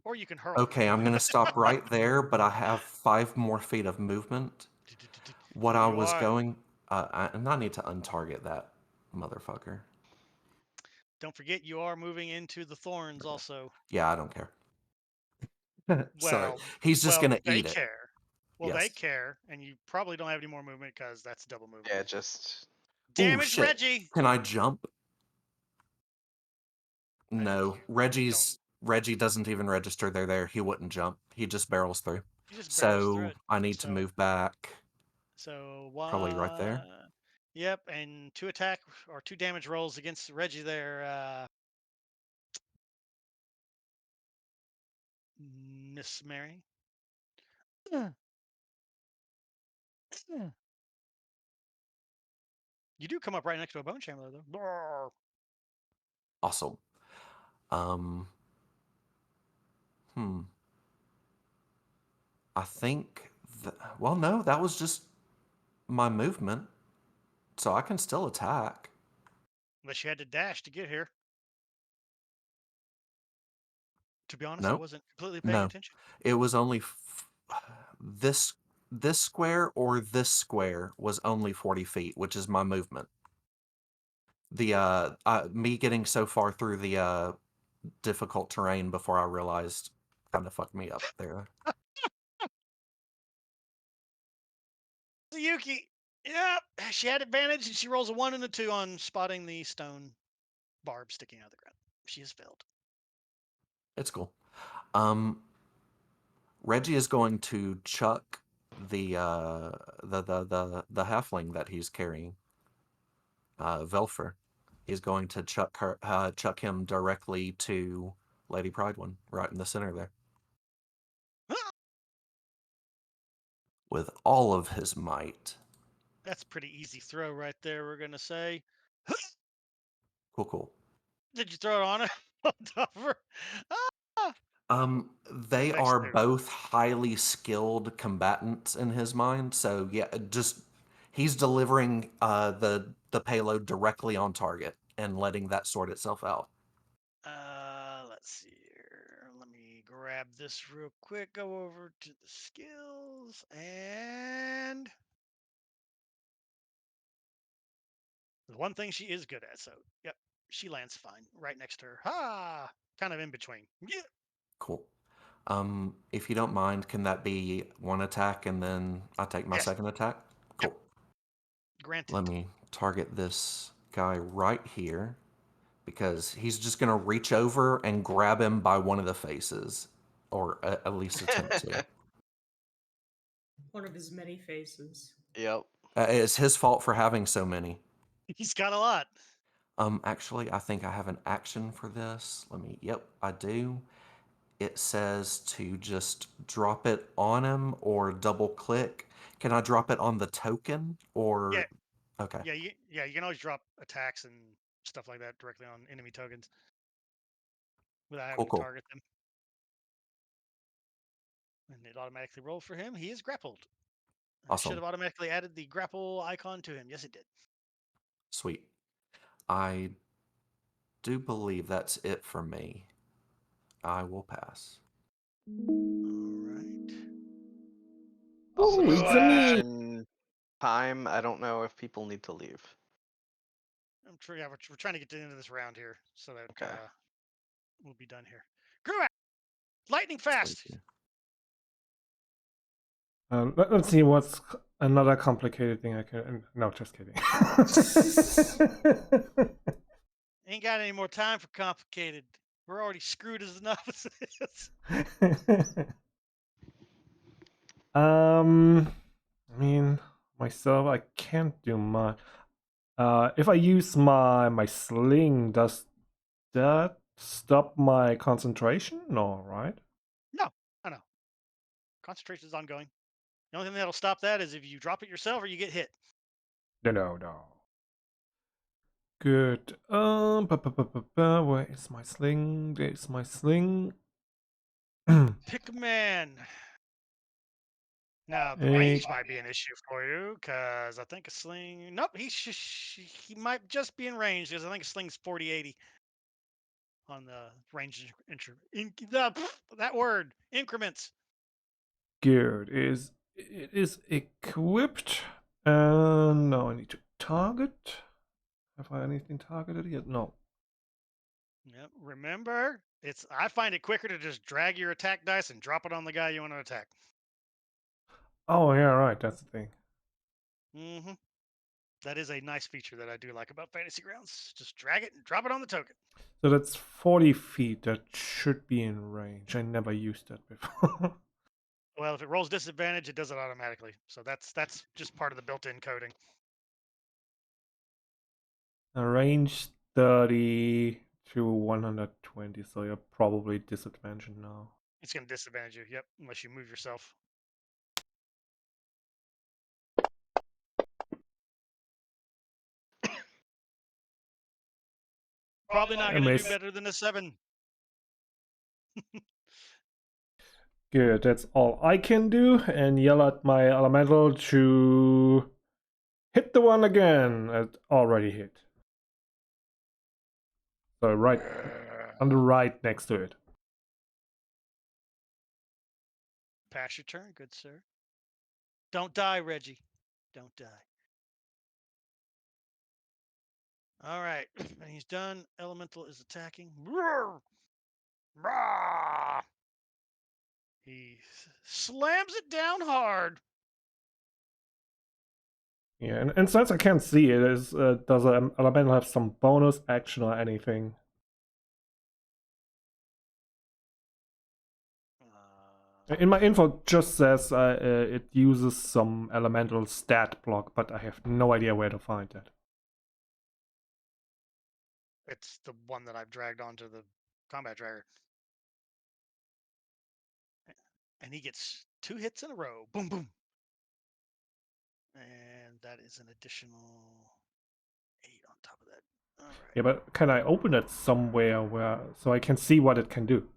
Or you can hurl Okay, him. I'm going to stop right there, but I have 5 more feet of movement. What I You was are. going... I need to untarget that motherfucker. Don't forget, you are moving into the thorns also. Yeah, I don't care. So Well, he's just going to they eat it. care. Well, they Yes. care, and you probably don't have any more movement because that's double movement. Yeah, just Ooh, Damage, shit. Reggie. Can I jump? No. Don't. Reggie doesn't even register they're there. He wouldn't jump. He just barrels through. You just barrels through So it. I need to move back. So Probably right there. Yep, and 2 attack or 2 damage rolls against Reggie there, Miss Mary. You do come up right next to a bone chandler though. Brrr. Awesome. Hmm. I think... well, no, that was just my movement. So I can still attack. Unless you had to dash to get here. To be honest, I Nope. wasn't completely paying No. attention. It was only... this square or this square was only 40 feet, which is my movement. The me getting so far through the difficult terrain before I realized kind of fucked me up there. Yuki. Yep, she had advantage, and she rolls a 1 and a 2 on spotting the stone barb sticking out of the ground. She has failed. It's cool. Reggie is going to chuck the halfling that he's carrying, Velfer. He's going to chuck him directly to Lady Pride-One, right in the center there, with all of his might. That's a pretty easy throw right there, we're going to say. Cool, cool. Did you throw it on her? On top of her? Ah! They Next are turn. both highly skilled combatants in his mind, so yeah, just he's delivering the payload directly on target and letting that sort itself out. Let's see here. Let me grab this real quick. Go over to the skills and the one thing she is good at. So, yep, she lands fine right next to her. Ha! Kind of in between. Yeah. Cool. If you don't mind, can that be one attack and then I take my Yes. second attack? Yep. Cool. Granted. Let me target this guy right here because he's just going to reach over and grab him by one of the faces, or at least attempt to. One of his many faces. Yep. It's his fault for having so many. He's got a lot. Actually, I think I have an action for this. Yep, I do. It says to just drop it on him or double click. Can I drop it on the token or? Yeah. Okay. Yeah, you can always drop attacks and stuff like that directly on enemy tokens without having to Cool. target them. And it automatically rolled for him. He is grappled. I should Awesome. have automatically added the grapple icon to him. Yes, it did. Sweet. I do believe that's it for me. I will pass. All right. Also, Ooh, just it's want to me. mention time. I don't know if people need to leave. I'm sure. Yeah, we're trying to get to the end of this round here, so that Okay. we'll be done here. Gruak, lightning fast. Let's see what's another complicated thing I can. No, just kidding. Ain't got any more time for complicated. We're already screwed as enough as it is. I mean, myself, I can't do much. If I use my sling, does that stop my concentration? No, right? No, I know. Concentration is ongoing. The only thing that'll stop that is if you drop it yourself or you get hit. No. Good. Where is my sling? There's my sling. Pick a man. Now the Eh, range might be an issue for you because I think a sling. Nope, he might just be in range because I think a sling's 40-80 on the range that word increments. Good. It is equipped. Now I need to target. Have I anything targeted yet? No. Yep. Remember, I find it quicker to just drag your attack dice and drop it on the guy you want to attack. Oh yeah, right. That's the thing. Mm-hmm. That is a nice feature that I do like about Fantasy Grounds. Just drag it and drop it on the token. So that's 40 feet. That should be in range. I never used that before. Well, if it rolls disadvantage, it does it automatically. So that's just part of the built-in coding. Range 30 to 120. So you're probably disadvantaged now. It's going to disadvantage you. Yep, unless you move yourself. Probably not going to do better than a 7. Good, that's all I can do, and yell at my elemental to hit the one again. It already hit. So right on the right next to it. Pass your turn, good sir. Don't die, Reggie. Don't die. All right, and he's done. Elemental is attacking. Roar! Rah! He slams it down hard. Yeah, and since I can't see it, does an elemental have some bonus action or anything? In my info, it just says it uses some elemental stat block, but I have no idea where to find that. It's the one that I've dragged onto the combat dragger. And he gets 2 hits in a row. Boom, boom. And that is an additional 8 on top of that. All right. Yeah, but can I open it somewhere where so I can see what it can do?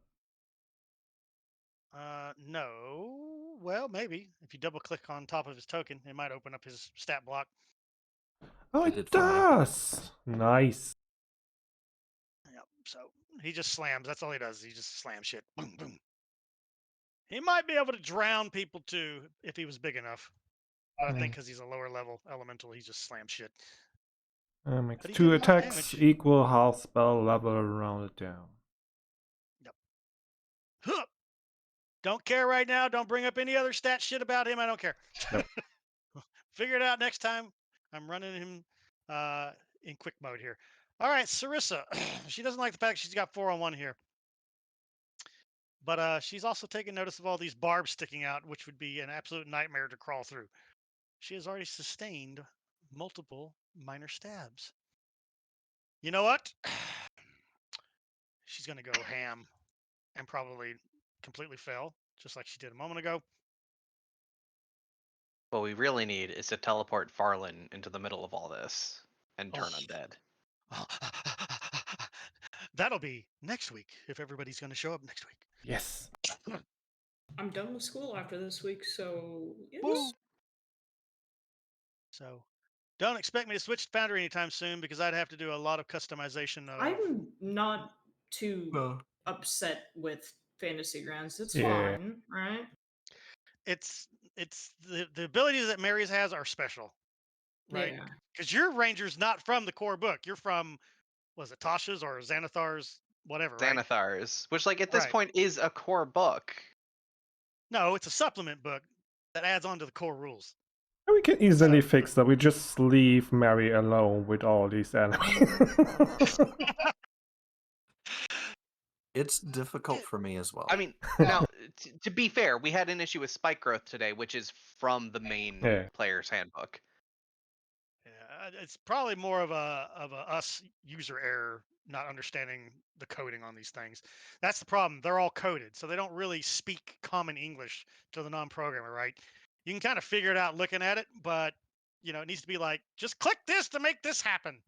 No. Well, maybe. If you double click on top of his token, it might open up his stat block. Oh, It it did for me. does! Nice. Yep. So he just slams. That's all he does. He just slams shit. Boom, boom. He might be able to drown people too if he was big enough. But I think because he's a lower level elemental, he just slams shit. Makes But he 2 did enough attacks damage. equal half spell level rounded down. Yep. Huh. Don't care right now. Don't bring up any other stat shit about him. I don't care. Yep. Figure it out next time. I'm running him in quick mode here. All right, Sarissa. She doesn't like the fact she's got 4-on-1 here. But she's also taken notice of all these barbs sticking out, which would be an absolute nightmare to crawl through. She has already sustained multiple minor stabs. You know what? She's going to go ham and probably completely fail, just like she did a moment ago. What we really need is to teleport Farlin into the middle of all this and turn Oh. undead. That'll be next week if everybody's going to show up next week. Yes. I'm done with school after this week, so yes. Woo! So don't expect me to switch to Foundry anytime soon because I'd have to do a lot of customization of. I'm not too upset with Fantasy Grounds. It's Yeah. fine, right? It's it's the abilities that Mary's has are special, right? Yeah. Because your ranger's not from the core book. You're from, was it Tasha's or Xanathar's, whatever, right? Xanathar's, which like at this Right. point is a core book. No, it's a supplement book that adds on to the core rules. We can easily So- fix that. We just leave Mary alone with all these enemies. It's difficult for me as well. I mean, now to be fair, we had an issue with spike growth today, which is from the main Yeah. player's handbook. Yeah, it's probably more of a us user error, not understanding the coding on these things. That's the problem. They're all coded, so they don't really speak common English to the non-programmer, right? You can kind of figure it out looking at it, but you know, it needs to be like, just click this to make this happen.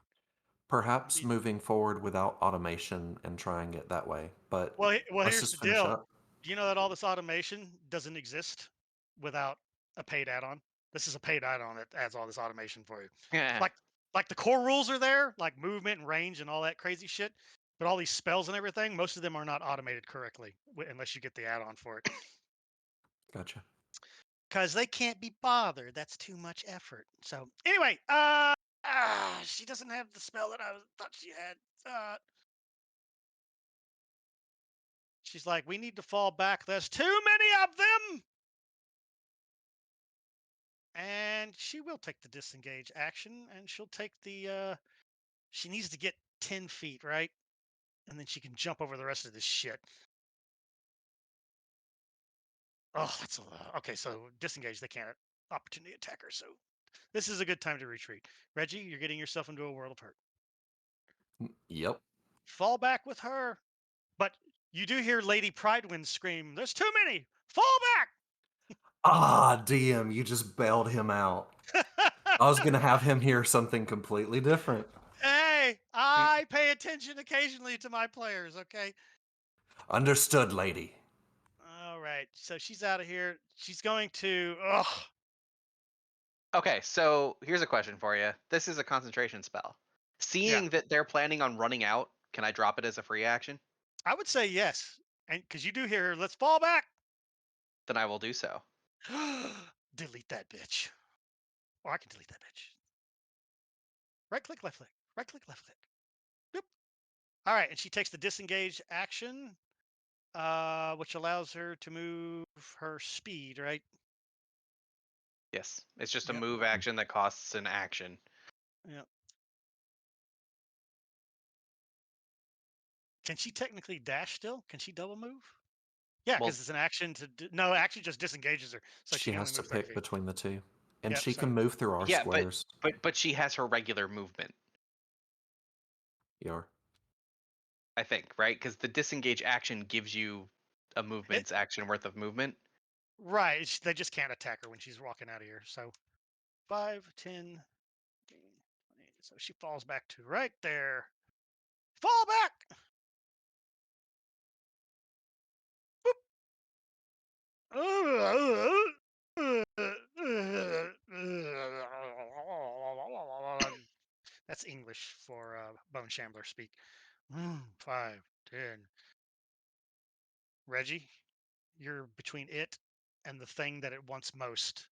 Perhaps moving forward without automation and trying it that way. But Well, let's here's the just finish deal. up. Do you know that all this automation doesn't exist without a paid add-on? This is a paid add-on that adds all this automation for you. Yeah. Like the core rules are there, like movement and range and all that crazy shit. But all these spells and everything, most of them are not automated correctly unless you get the add-on for it. Gotcha. Because they can't be bothered. That's too much effort. So anyway, she doesn't have the spell that I thought she had. She's like, we need to fall back. There's too many of them. And she will take the disengage action, and she'll take the. She needs to get 10 feet, right? And then she can jump over the rest of this shit. Oh, that's a lot. Okay, so disengage. They can't opportunity attack her. So this is a good time to retreat. Reggie, you're getting yourself into a world of hurt. Yep. Fall back with her. But you do hear Lady Pridewind scream, there's too many. Fall back. Ah, DM, you just bailed him out. I was going to have him hear something completely different. Hey, I pay attention occasionally to my players, okay? Understood, lady. All right. So she's out of here. She's going to. Ugh. Okay, so here's a question for you. This is a concentration spell. Seeing that they're planning on running out, can I drop it as a free action? I would say yes. And because you do hear her, let's fall back. Then I will do so. Delete that bitch. Or I can delete that bitch. Right click, left click. Right click, left click. Boop. All right. And she takes the disengage action, which allows her to move her speed, right? Yes, it's just a Yep. move action that costs an action. Yep. Can she technically dash still? Can she double move? Yeah, Well- because it's an action to. No, actually just disengages her. So she can has only to move 30 pick feet. between the two. And Yep, she so- can move through our Yeah, squares. but she has her regular movement, Yar. I think, right? Because the disengage action gives you a movement's action worth of movement. Right. They just can't attack her when she's walking out of here. So 5, 10, 15, 20. So she falls back to right there. Fall back. That's English for bone shambler speak. 5, 10. Reggie, you're between it and the thing that it wants most.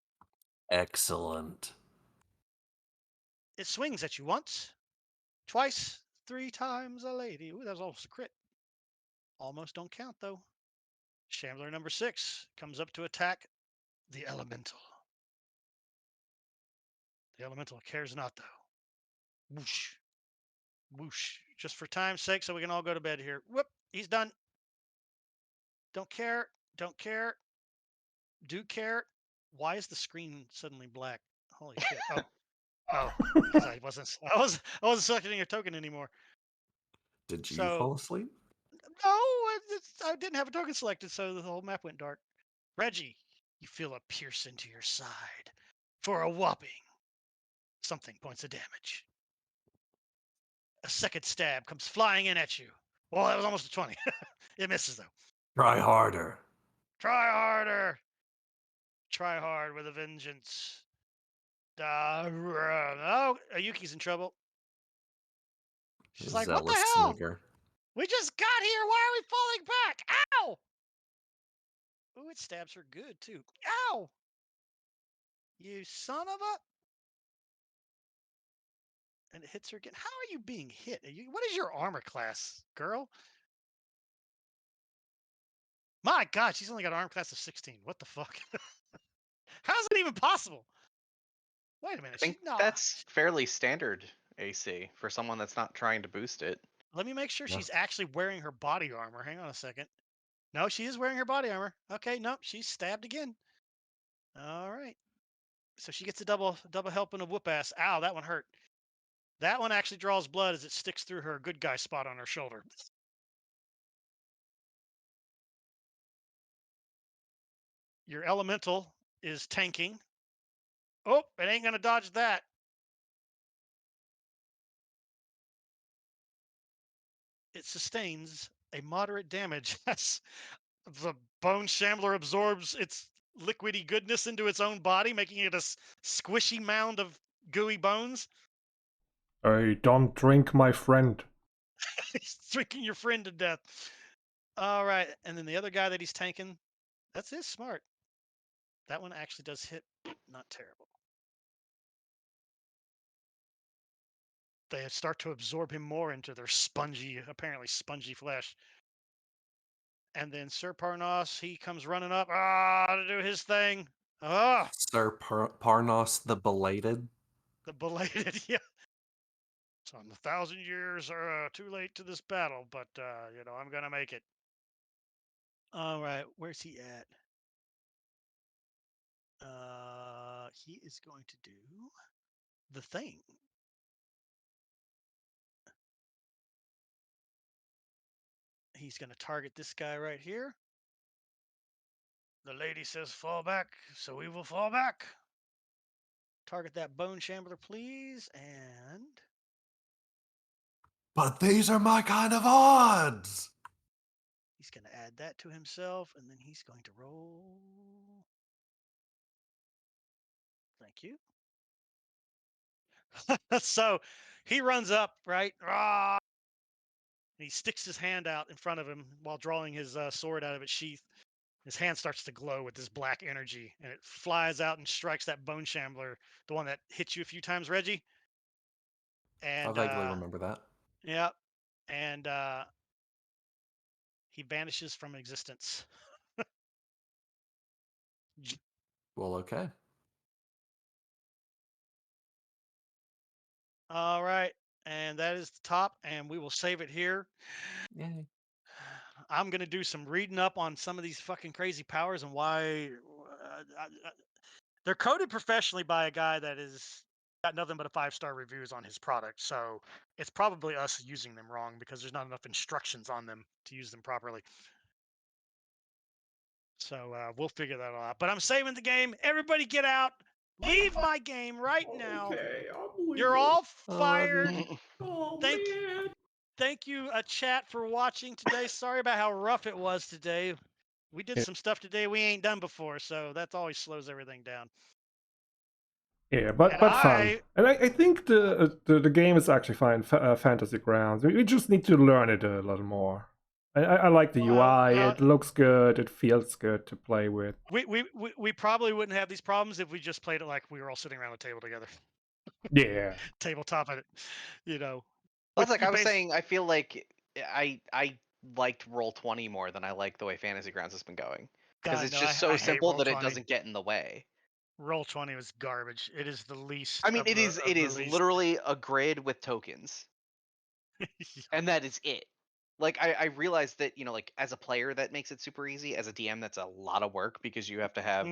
Excellent. It swings at you once, twice, 3 times a lady. Ooh, that was almost a crit. Almost don't count though. Shambler number 6 comes up to attack the elemental. The elemental cares not though. Whoosh. Whoosh. Just for time's sake, so we can all go to bed here. Whoop. He's done. Don't care. Don't care. Do care. Why is the screen suddenly black? Holy shit. Oh, because I wasn't selecting a token anymore. Did you So- fall asleep? No, I didn't have a token selected, so the whole map went dark. Reggie, you feel a pierce into your side for a whopping something points of damage. A second stab comes flying in at you. Well, that was almost a 20. It misses though. Try harder. Try harder. Try hard with a vengeance. Oh, Ayuki's in trouble. She's like, what the Zealous hell? snigger. We just got here. Why are we falling back? Ow! Ooh, it stabs her good too. Ow! You son of a. And it hits her again. How are you being hit? What is your armor class, girl? My God, she's only got an armor class of 16. What the fuck? How's it even possible? Wait a I minute. think that's fairly standard AC for someone that's not trying to boost it. Let me make sure Yeah. she's actually wearing her body armor. Hang on a second. No, she is wearing her body armor. Okay, nope, she's stabbed again. All right. So she gets a double helping of whoop ass. Ow, that one hurt. That one actually draws blood as it sticks through her good guy spot on her shoulder. Your elemental is tanking. Oh, it ain't gonna dodge that. It sustains a moderate damage as the bone shambler absorbs its liquidy goodness into its own body, making it a squishy mound of gooey bones. Hey, don't drink my friend. He's drinking your friend to death. All right, and then the other guy that he's tanking, that's his smart. That one actually does hit, not terrible. They start to absorb him more into their apparently spongy flesh. And then Sir Parnos, he comes running up to do his thing. Sir Parnos the Belated. The belated, yeah. So I'm 1,000 years too late to this battle, but I'm gonna make it. All right, where's he at? He is going to do the thing. He's gonna target this guy right here. The lady says fall back, so we will fall back. Target that bone shambler, please, and But these are my kind of odds. he's going to add that to himself, and then he's going to roll. Thank you. So he runs up, right? And he sticks his hand out in front of him while drawing his sword out of its sheath. His hand starts to glow with this black energy, and it flies out and strikes that bone shambler, the one that hit you a few times, Reggie. I And vaguely remember that. yeah, and he vanishes from existence. Well, okay. All right, and that is the top, and we will save it here. Yay. I'm gonna do some reading up on some of these fucking crazy powers and why they're coded professionally by a guy that is got nothing but a 5-star reviews on his product. So it's probably us using them wrong because there's not enough instructions on them to use them properly. So we'll figure that all out. But I'm saving the game. Everybody get out. Leave my game right now. Okay, I'm You're leaving. all I love you. fired. Oh Thank man. thank you, chat, for watching today. Sorry about how rough it was today. We did Yeah. some stuff today we ain't done before, so that always slows everything down. Yeah, but And fun. And I think the game is actually fine. Fantasy Grounds. We just need to learn it a little more. I like the UI. It looks good. It feels good to play with. we probably wouldn't have these problems if we just played it like we were all sitting around the table together, Yeah. tabletop at it, Well, with it's like your I was base. saying, I feel like I liked Roll20 more than I like the way Fantasy Grounds has been going. Because God, it's no, just I so hate simple that it Roll20. doesn't get in the way. Roll20 was garbage. It is the least. I mean, of it the, is of the least. literally a grid with tokens. And that is it. Like I realized that, like as a player that makes it super easy. As a DM, that's a lot of work because you have to have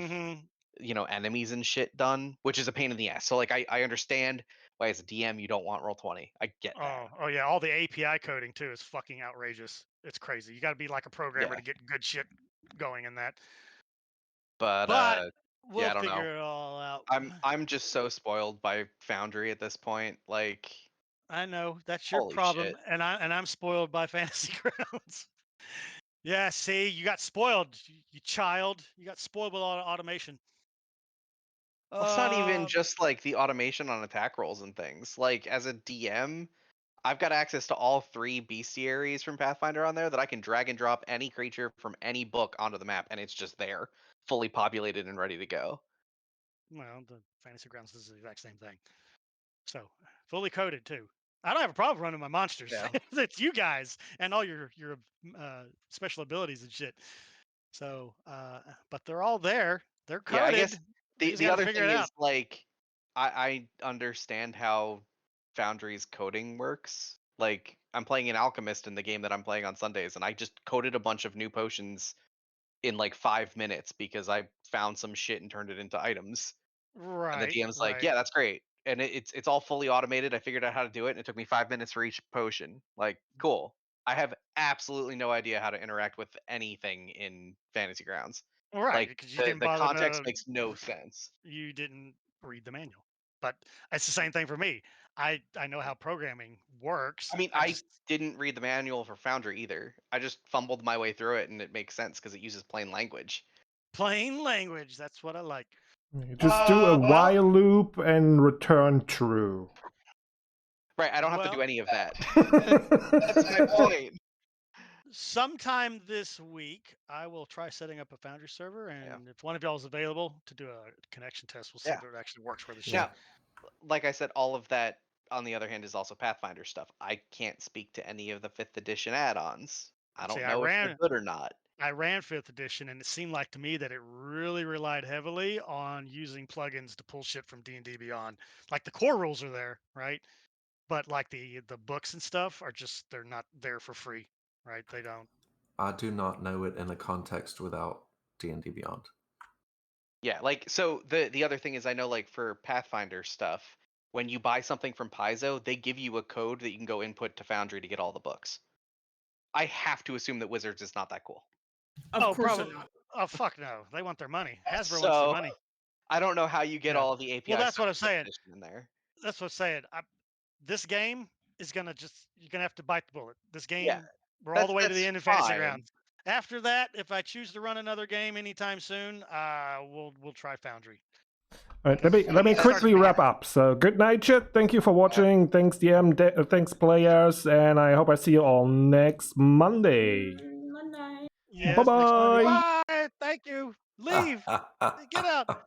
enemies and shit done, which is a pain in the ass. So like I understand why as a DM you don't want Roll20. I get that. Oh yeah, all the API coding too is fucking outrageous. It's crazy. You got to be like a programmer Yeah. to get good shit going in that. But We'll I don't know. figure it all out. I'm just so spoiled by Foundry at this point. Like, I know that's your holy problem, shit. and I'm spoiled by Fantasy Grounds. Yeah, see, you got spoiled, you child. You got spoiled with all the automation. Well, it's not even just like the automation on attack rolls and things. Like as a DM, I've got access to all 3 bestiaries from Pathfinder on there that I can drag and drop any creature from any book onto the map, and it's just there, fully populated and ready to go. Well, the Fantasy Grounds is the exact same thing. So fully coded too. I don't have a problem running my monsters. Yeah. It's you guys and all your special abilities and shit. So, but they're all there. They're coded. Yeah, I guess We just the gotta other figure thing it is out. like I understand how Foundry's coding works. Like I'm playing an alchemist in the game that I'm playing on Sundays, and I just coded a bunch of new potions in like 5 minutes because I found some shit and turned it into items. And the Right. DM's like, Right. "Yeah, that's great." And it's all fully automated. I figured out how to do it, and it took me 5 minutes for each potion. Like, cool. I have absolutely no idea how to interact with anything in Fantasy Grounds. Right. Like Because you the didn't the bother context to. makes no sense. You didn't read the manual. But it's the same thing for me. I know how programming works. I mean, I I just didn't read the manual for Foundry either. I just fumbled my way through it, and it makes sense because it uses plain language. plain language. That's what I like. You just do a Well, while loop and return true. Right, I don't have to do Well- any of that. That's my point. sometime this week, I will try setting up a Foundry server, and if one of y'all is available to do a connection test, we'll see Yeah. if it actually works for the shit. Now, like I said, all of that, on the other hand, is also Pathfinder stuff. I can't speak to any of the 5th edition add-ons. I don't See, know if they're good or not. I ran 5th edition, and it seemed like to me that it really relied heavily on using plugins to pull shit from D&D Beyond. Like the core rules are there, right? But like the books and stuff are just they're not there for free, right? They don't. I do not know it in a context without D&D Beyond. Yeah, like so the other thing is I know like for Pathfinder stuff, when you buy something from Paizo, they give you a code that you can go input to Foundry to get all the books. I have to assume that Wizards is not that cool. Of course probably not. Oh fuck no! They want their money. Hasbro wants So their money. I don't know how you get Yeah. all of the API Well, that's stuff what I'm in fifth saying. edition in there. That's what I'm saying. This game is gonna just you're gonna have to bite the bullet. This game, Yeah, we're all the way to that's the end of Fantasy fine. Grounds. After that, if I choose to run another game anytime soon, we'll try Foundry. All right, let me That's quickly fine. wrap up. So, good night, chat. Thank you for watching. Thanks, DM. Thanks, players. And I hope I see you all next Monday. Monday. Yes, Bye-bye. Bye. Thank you. Leave. Get out.